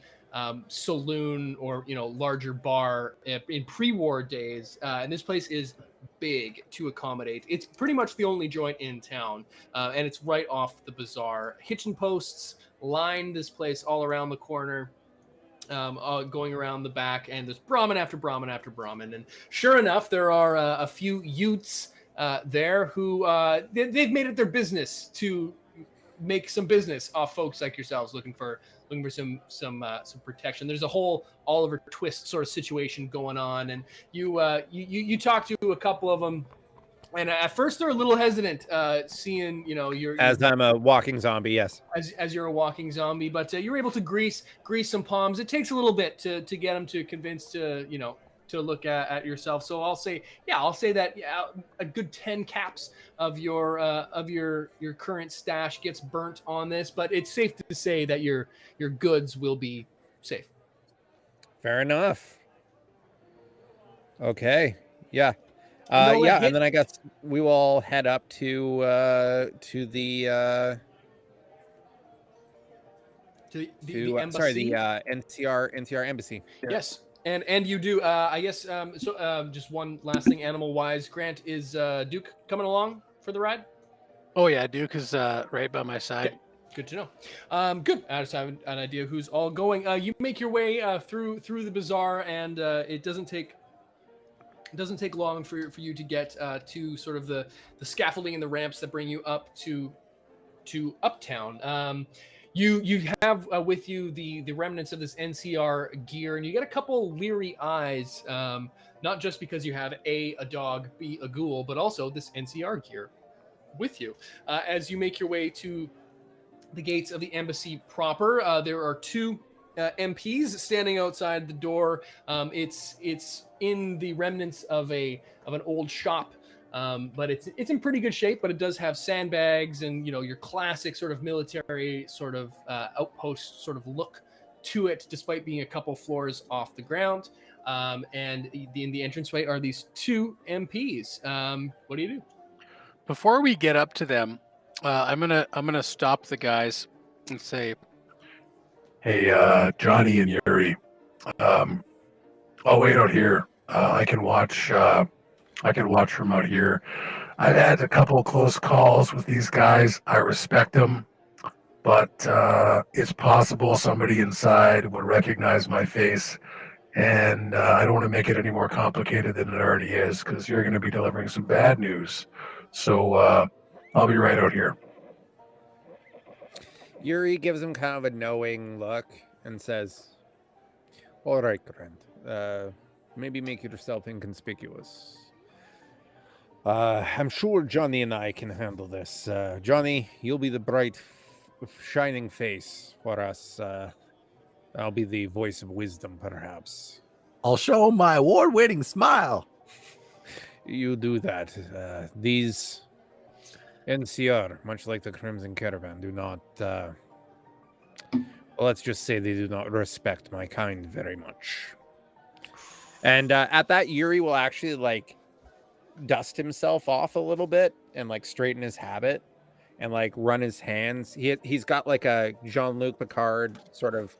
saloon or larger bar in pre-war days, and this place is big to accommodate. It's pretty much the only joint in town, and it's right off the bazaar. Hitching posts line this place all around the corner. Going around the back, and there's Brahmin after Brahmin after Brahmin, and sure enough, there are a few youths there who they've made it their business to make some business off folks like yourselves looking for some protection. There's a whole Oliver Twist sort of situation going on, and you talk to a couple of them. And at first, they're a little hesitant, seeing as I'm a walking zombie. Yes, as you're a walking zombie, but you're able to grease some palms. It takes a little bit to get them to convince to look at yourself. So I'll say that a good 10 caps of your current stash gets burnt on this, but it's safe to say that your goods will be safe. Fair enough. Okay. Yeah. And then I guess we will all head up to the embassy. NCR embassy. Yeah. Yes, and you do. I guess. Just one last thing, animal wise, Grant, is Duke coming along for the ride? Oh yeah, Duke is right by my side. Okay. Good to know. Good. I just have an idea who's all going. You make your way through the bazaar, and it doesn't take long for you to get to sort of the scaffolding and the ramps that bring you up to uptown. You have with you the remnants of this NCR gear, and you get a couple leery eyes, not just because you have a dog, B, a ghoul, but also this NCR gear with you. As you make your way to the gates of the embassy proper, there are 2 MPs standing outside the door. It's in the remnants of an old shop, but it's in pretty good shape. But it does have sandbags and your classic sort of military sort of outpost sort of look to it, despite being a couple floors off the ground. And in the entranceway are these 2 MPs. What do you do? Before we get up to them, I'm gonna stop the guys and say, Hey, Johnny and Yuri, I'll wait out here. I can watch from out here. I've had a couple close calls with these guys. I respect them, but it's possible somebody inside would recognize my face, and I don't want to make it any more complicated than it already is, because you're going to be delivering some bad news. So I'll be right out here. Yuri gives him kind of a knowing look and says, all right, Grant. Maybe make yourself inconspicuous. I'm sure Johnny and I can handle this. Johnny, you'll be the bright, shining face for us. I'll be the voice of wisdom, perhaps. I'll show him my award-winning smile. You do that. These NCR, much like the Crimson Caravan, do not. Well, let's just say they do not respect my kind very much. And at that, Yuri will actually like dust himself off a little bit and like straighten his habit and like run his hands. He's got like a Jean-Luc Picard sort of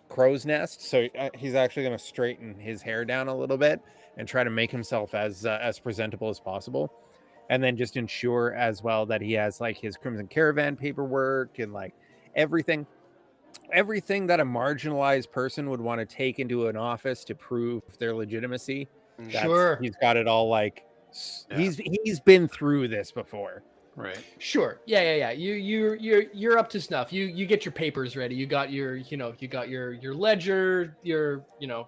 crow's nest, so he's actually going to straighten his hair down a little bit and try to make himself as presentable as possible, and then just ensure as well that he has like his Crimson Caravan paperwork and like everything that a marginalized person would want to take into an office to prove their legitimacy. Sure. He's got it all like he's been through this before. Right. Sure. Yeah. You're up to snuff. You get your papers ready. You got your your ledger, your Your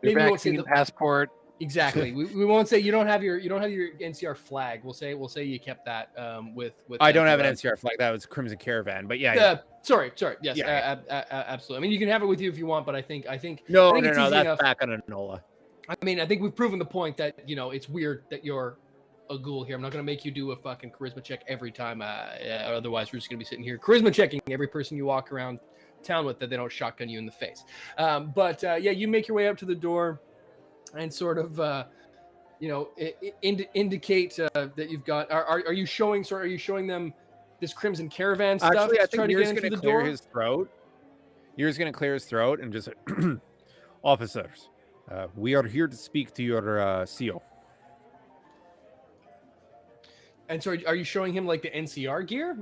maybe we won't say vaccine passport. exactly. we won't say you don't have your NCR flag. We'll say you kept that with I don't have an NCR flag. That was Crimson Caravan, but sorry. Yes, Yeah. Absolutely. I mean, you can have it with you if you want, but I think no, it's easy that's enough. back on Enola. I mean, I think we've proven the point that it's weird that you're a ghoul here. I'm not going to make you do a fucking charisma check every time. Otherwise, we're just going to be sitting here charisma checking every person you walk around town with that they don't shotgun you in the face. But you make your way up to the door and sort of, indicate that you've got. Are you showing them this Crimson Caravan stuff? Actually, I think Yuri's going to clear his throat. Yuri's going to clear his throat and just officers, we are here to speak to your CO. And so, are you showing him like the NCR gear?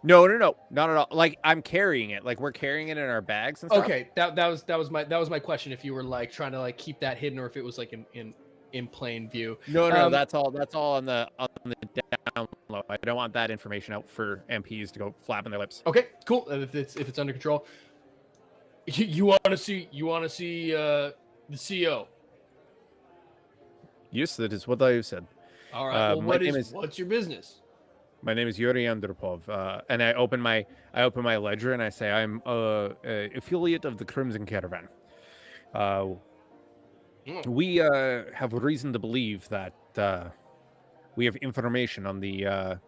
No, not at all. Like I'm carrying it. Like we're carrying it in our bags and stuff. Okay, that was my question. If you were like trying to like keep that hidden, or if it was like in plain view. No, that's all on the down low. I don't want that information out for MPs to go flapping their lips. Okay, cool. If it's under control, you want to see the CO. Yes, that is what I said. All right. Well, what's your business? My name is Yuri Andropov, and I open my ledger and I say I'm a affiliate of the Crimson Caravan. We have reason to believe that we have information on the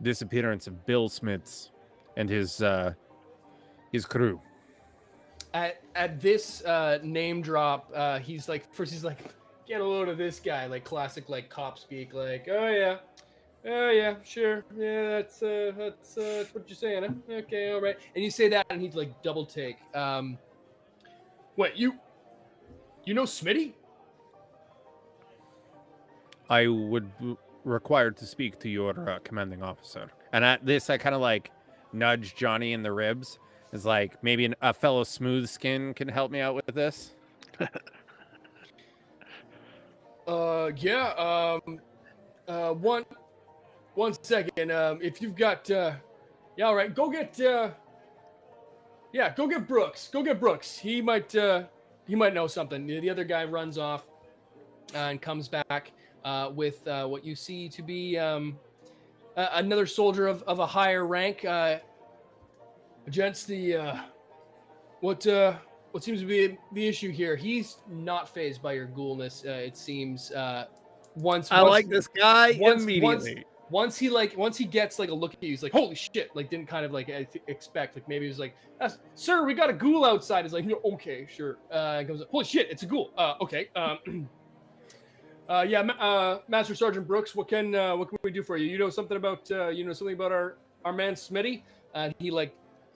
disappearance of Bill Smits and his crew. At this name drop, he's like, get a load of this guy, like classic like cop speak, like, oh yeah, sure, yeah, that's what you're saying, huh? Okay, all right. And you say that, and he'd like double take. Wait, you know Smitty? I would require to speak to your commanding officer. And at this, I kind of like nudge Johnny in the ribs. It's like maybe a fellow smooth skin can help me out with this. One second. If you've got, all right, go get Brooks. Go get Brooks. He might know something. The other guy runs off and comes back with what you see to be another soldier of a higher rank. Gents, what seems to be the issue here? He's not fazed by your ghoulness. It seems. Once like this guy immediately. Once he gets like a look at you, he's like, holy shit, like didn't kind of like expect, like maybe he was like, sir, we got a ghoul outside. He's like, no, okay, sure. Comes up, holy shit, it's a ghoul. Okay. Master Sergeant Brooks, what can we do for you? You know something about our man Smitty?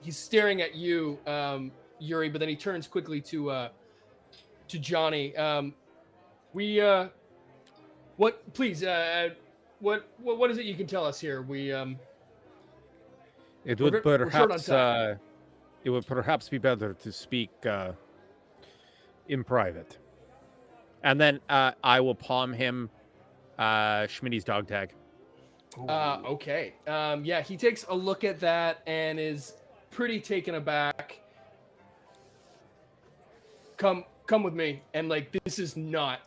He's staring at you, Yuri, but then he turns quickly to Johnny. What is it you can tell us here? It would perhaps be better to speak in private. And then I will palm him Schmitty's dog tag. Okay. He takes a look at that and is pretty taken aback. Come with me. And like, this is not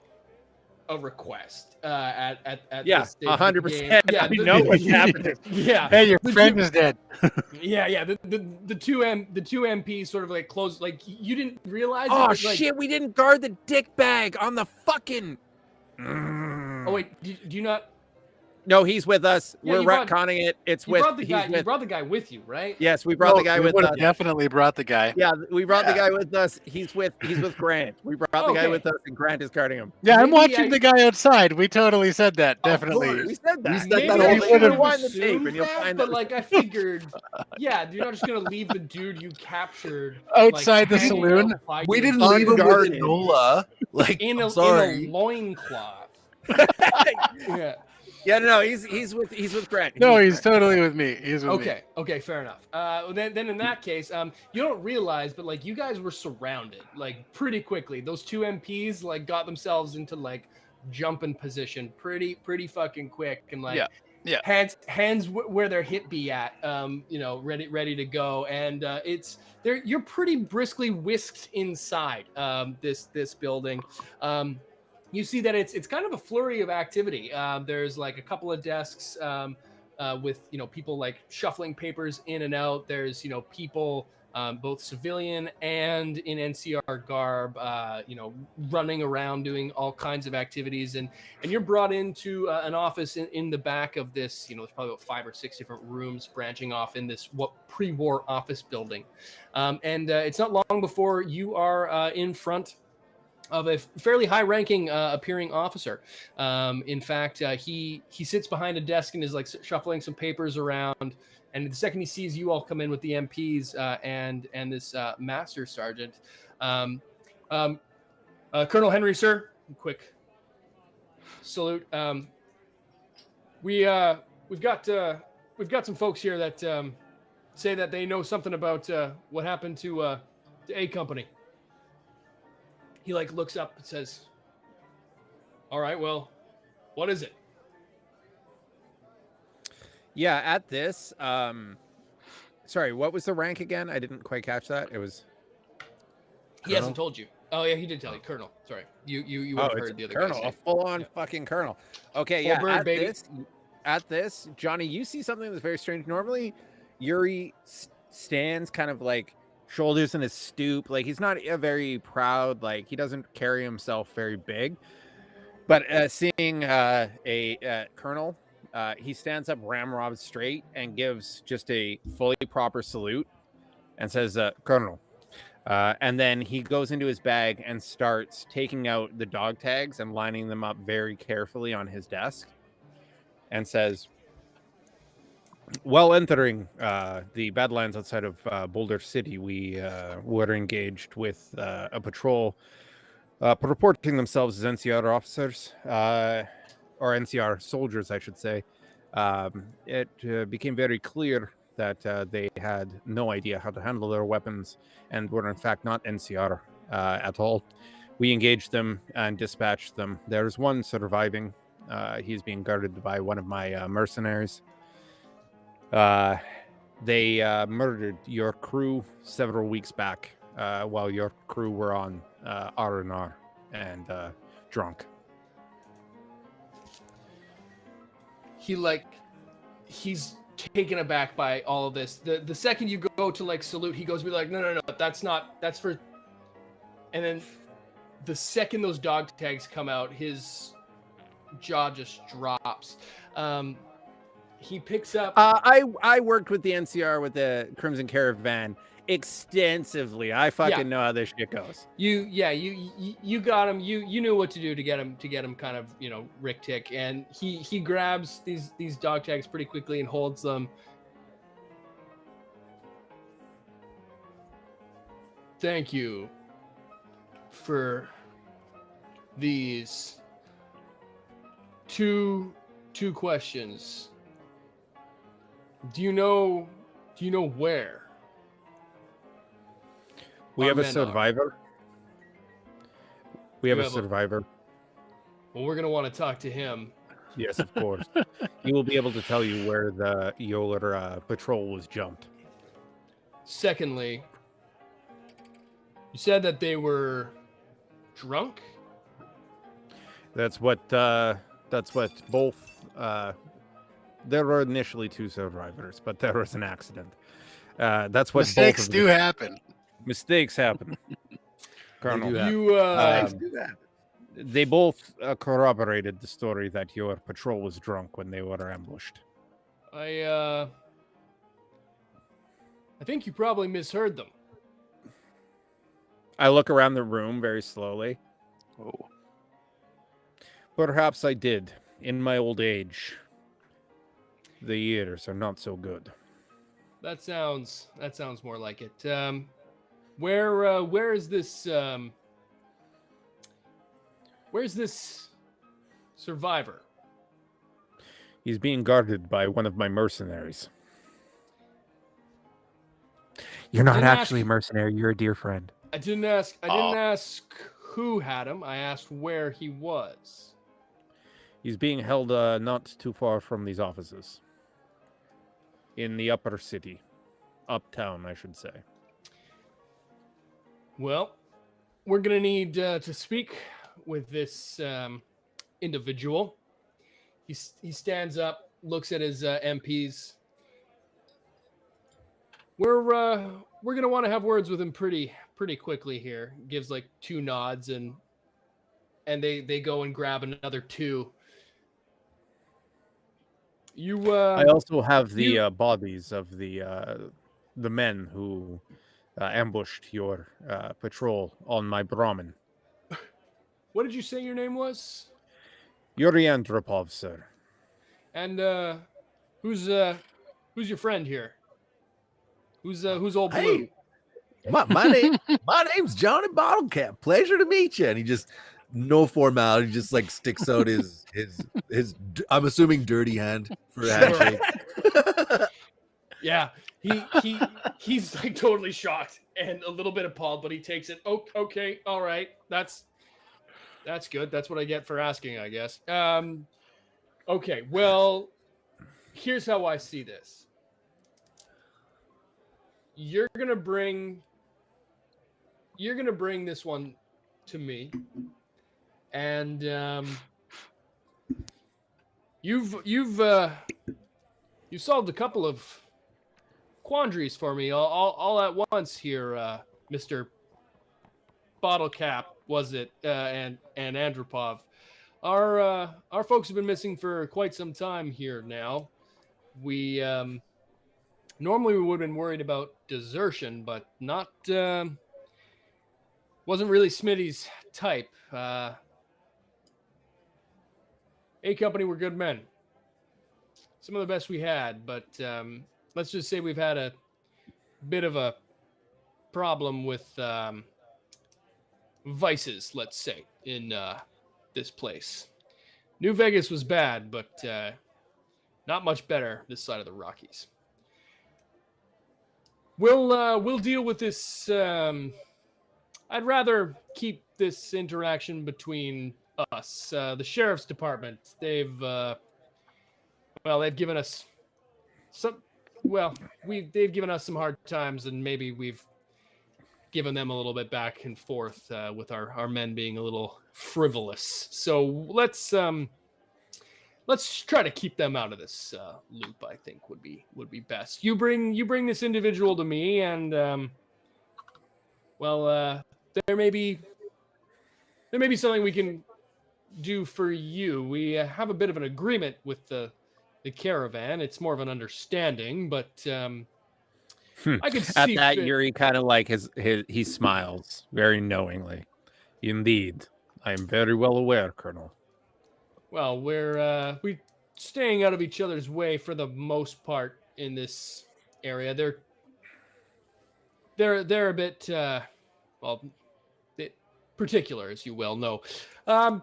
a request at this stage 100%. Yeah, I know what's happening. Yeah. Hey, your friend is dead. Yeah. The two MPs sort of like close. Like you didn't realize. Oh shit! We didn't guard the dick bag on the fucking. Oh wait, do you not? No, he's with us. Yeah, We're you brought- retconning it. It's You with. brought the He's guy. You with. brought the guy with you, right? Yes, we brought the guy we with would us. have definitely brought the guy. Yeah, we brought the guy with us. He's with Grant. We brought the guy Okay. with us, and Grant is guarding him. Yeah, I'm Maybe watching the guy outside. We totally said that. Of Definitely. We said that. We said Maybe that I all should day. have Rewind the tape, assumed and you'll that, find but that- like I figured, yeah, you're not just gonna leave the dude you captured Outside the hanging saloon? out by We your didn't leave him with Unguarded. Enola. Like, in I'm a sorry. loincloth. Yeah. Yeah, no, he's with Grant. No, with he's Grant. totally with me. He's with me. Okay. Okay. Fair enough. Then in that case, you don't realize, but like you guys were surrounded like pretty quickly. Those two MPs like got themselves into like jumping position pretty fucking quick, and like Yeah. hands where their hip be at, ready to go, and you're pretty briskly whisked inside this building. You see that it's kind of a flurry of activity. There's like a couple of desks with people like shuffling papers in and out. There's people both civilian and in NCR garb, running around doing all kinds of activities, and you're brought into an office in the back of this. There's probably about 5 or 6 different rooms branching off in this pre-war office building, and it's not long before you are in front of a fairly high-ranking appearing officer. In fact, he sits behind a desk and is like shuffling some papers around. And the second he sees you all come in with the MPs and this master sergeant, Colonel Henry, sir, quick salute. We've got some folks here that say that they know something about what happened to A Company. He like looks up and says, "All right, well, what is it?" Yeah, at this. Sorry, what was the rank again? I didn't quite catch that. It was. He hasn't told you. Oh yeah, he did tell you, Colonel. Sorry, you would have heard the other Colonel, guy a say. full-on fucking colonel. Okay, Full yeah. bird, baby. At this, Johnny, you see something that's very strange. Normally, Yuri stands kind of like shoulders in his stoop, like he's not a very proud, like he doesn't carry himself very big. But seeing a colonel, he stands up ramrod straight and gives just a fully proper salute and says, "Colonel." And then he goes into his bag and starts taking out the dog tags and lining them up very carefully on his desk and says, "While entering the Badlands outside of Boulder City, we were engaged with a patrol purporting themselves as NCR officers, or NCR soldiers, I should say. It became very clear that they had no idea how to handle their weapons and were in fact not NCR at all. We engaged them and dispatched them. There's one surviving. He's being guarded by one of my mercenaries. They murdered your crew several weeks back while your crew were on R&R and drunk." He's taken aback by all of this. The second you go to like salute, he goes, "Be like, no, that's for." And then the second those dog tags come out, his jaw just drops. He picks up. I worked with the NCR with the Crimson Caravan extensively. I fucking know how this shit goes. You got him. You knew what to do to get him kind of Rick tick, and he grabs these dog tags pretty quickly and holds them. Thank you for these two questions. Do you know where? We have a men are? survivor. We have You a have a- survivor. Well, we're gonna want to talk to him. Yes, of course. He will be able to tell you where the Yoler patrol was jumped. Secondly, you said that they were drunk. That's what both. There were initially two survivors, but there was an accident. That's what Mistakes both of do the- happen. Mistakes happen. Colonel. do happen. You Mistakes do happen. They both corroborated the story that your patrol was drunk when they were ambushed. I think you probably misheard them. I look around the room very slowly. Oh. Perhaps I did. In my old age, the years are not so good. That sounds more like it. Where is this where's this survivor? He's being guarded by one of my mercenaries. You're not Didn't actually ask- a mercenary. You're a dear friend. I didn't ask who had him. I asked where he was. He's being held not too far from these offices. In the upper city. Uptown, I should say. Well, we're gonna need to speak with this individual. He stands up, looks at his MPs. We're gonna want to have words with him pretty quickly here. Gives like 2 nods and they go and grab another 2. I also have the bodies of the men who ambushed your patrol on my Brahmin. What did you say your name was? Yuri Andropov, sir. And who's your friend here? Who's old blue? Hey, my name's Johnny Bottlecap. Pleasure to meet you. And he just no formality, just like sticks out his I'm assuming dirty hand for a handshake. Yeah, he's like totally shocked and a little bit appalled, but he takes it. Oh, okay, all right, that's good. That's what I get for asking, I guess. Okay, well, here's how I see this. You're gonna bring this one to me, and you've solved a couple of quandaries for me all at once here, Mr. Bottlecap, was it, and Andropov. Our folks have been missing for quite some time here now. We normally we would have been worried about desertion, but not wasn't really Smitty's type. A Company were good men. Some of the best we had, but let's just say we've had a bit of a problem with vices, let's say, in this place. New Vegas was bad, but not much better this side of the Rockies. We'll deal with this. I'd rather keep this interaction between us. The sheriff's department, they've given us they've given us some hard times, and maybe we've given them a little bit back and forth with our men being a little frivolous. So let's try to keep them out of this loop. I think would be best. You bring this individual to me, and there may be something we can do for you. We have a bit of an agreement with the caravan. It's more of an understanding, but I could see At that, fit. Yuri kind of like he smiles very knowingly. Indeed, I am very well aware, Colonel. Well, we're staying out of each other's way for the most part in this area. They're a bit bit particular, as you well know.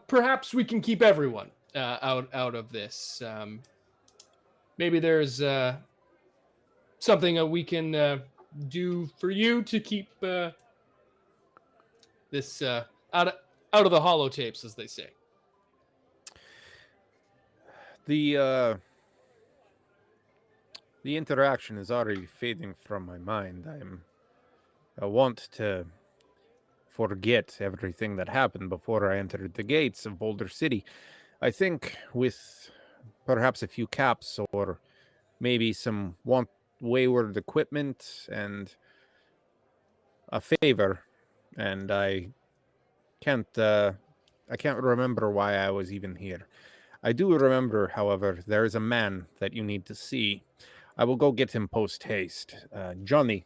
Perhaps we can keep everyone out of this. Maybe there's something we can do for you to keep this out of the holotapes, as they say. The interaction is already fading from my mind. I want to forget everything that happened before I entered the gates of Boulder City. I think with perhaps a few caps or maybe some wayward equipment and a favor, and I can't I can't remember why I was even here. I do remember, however, there is a man that you need to see. I will go get him post haste. Johnny.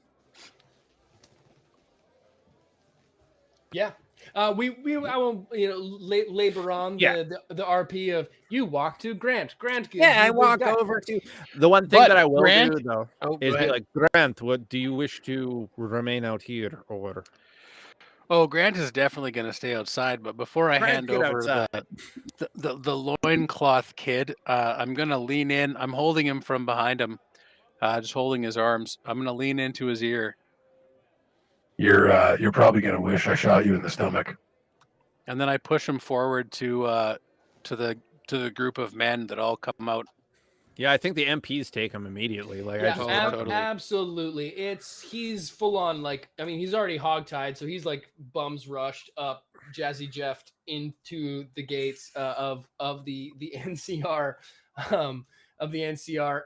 Yeah. I won't labor on the RP of you walk to Grant. Grant gives Yeah, you I the walk guide. over to the one thing But that I will Grant- do though Oh, is go be ahead. like, Grant, what do you wish to remain out here or Oh, Grant is definitely going to stay outside. But before I Grant, hand get over outside. the loincloth kid, I'm going to lean in. I'm holding him from behind him, just holding his arms. I'm going to lean into his ear, You're probably gonna wish I shot you in the stomach. and then I push him forward to the group of men that all come out. Yeah, I think the MPs take him immediately. Like, I Yeah, just totally. absolutely. He's full on, like, I mean, he's already hogtied, so he's like bums rushed up, Jazzy Jeffed into the gates of the NCR of the NCR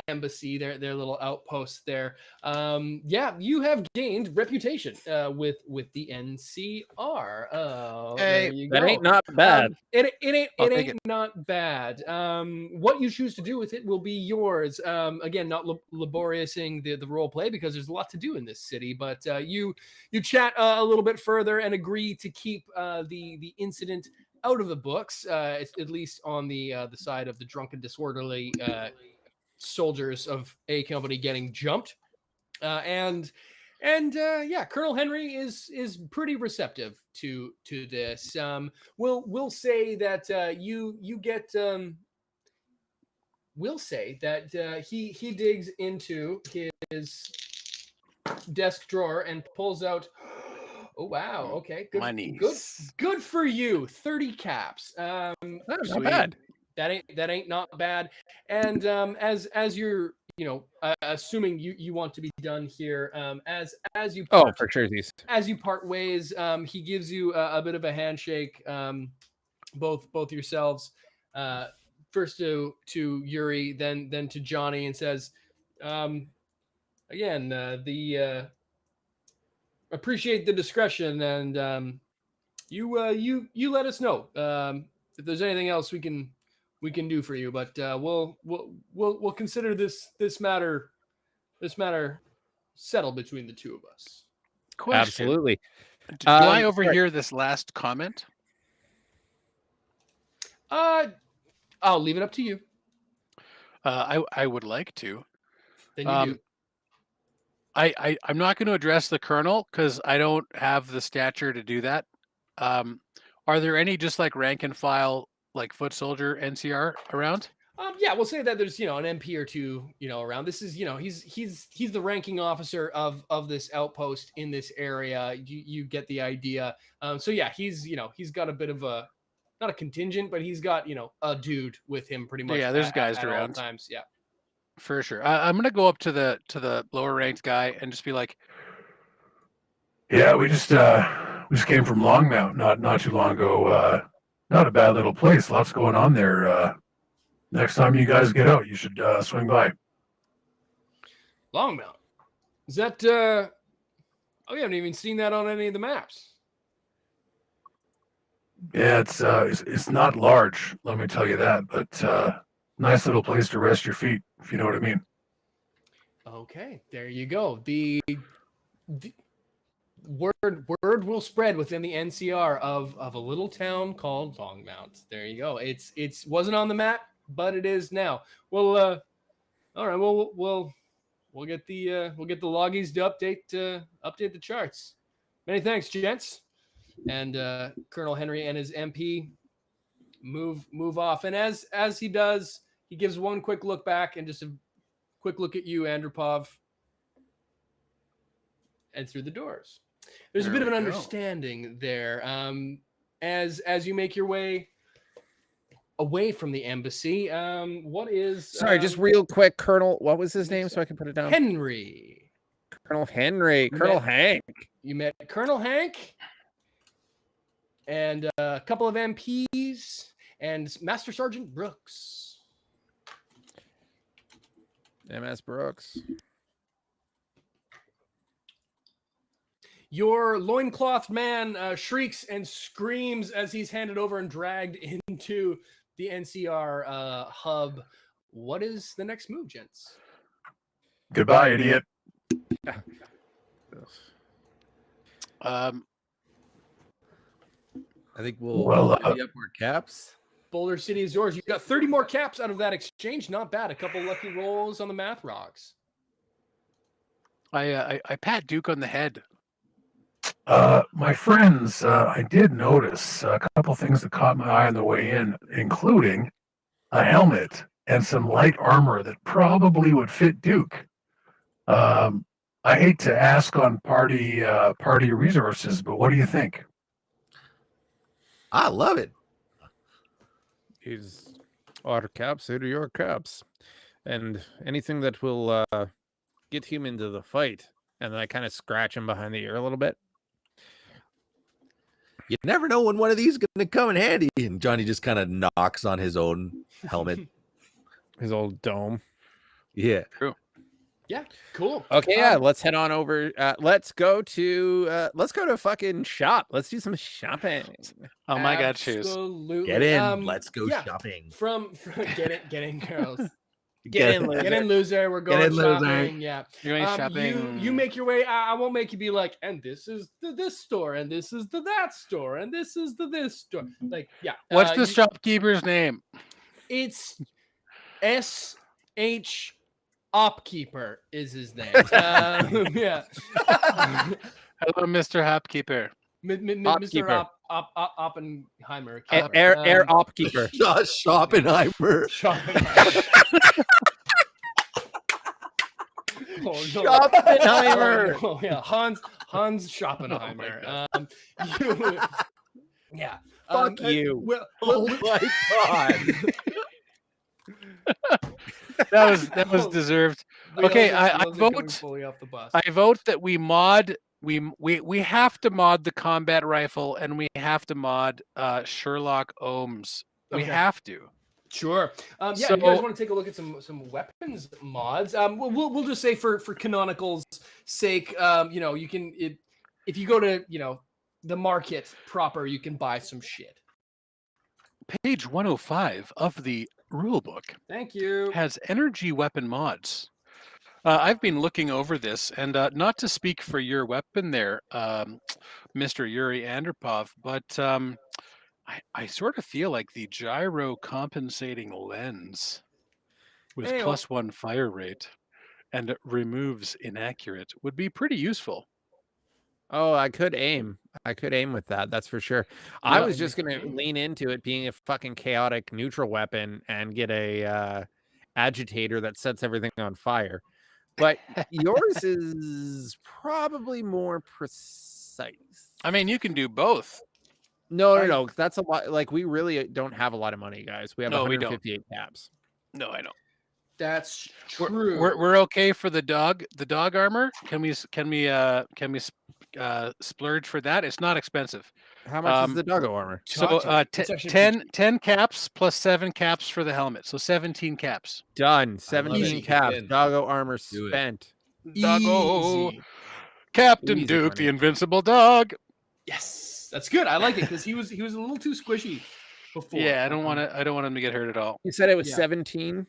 embassy, their little outpost there. Yeah, you have gained reputation with the NCR. Oh, Hey, there you that go. ain't not bad. It I'll ain't take it. not bad. What you choose to do with it will be yours. Again, not laboriousing the role play because there's a lot to do in this city. But you chat a little bit further and agree to keep the incident out of the books, at least on the side of the drunken, disorderly soldiers of A Company getting jumped. And yeah, Colonel Henry is pretty receptive to this. We'll say that you get we'll say that he digs into his desk drawer and pulls out. Oh wow! Okay, good, Monies. good for you. 30 caps. Not Sweet. bad. That ain't not bad. And as you're assuming you want to be done here, as you Oh, part, for sure, these. as you part ways, he gives you a bit of a handshake, both yourselves, first to Yuri, then to Johnny, and says, again, the appreciate the discretion, and you let us know if there's anything else we can do for you, but we'll consider this matter settled between the two of us. Question. Absolutely. Do I Sorry. overhear this last comment? I'll leave it up to you. I would like to. Then you do. I'm not going to address the colonel because I don't have the stature to do that. Are there any just like rank and file, like foot soldier NCR around? Yeah, we'll say that there's an MP or two around. This is he's the ranking officer of this outpost in this area. You get the idea. So yeah, he's got a bit of a, not a contingent, but he's got a dude with him pretty much. Yeah, there's guys at all around. times. Yeah. For sure. I'm gonna go up to the lower ranked guy and just be like, Yeah, we just came from Longmount not too long ago. Not a bad little place. Lots going on there. Next time you guys get out, you should swing by. Longmount. Is that oh, we haven't even seen that on any of the maps. Yeah, it's not large, let me tell you that, but nice little place to rest your feet, if you know what I mean. Okay, there you go. The word will spread within the NCR of a little town called Longmount. There you go. It's wasn't on the map, but it is now. Well, all right. We'll get the loggies to update the charts. Many thanks, gents. And Colonel Henry and his MP move off. And as he does, he gives one quick look back and just a quick look at you, Andropov, and through the doors. There's a bit of an understanding there. As you make your way away from the embassy, what is... Sorry, just real quick, Colonel. What was his name so I can put it down? Henry. Colonel Henry. Colonel Hank. You met Colonel Hank and a couple of MPs and Master Sergeant Brooks. MS Brooks. Your loincloth man shrieks and screams as he's handed over and dragged into the NCR hub. What is the next move, gents? Goodbye, idiot. I think we'll Well, divvy up our caps. Boulder City is yours. You got 30 more caps out of that exchange. Not bad. A couple lucky rolls on the math rocks. I pat Duke on the head. My friends, I did notice a couple things that caught my eye on the way in, including a helmet and some light armor that probably would fit Duke. I hate to ask on party resources, but what do you think? I love it. He's our caps, they're your caps. And anything that will get him into the fight. And then I kind of scratch him behind the ear a little bit. You never know when one of these is going to come in handy. And Johnny just kind of knocks on his own helmet. His old dome. Yeah. True. Yeah, cool. Okay, yeah, let's head on over. Let's go to fucking shop. Let's do some shopping. Oh my God, shoes. Absolutely. Get in. Let's go yeah, shopping. From get in, girls. Get in, loser. Get in, loser. We're going in, loser. shopping. Yeah. You ain't shopping. You make your way. I won't make you be like, and this is this store, and this is that store, and this is this store. Like, yeah. What's the shopkeeper's name? It's S.H. Opkeeper is his name. Yeah. Hello, Mr. Hopkeeper. Mr. Oppenheimer. Air Opkeeper. Schoppenheimer. Schoppenheimer. Oh, yeah, Hans Schoppenheimer. Yeah. Fuck you. Well, Oh my God. That was deserved. Okay, I Those are going vote. fully off the bus. I vote that we mod. We have to mod the combat rifle, and we have to mod Sherlock Ohms. We Okay. have to. Sure. Yeah, So- if you guys want to take a look at some weapons mods, we'll just say for Canonical's sake, you can if you go to the market proper, you can buy some shit. Page 105 of the rulebook Thank you. has energy weapon mods. I've been looking over this, and not to speak for your weapon there, Mr. Yuri Anderpov, but I sort of feel like the gyro compensating lens with Hey-o. +1 fire rate and removes inaccurate would be pretty useful. Oh, I could aim with that. That's for sure. I Yeah, was just you gonna could. lean into it being a fucking chaotic neutral weapon and get a agitator that sets everything on fire. But yours is probably more precise. I mean, you can do both. No. That's a lot. Like, we really don't have a lot of money, guys. We have No, we don't. 158 caps. No, I know. That's We're, true. we're okay for the dog armor. Can we splurge for that? It's not expensive. How much is the doggo armor? So Talk to me. It's actually 10 caps plus 7 caps for the helmet. So 17 caps. Done. it. 17 caps. In. Doggo armor Do it. spent. Doggo. Easy. Captain Easy Duke, money. the invincible dog. Yes, that's good. I like it because he was a little too squishy before. Yeah, I don't want him to get hurt at all. You said it was Yeah. 17.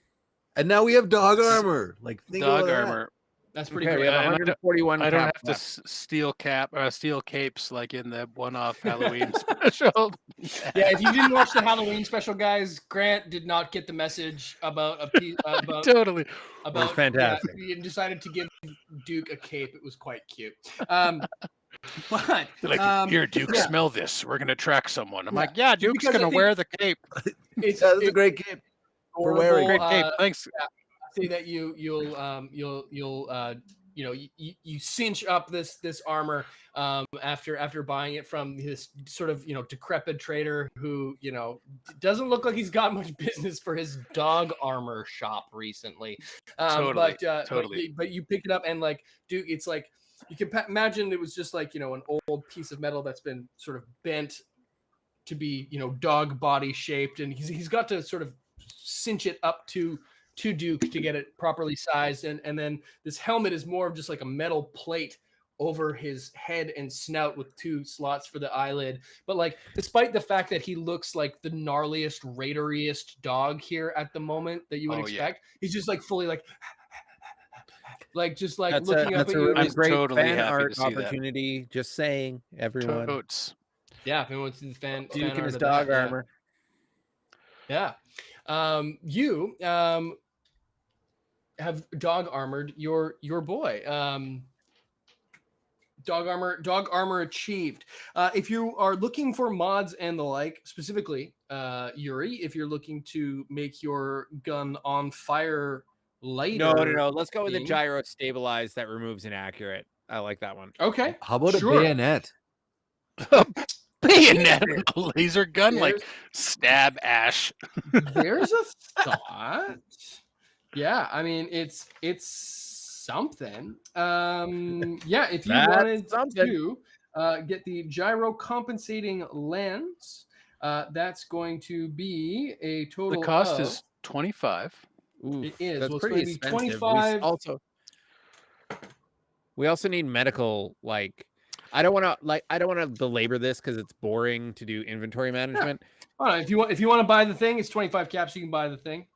And now we have dog armor. Like think Dog about that. armor. That's pretty Okay, we great. have and I don't- 141 I don't have caps to left. steal capes like in the one-off Halloween special. Yeah, if you didn't watch the Halloween special, guys, Grant did not get the message about a piece about Totally. about fantastic. Yeah, he decided to give Duke a cape. It was quite cute. But They're like, here, Duke, yeah. smell this. We're gonna track someone. I'm Yeah. like, yeah, Duke's Because I gonna think- wear the cape. it's That's a great cape for wearing. Great cape. Thanks. Say that you'll you cinch up this armor after buying it from this sort of decrepit trader who doesn't look like he's got much business for his dog armor shop recently. Totally, But totally. but you pick it up and like, dude, it's like you can imagine it was just like an old piece of metal that's been sort of bent to be dog body shaped, and he's got to sort of cinch it up to Duke to get it properly sized, and then this helmet is more of just like a metal plate over his head and snout with 2 slots for the eyelid. But like, despite the fact that he looks like the gnarliest, raideriest dog here at the moment that you would expect, he's just like fully like just like looking up at you. That's a great totally fan happy art to see that. opportunity. Just saying, everyone. Totes. Yeah, if anyone wants to see the fan Duke in art his of dog that, armor. Yeah. You have dog armored your boy. Dog armor achieved. If you are looking for mods and the like, specifically, Yuri, if you're looking to make your gun on fire lighter. No. Let's go with a gyro stabilize that removes inaccurate. I like that one. Okay. How about Sure. a bayonet? Bayonet, a laser gun, like stab Ash. There's a thought. Yeah, I mean it's something. Yeah, if you wanted to get the gyro compensating lens, that's going to be a total. The cost is 25. Ooh, It is. That's Well, it's pretty going to be expensive. 25. We also need medical. Like, I don't want to belabor this because it's boring to do inventory management. All right, if you want to buy the thing, it's 25 caps. You can buy the thing,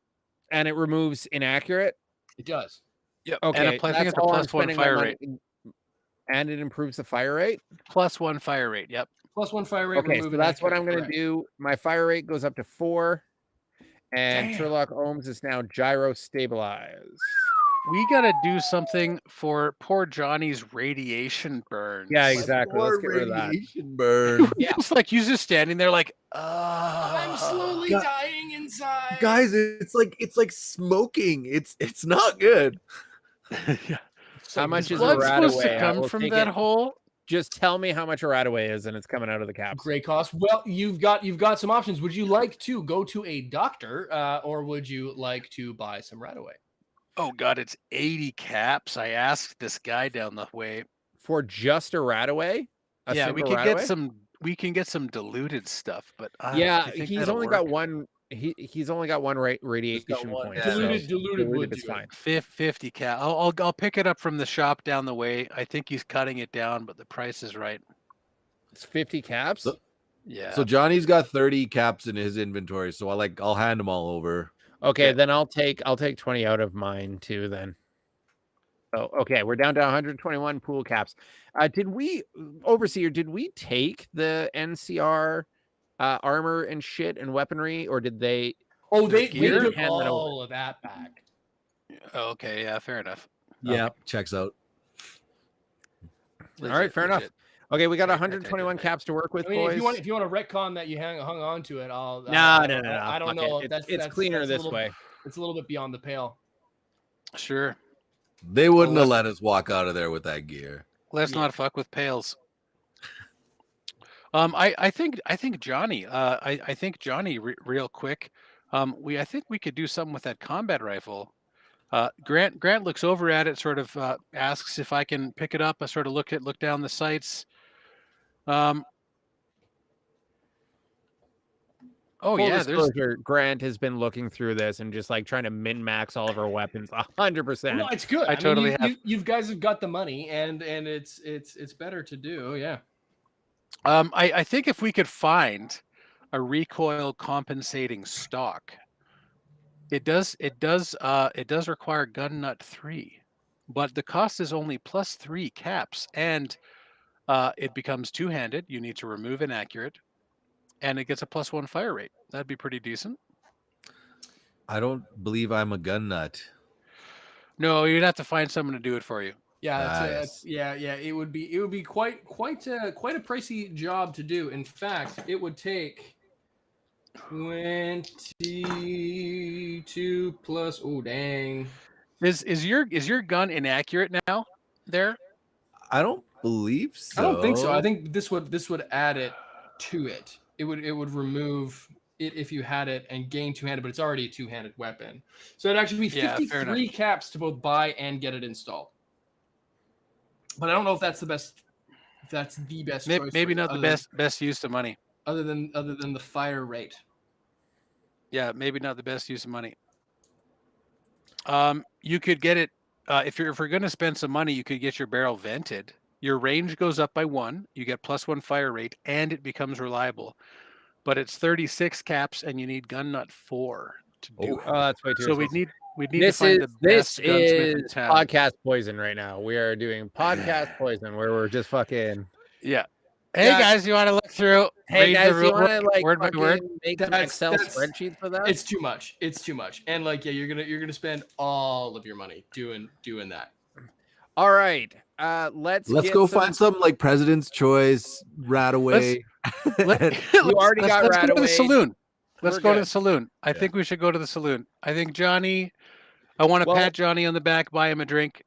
and it removes inaccurate. It does. Yep. Okay, and I think that's it's a all I'm +1 spending my fire money- rate. And it improves the fire rate. +1 fire rate. Yep. +1 fire rate. Okay, so that's what I'm going to do. My fire rate goes up to 4, and Sherlock Ohms is now gyro stabilized. We got to do something for poor Johnny's radiation burns. Yeah, exactly. Let's get rid of that. Radiation burn. Yeah. It's like he's just standing there like, I'm slowly dying inside. Guys, it's like smoking. It's not good. Yeah. How much is Blood Radaway? supposed to I come will from take that it. hole? Just tell me how much a Radaway is, and it's coming out of the caps. Great cost. Well, you've got some options. Would you like to go to a doctor, or would you like to buy some Radaway? Oh God, it's 80 caps. I asked this guy down the way for just a Radaway. Yeah, we can get some. We can get some diluted stuff, but yeah, he's only got one. He's only got one radiation point. Diluted would is fine. 50 cap. I'll pick it up from the shop down the way. I think he's cutting it down, but the price is right. It's 50 caps. Yeah. So Johnny's got 30 caps in his inventory, so I'll hand them all over. Okay, then I'll take 20 out of mine too. Then. Oh, okay. We're down to 121 pool caps. Did we, Overseer? Did we take the NCR armor and shit and weaponry, or did they? Oh, they took took all of that back. Okay, yeah, fair enough. Yeah, checks out. All right, fair enough. Okay, we got 121 caps to work with, I mean, boys. if you want to retcon that you hung on to it, I'll. No. I don't know. It's cleaner this way. It's a little bit beyond the pale. Sure. They wouldn't have let us walk out of there with that gear. Let's not fuck with pails. I think Johnny. I think Johnny. Real quick. I think we could do something with that combat rifle. Grant looks over at it, sort of asks if I can pick it up. I sort of look down the sights. Full disclosure, Grant has been looking through this and just like trying to min max all of our weapons 100%. No, it's good. I totally mean, have. You guys have got the money, and it's better to do. Yeah. I think if we could find a recoil compensating stock, it does require gun nut 3, but the cost is only +3 caps, and it becomes two-handed. You need to remove inaccurate, and it gets a +1 fire rate. That'd be pretty decent. I don't believe I'm a gun nut. No, you'd have to find someone to do it for you. Yeah, yeah. It would be quite a pricey job to do. In fact, it would take 22 plus. Oh dang! Is your gun inaccurate now? There. I don't believe so. I don't think so. I think this would add it to it. It would remove it if you had it and gain two-handed, but it's already a two-handed weapon. So it'd actually be 53 caps to both buy and get it installed. But I don't know if that's the best. If that's the best. Maybe not the best use of money. Other than the fire rate. Yeah, maybe not the best use of money. You could get it if we're going to spend some money. You could get your barrel vented Your range goes up by 1. You get +1 fire rate, and it becomes reliable. But it's 36 caps, and you need gun nut 4 to do it. Oh, that's way too So expensive. we'd need to find the best gunsmith in town. Podcast poison right now. We are doing podcast poison where we're just fucking. Yeah. Hey guys, you want to look through? Hey guys, you want to like word by word? make some Excel spreadsheets for that? It's too much. It's too much. And like, yeah, you're gonna spend all of your money doing that. All right. Let's go find something like President's Choice, Rataway. You already got let's Rataway. Go to the saloon. Let's We're go to good. the saloon. I think we should go to the saloon. I think Johnny. I want to pat Johnny on the back, buy him a drink.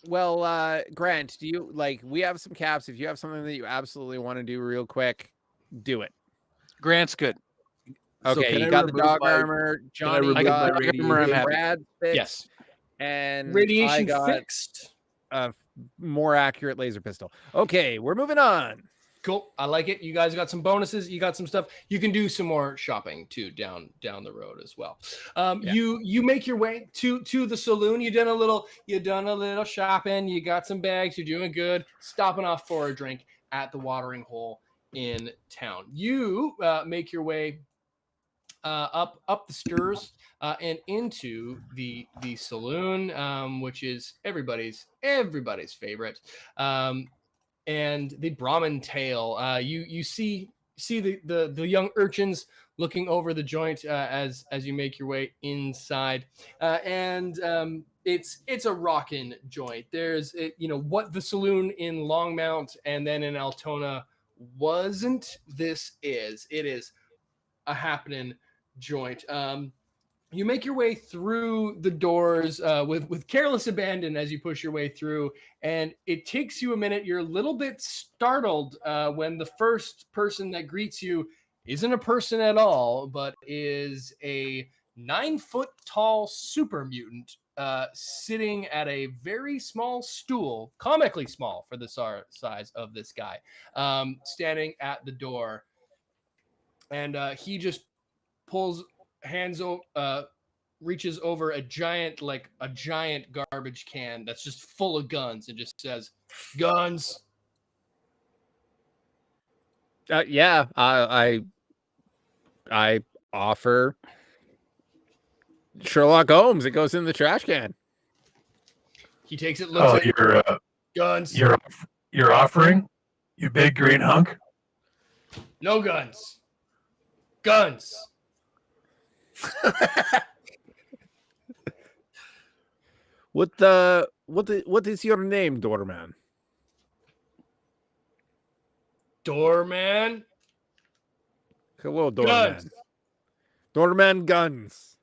Well, Grant, do you like? We have some caps. If you have something that you absolutely want to do real quick, do it. Grant's good. Okay, you got the dog armor. Johnny got dog armor. I'm happy. Brad fixed, Yes. and Radiation I got fixed. a more accurate laser pistol. Okay, we're moving on. Cool. I like it. You guys got some bonuses. You got some stuff. You can do some more shopping too down the road as well. You make your way to the saloon. You done a little shopping. You got some bags. You're doing good. Stopping off for a drink at the watering hole in town. You make your way up the stairs and into the saloon, which is everybody's favorite. And the Brahmin tail. You see the young urchins looking over the joint as you make your way inside, and it's a rockin' joint. There's what the saloon in Longmount and then in Altona wasn't. It is a happening joint. You make your way through the doors with careless abandon as you push your way through, and it takes you a minute. You're a little bit startled when the first person that greets you isn't a person at all, but is a 9-foot-tall super mutant sitting at a very small stool, comically small for the size of this guy, standing at the door. And he just reaches over a giant garbage can that's just full of guns and just says, "Guns." I offer Sherlock Holmes. It goes in the trash can. He takes it, looks at you're guns. You're offering, you big green hunk. No guns. Guns. What is your name, doorman? Doorman. Hello, doorman. Guns. Doorman Guns.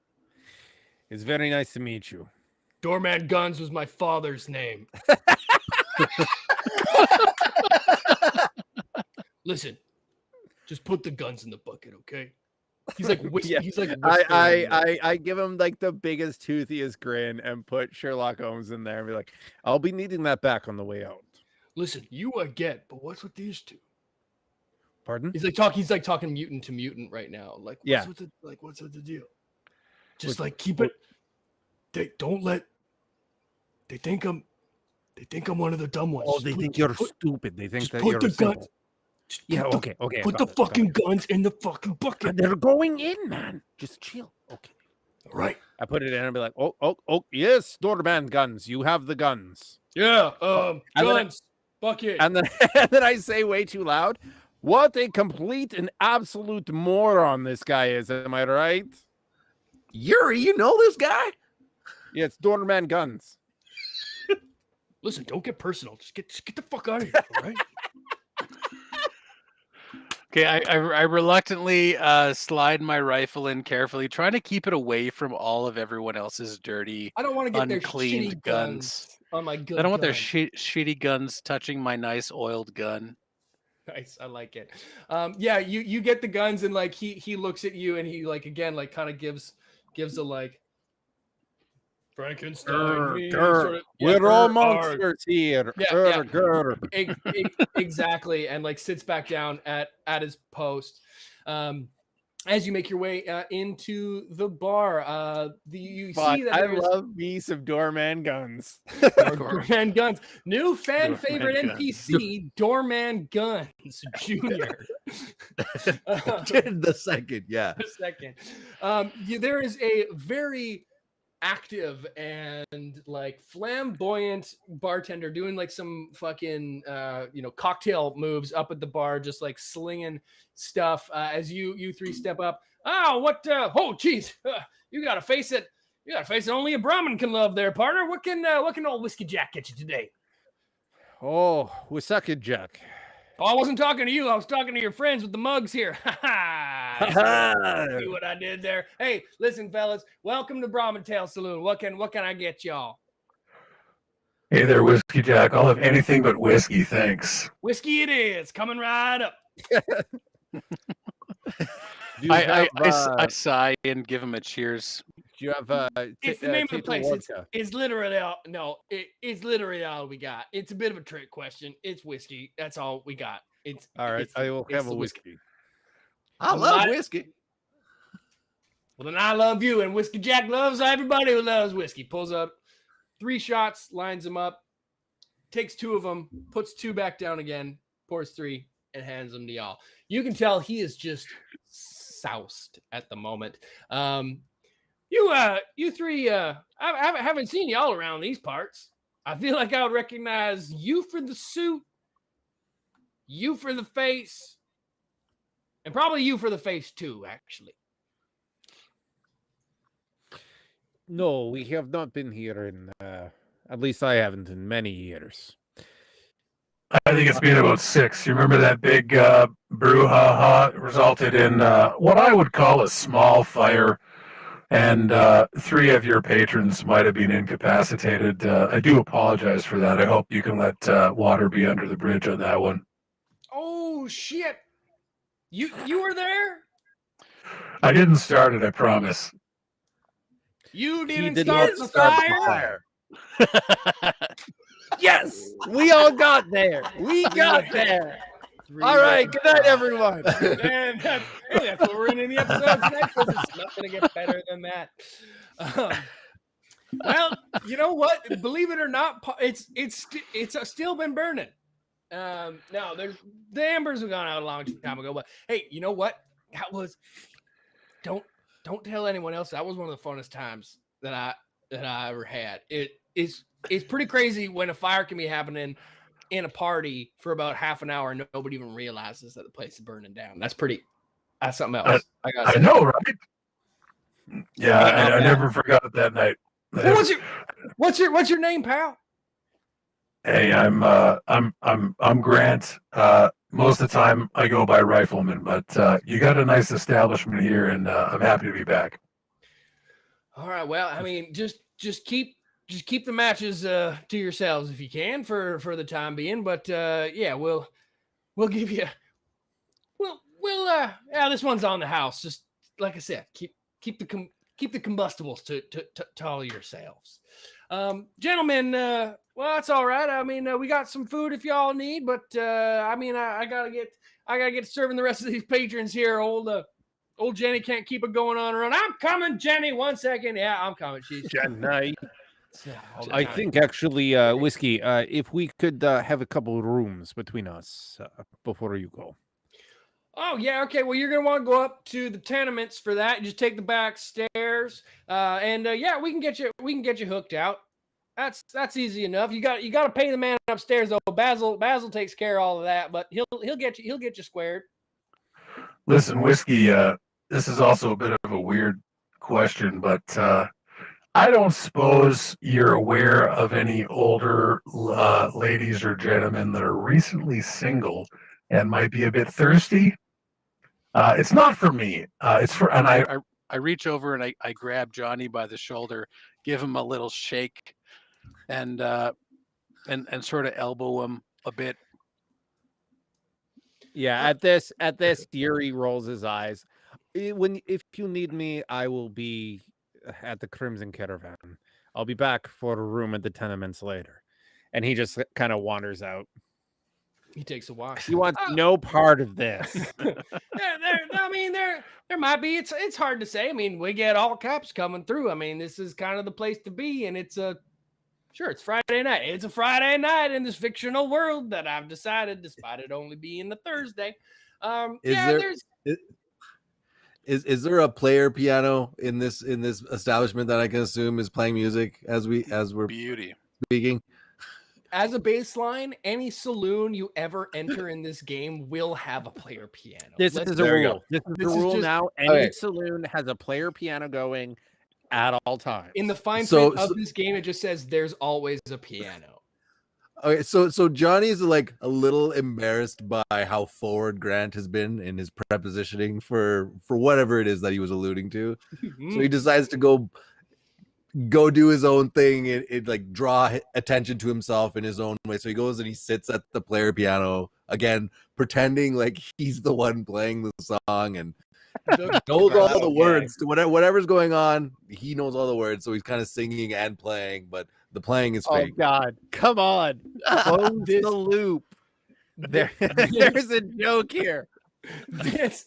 It's very nice to meet you. Doorman Guns was my father's name. Listen, just put the guns in the bucket, okay? He's like, Yeah. he's like, I give him like the biggest, toothiest grin and put Sherlock Holmes in there and be like, I'll be needing that back on the way out. Listen, you I get, but what's with these two? Pardon? He's like talking mutant to mutant right now. Like, what's with the deal? Just keep it. They don't let. They think I'm one of the dumb ones. Oh, they think you're stupid. They think that put you're the simple. guns. Yeah, okay. Put the fucking guns in the fucking bucket. They're going in, man. Just chill. Okay. All right. I put it in and be like, oh, yes, doorman Guns. You have the guns. Yeah. Guns. Bucket. And then I say way too loud, what a complete and absolute moron this guy is. Am I right? Yuri, you know this guy? Yeah, it's doorman Guns. Listen, don't get personal. Just get the fuck out of here, all right? Okay, I reluctantly slide my rifle in carefully, trying to keep it away from all of everyone else's dirty, I don't want to get their uncleaned shitty guns. on my good I don't want their gun. shitty guns touching my nice oiled gun. Nice, I like it. Yeah, you get the guns and like he looks at you and he kind of gives a Frankenstein. We're all monsters here. Exactly, and like sits back down at his post. as you make your way into the bar. You Fuck, see that I there's love me some doorman guns. Doorman Guns. New fan Doorman favorite Guns. NPC, Doorman Guns Jr. The second, yeah. A second. There is a very active and like flamboyant bartender doing like some fucking cocktail moves up at the bar, just like slinging stuff as you three step up. Oh geez, you gotta face it. You gotta face it. Only a Brahmin can love there, partner. What can old Whiskey Jack get you today? Oh, we suck it, Jack. Oh, I wasn't talking to you. I was talking to your friends with the mugs here. See what I did there? Hey, listen, fellas. Welcome to Brahmin Tail Saloon. What can I get y'all? Hey there, Whiskey Jack. I'll have anything but whiskey, thanks. Whiskey it is. Coming right up. I sigh and give him a cheers. Do you have It's the name of the place. It's literally all. No, it's literally all we got. It's a bit of a trick question. It's whiskey. That's all we got. It's all right. I will have a the whiskey. I love whiskey. Well, then I love you, and Whiskey Jack loves everybody who loves whiskey. Pulls up 3 shots, lines them up, takes 2 of them, puts 2 back down again, pours 3, and hands them to y'all. You can tell he is just soused at the moment. You three, I haven't seen y'all around these parts. I feel like I would recognize you for the suit, you for the face, and probably you for the face too, actually. No, we have not been here in, at least I haven't in many years. I think it's been about 6. You remember that big brouhaha resulted in what I would call a small fire, and 3 of your patrons might have been incapacitated. I do apologize for that. I hope you can let water be under the bridge on that one. Oh shit! You were there? I didn't start it, I promise. You didn't did start not the start fire? the Yes, we all got there. We got there. All right, good night, everyone. Man, that's what we're in the episode tonight, because it's not going to get better than that. Well, you know what? Believe it or not, it's still been burning. No, the embers have gone out a long time ago. But hey, you know what? That was don't tell anyone else. That was one of the funnest times that I ever had. It's pretty crazy when a fire can be happening in a party for about half an hour and nobody even realizes that the place is burning down. That's something else. I know, right? Yeah, I never forgot that night. Well, what's your name, pal? Hey, I'm Grant. Most of the time I go by Rifleman, but you got a nice establishment here, and I'm happy to be back. All right. Well, I mean, just keep the matches to yourselves if you can for the time being. But yeah, we'll give you. Yeah, this one's on the house. Just like I said, keep the combustibles to all yourselves. Gentlemen, well, that's all right. I mean, we got some food if y'all need, but I mean, I gotta get serving the rest of these patrons here. Old Jenny can't keep it going on her own. I'm coming, Jenny. 1 second. Yeah, I'm coming. She's Jenny. I think actually, Whiskey, if we could have a couple of rooms between us before you go. Oh yeah, okay. Well, you're gonna want to go up to the tenements for that. Just take the back stairs, and yeah, we can get you hooked out. That's easy enough. You got to pay the man upstairs though. Basil takes care of all of that, but he'll get you squared. Listen, Whiskey, this is also a bit of a weird question, but I don't suppose you're aware of any older ladies or gentlemen that are recently single and might be a bit thirsty. It's not for me. It's for, and I reach over and I grab Johnny by the shoulder, give him a little shake, and sort of elbow him a bit. Yeah, at this, Yuri rolls his eyes. If you need me, I will be at the Crimson Caravan. I'll be back for a room at the tenements later. And he just kind of wanders out. He takes a walk. He wants no part of this. There might be. It's hard to say. I mean, we get all caps coming through. I mean, this is kind of the place to be, and it's Friday night. It's a Friday night in this fictional world that I've decided, despite it only being the Thursday. Is there a player piano in this establishment that I can assume is playing music as we're Beauty. speaking? As a baseline, any saloon you ever enter in this game will have a player piano. This is a rule. This is the rule now. Any saloon has a player piano going at all times. In the fine print of this game, it just says there's always a piano. Okay, so Johnny is like a little embarrassed by how forward Grant has been in his prepositioning for whatever it is that he was alluding to. So he decides to go do his own thing and like draw attention to himself in his own way. So he goes and he sits at the player piano again, pretending like he's the one playing the song and knows all the words to whatever's going on. He knows all the words, so he's kind of singing and playing, but the playing is fake. Oh God, come on, close the loop. There's a joke here. This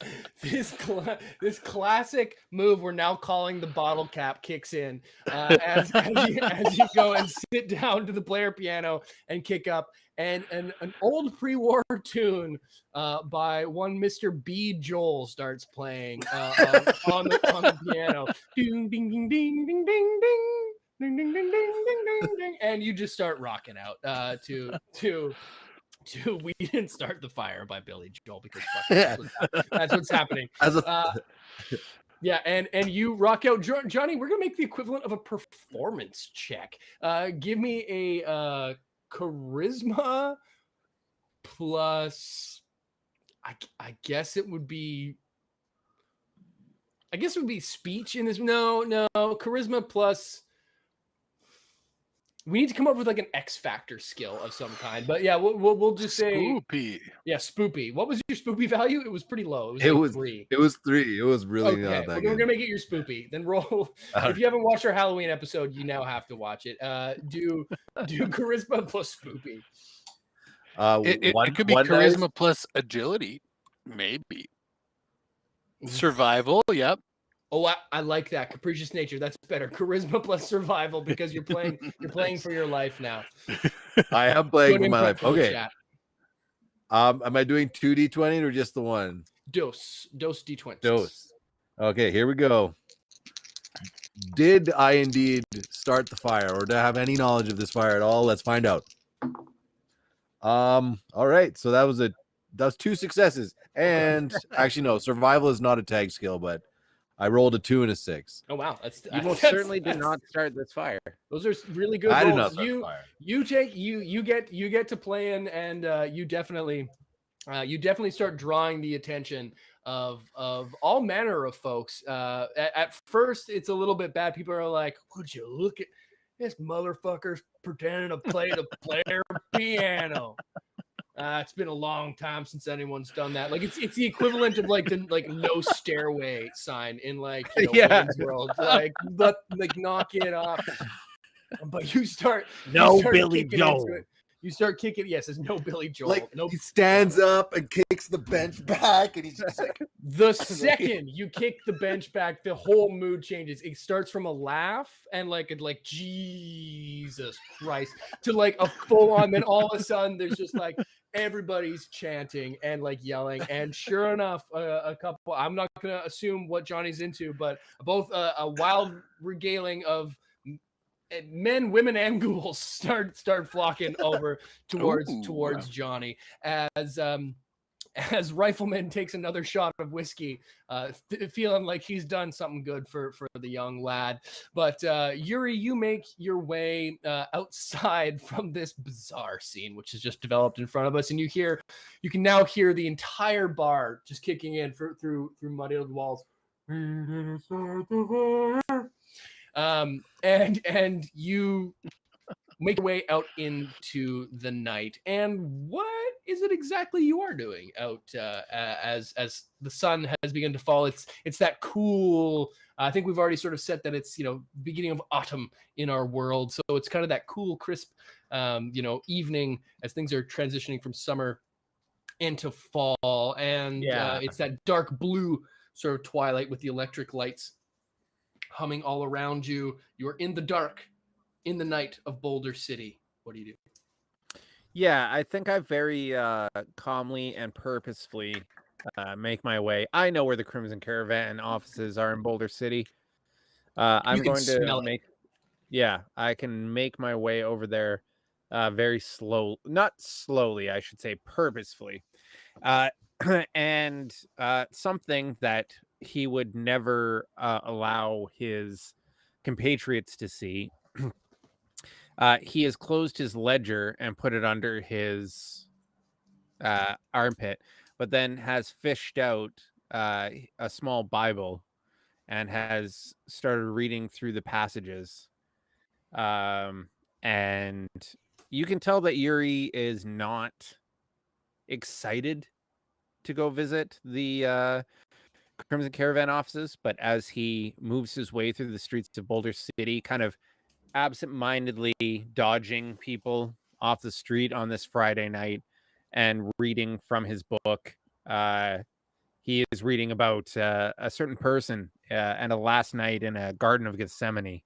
classic move we're now calling the bottle cap kicks in as you go and sit down to the player piano and kick up, and an old pre-war tune by one Mr. B. Joel starts playing on the piano. Ding ding ding ding ding ding ding ding ding ding ding ding ding, and you just start rocking out to We Didn't Start the Fire by Billy Joel, because that's what's happening. And you rock out. Johnny, we're gonna make the equivalent of a performance check. Give me a charisma plus, I guess it would be speech in this. No, charisma plus. We need to come up with like an X factor skill of some kind. But yeah, we'll just say spoopy. Yeah, spoopy. What was your spoopy value? It was pretty low. It was 3. It was 3. It was really not that good. We're gonna make it your spoopy. Then roll. If you haven't watched our Halloween episode, you now have to watch it. Do charisma plus spoopy. It could be charisma plus agility, maybe. Survival. Yep. Oh, I like that. Capricious nature. That's better. Charisma plus survival, because you're playing for your life now. I am playing for my life. Okay. Am I doing 2d20 or just the one? Dose d20. Dose. Okay, here we go. Did I indeed start the fire, or do I have any knowledge of this fire at all? Let's find out. All right. So that was 2 successes. And actually, no, survival is not a tag skill, but I rolled a 2 and a 6. Oh wow, You most certainly did not start this fire. Those are really good I rolls. did not start the fire. You get to play in, and you definitely start drawing the attention of all manner of folks. At first, it's a little bit bad. People are like, "Would you look at this motherfucker's pretending to play the player piano?" It's been a long time since anyone's done that. Like it's the equivalent of like the no stairway sign in Wayne's World. Like knock it off. But you start Billy Joel. You start kicking. Yes, there's no Billy Joel. Like he stands up and kicks the bench back, and he's just like. The second you kick the bench back, the whole mood changes. It starts from a laugh and like Jesus Christ to like a full on. Then all of a sudden, there's just like everybody's chanting and like yelling. And sure enough, a couple. I'm not gonna assume what Johnny's into, but both a wild regaling of men, women, and ghouls start flocking over towards Johnny as Rifleman takes another shot of whiskey, feeling like he's done something good for the young lad. But Yuri, you make your way outside from this bizarre scene, which has just developed in front of us, and you can now hear the entire bar just kicking in through muddied walls. And you make your way out into the night. And what is it exactly you are doing out as the sun has begun to fall? It's that cool. I think we've already sort of said that it's beginning of autumn in our world, so it's kind of that cool, crisp, evening as things are transitioning from summer into fall, and it's that dark blue sort of twilight with the electric lights humming all around you. You're in the dark, in the night of Boulder City. What do you do? Yeah, I think I very calmly and purposefully make my way. I know where the Crimson Caravan offices are in Boulder City. I'm going to smell make. Yeah, I can make my way over there very slow, not slowly, I should say, purposefully. And something that he would never allow his compatriots to see. He has closed his ledger and put it under his armpit, but then has fished out a small Bible and has started reading through the passages. And you can tell that Yuri is not excited to go visit the Crimson Caravan offices, but as he moves his way through the streets of Boulder City, kind of absent-mindedly dodging people off the street on this Friday night and reading from his book, he is reading about a certain person and a last night in a Garden of Gethsemane,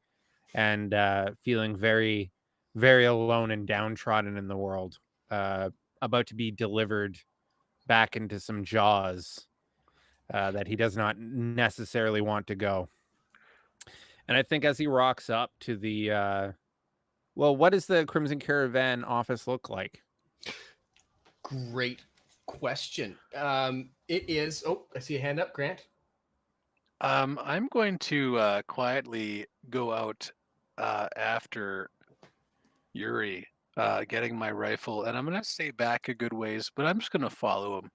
and feeling very, very alone and downtrodden in the world, about to be delivered back into some jaws that he does not necessarily want to go. And I think as he rocks up to the, well, what does the Crimson Caravan office look like? Great question. It is, oh, I see a hand up, Grant. I'm going to quietly go out after Yuri, getting my rifle, and I'm going to stay back a good ways, but I'm just going to follow him.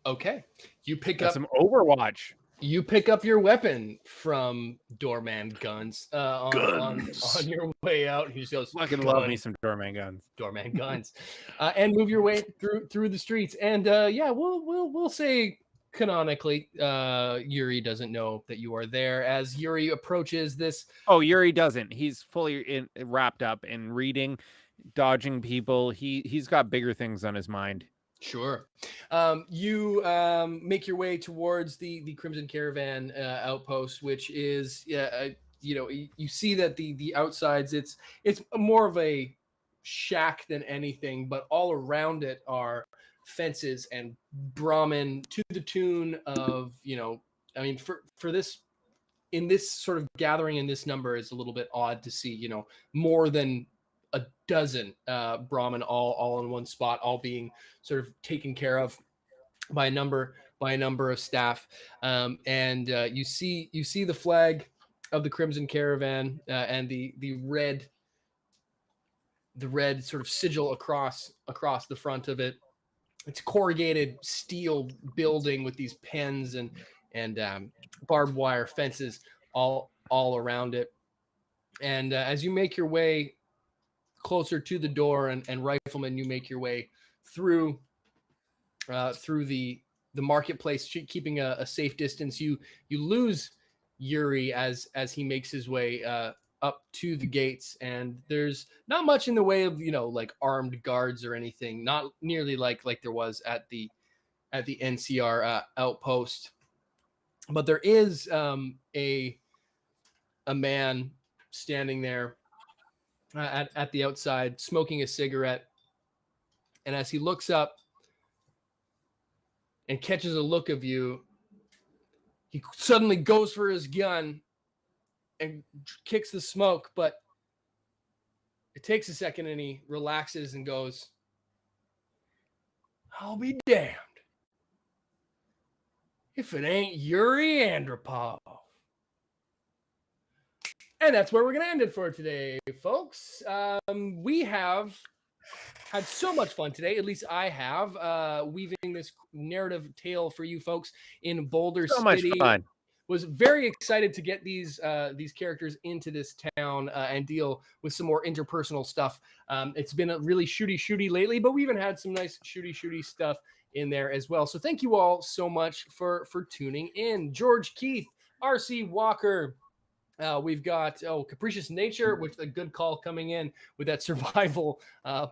Okay. You pick Got up some Overwatch. You pick up your weapon from Doorman Guns on your way out. He just goes, Fucking love me some Doorman Guns. Doorman Guns, and move your way through the streets. And yeah, we'll say canonically, Yuri doesn't know that you are there as Yuri approaches this. Oh, Yuri doesn't. He's fully wrapped up in reading, dodging people. He's got bigger things on his mind. Sure. You make your way towards the Crimson Caravan outpost, which is, you see that the outsides, it's more of a shack than anything, but all around it are fences and Brahmin to the tune of, I mean, for this, in this sort of gathering in this number is a little bit odd to see, more than a dozen Brahmin all in one spot, all being sort of taken care of by a number of staff. And you see the flag of the Crimson Caravan and the red sort of sigil across the front of it. It's corrugated steel building with these pens and barbed wire fences all around it. And as you make your way closer to the door and Rifleman, you make your way through the marketplace, keeping a safe distance. You lose Yuri as he makes his way up to the gates, and there's not much in the way of like armed guards or anything, not nearly like there was at the NCR outpost, but there is a man standing there at the outside, smoking a cigarette. And as he looks up and catches a look of you, he suddenly goes for his gun and kicks the smoke, but it takes a second and he relaxes and goes, "I'll be damned if it ain't Yuri Andropov." And that's where we're going to end it for today, folks. We have had so much fun today. At least I have, weaving this narrative tale for you folks in Boulder City. So much fun. Was very excited to get these characters into this town and deal with some more interpersonal stuff. It's been a really shooty lately, but we even had some nice shooty stuff in there as well. So thank you all so much for tuning in. George Keith, RC Walker, We've got Capricious Nature, which a good call coming in with that survival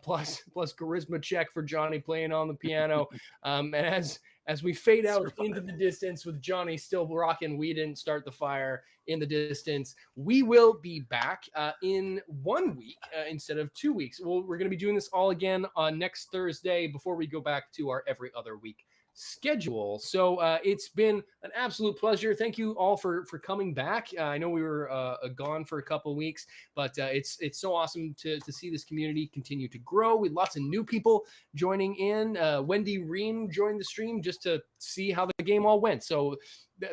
plus charisma check for Johnny playing on the piano. And as we fade out into the distance with Johnny still rocking, we didn't start the fire in the distance. We will be back in 1 week instead of 2 weeks. We're going to be doing this all again on next Thursday before we go back to our every other week schedule. So it's been an absolute pleasure. Thank you all for coming back. I know we were gone for a couple of weeks, but it's so awesome to see this community continue to grow with lots of new people joining in. Wendy Ream joined the stream just to see how the game all went. So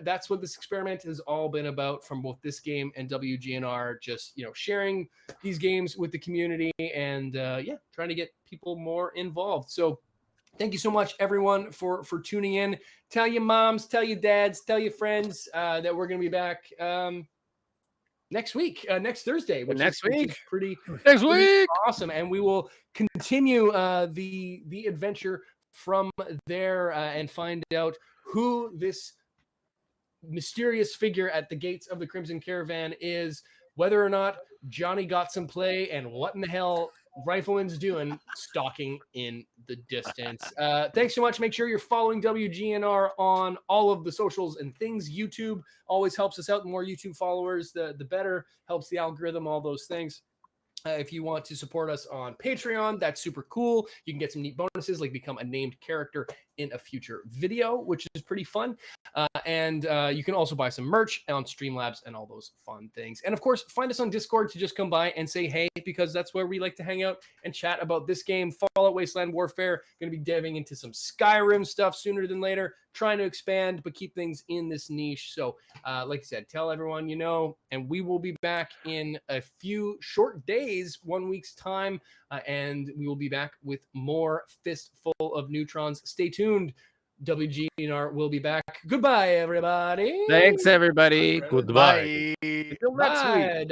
that's what this experiment has all been about from both this game and WGNR, just sharing these games with the community and trying to get people more involved. So thank you so much, everyone, for tuning in. Tell your moms, tell your dads, tell your friends that we're going to be back next week, next Thursday. Which is pretty awesome. And we will continue the adventure from there and find out who this mysterious figure at the gates of the Crimson Caravan is, whether or not Johnny got some play, and what in the hell Rifleman's doing stalking in the distance. Thanks so much. Make sure you're following WGNR on all of the socials and things. YouTube always helps us out. The more YouTube followers, the better. Helps the algorithm, all those things. If you want to support us on Patreon, that's super cool. You can get some neat bonuses, like become a named character in a future video, which is pretty fun. And you can also buy some merch on Streamlabs and all those fun things. And of course, find us on Discord to just come by and say hey, because that's where we like to hang out and chat about this game, Fallout Wasteland Warfare. Going to be diving into some Skyrim stuff sooner than later, trying to expand, but keep things in this niche. So like I said, tell everyone you know, and we will be back in a few short days, 1 week's time, and we will be back with more Fistful of Neutrons. Stay tuned. WGNR will be back. Goodbye, everybody. Thanks, everybody. Goodbye. Until next week.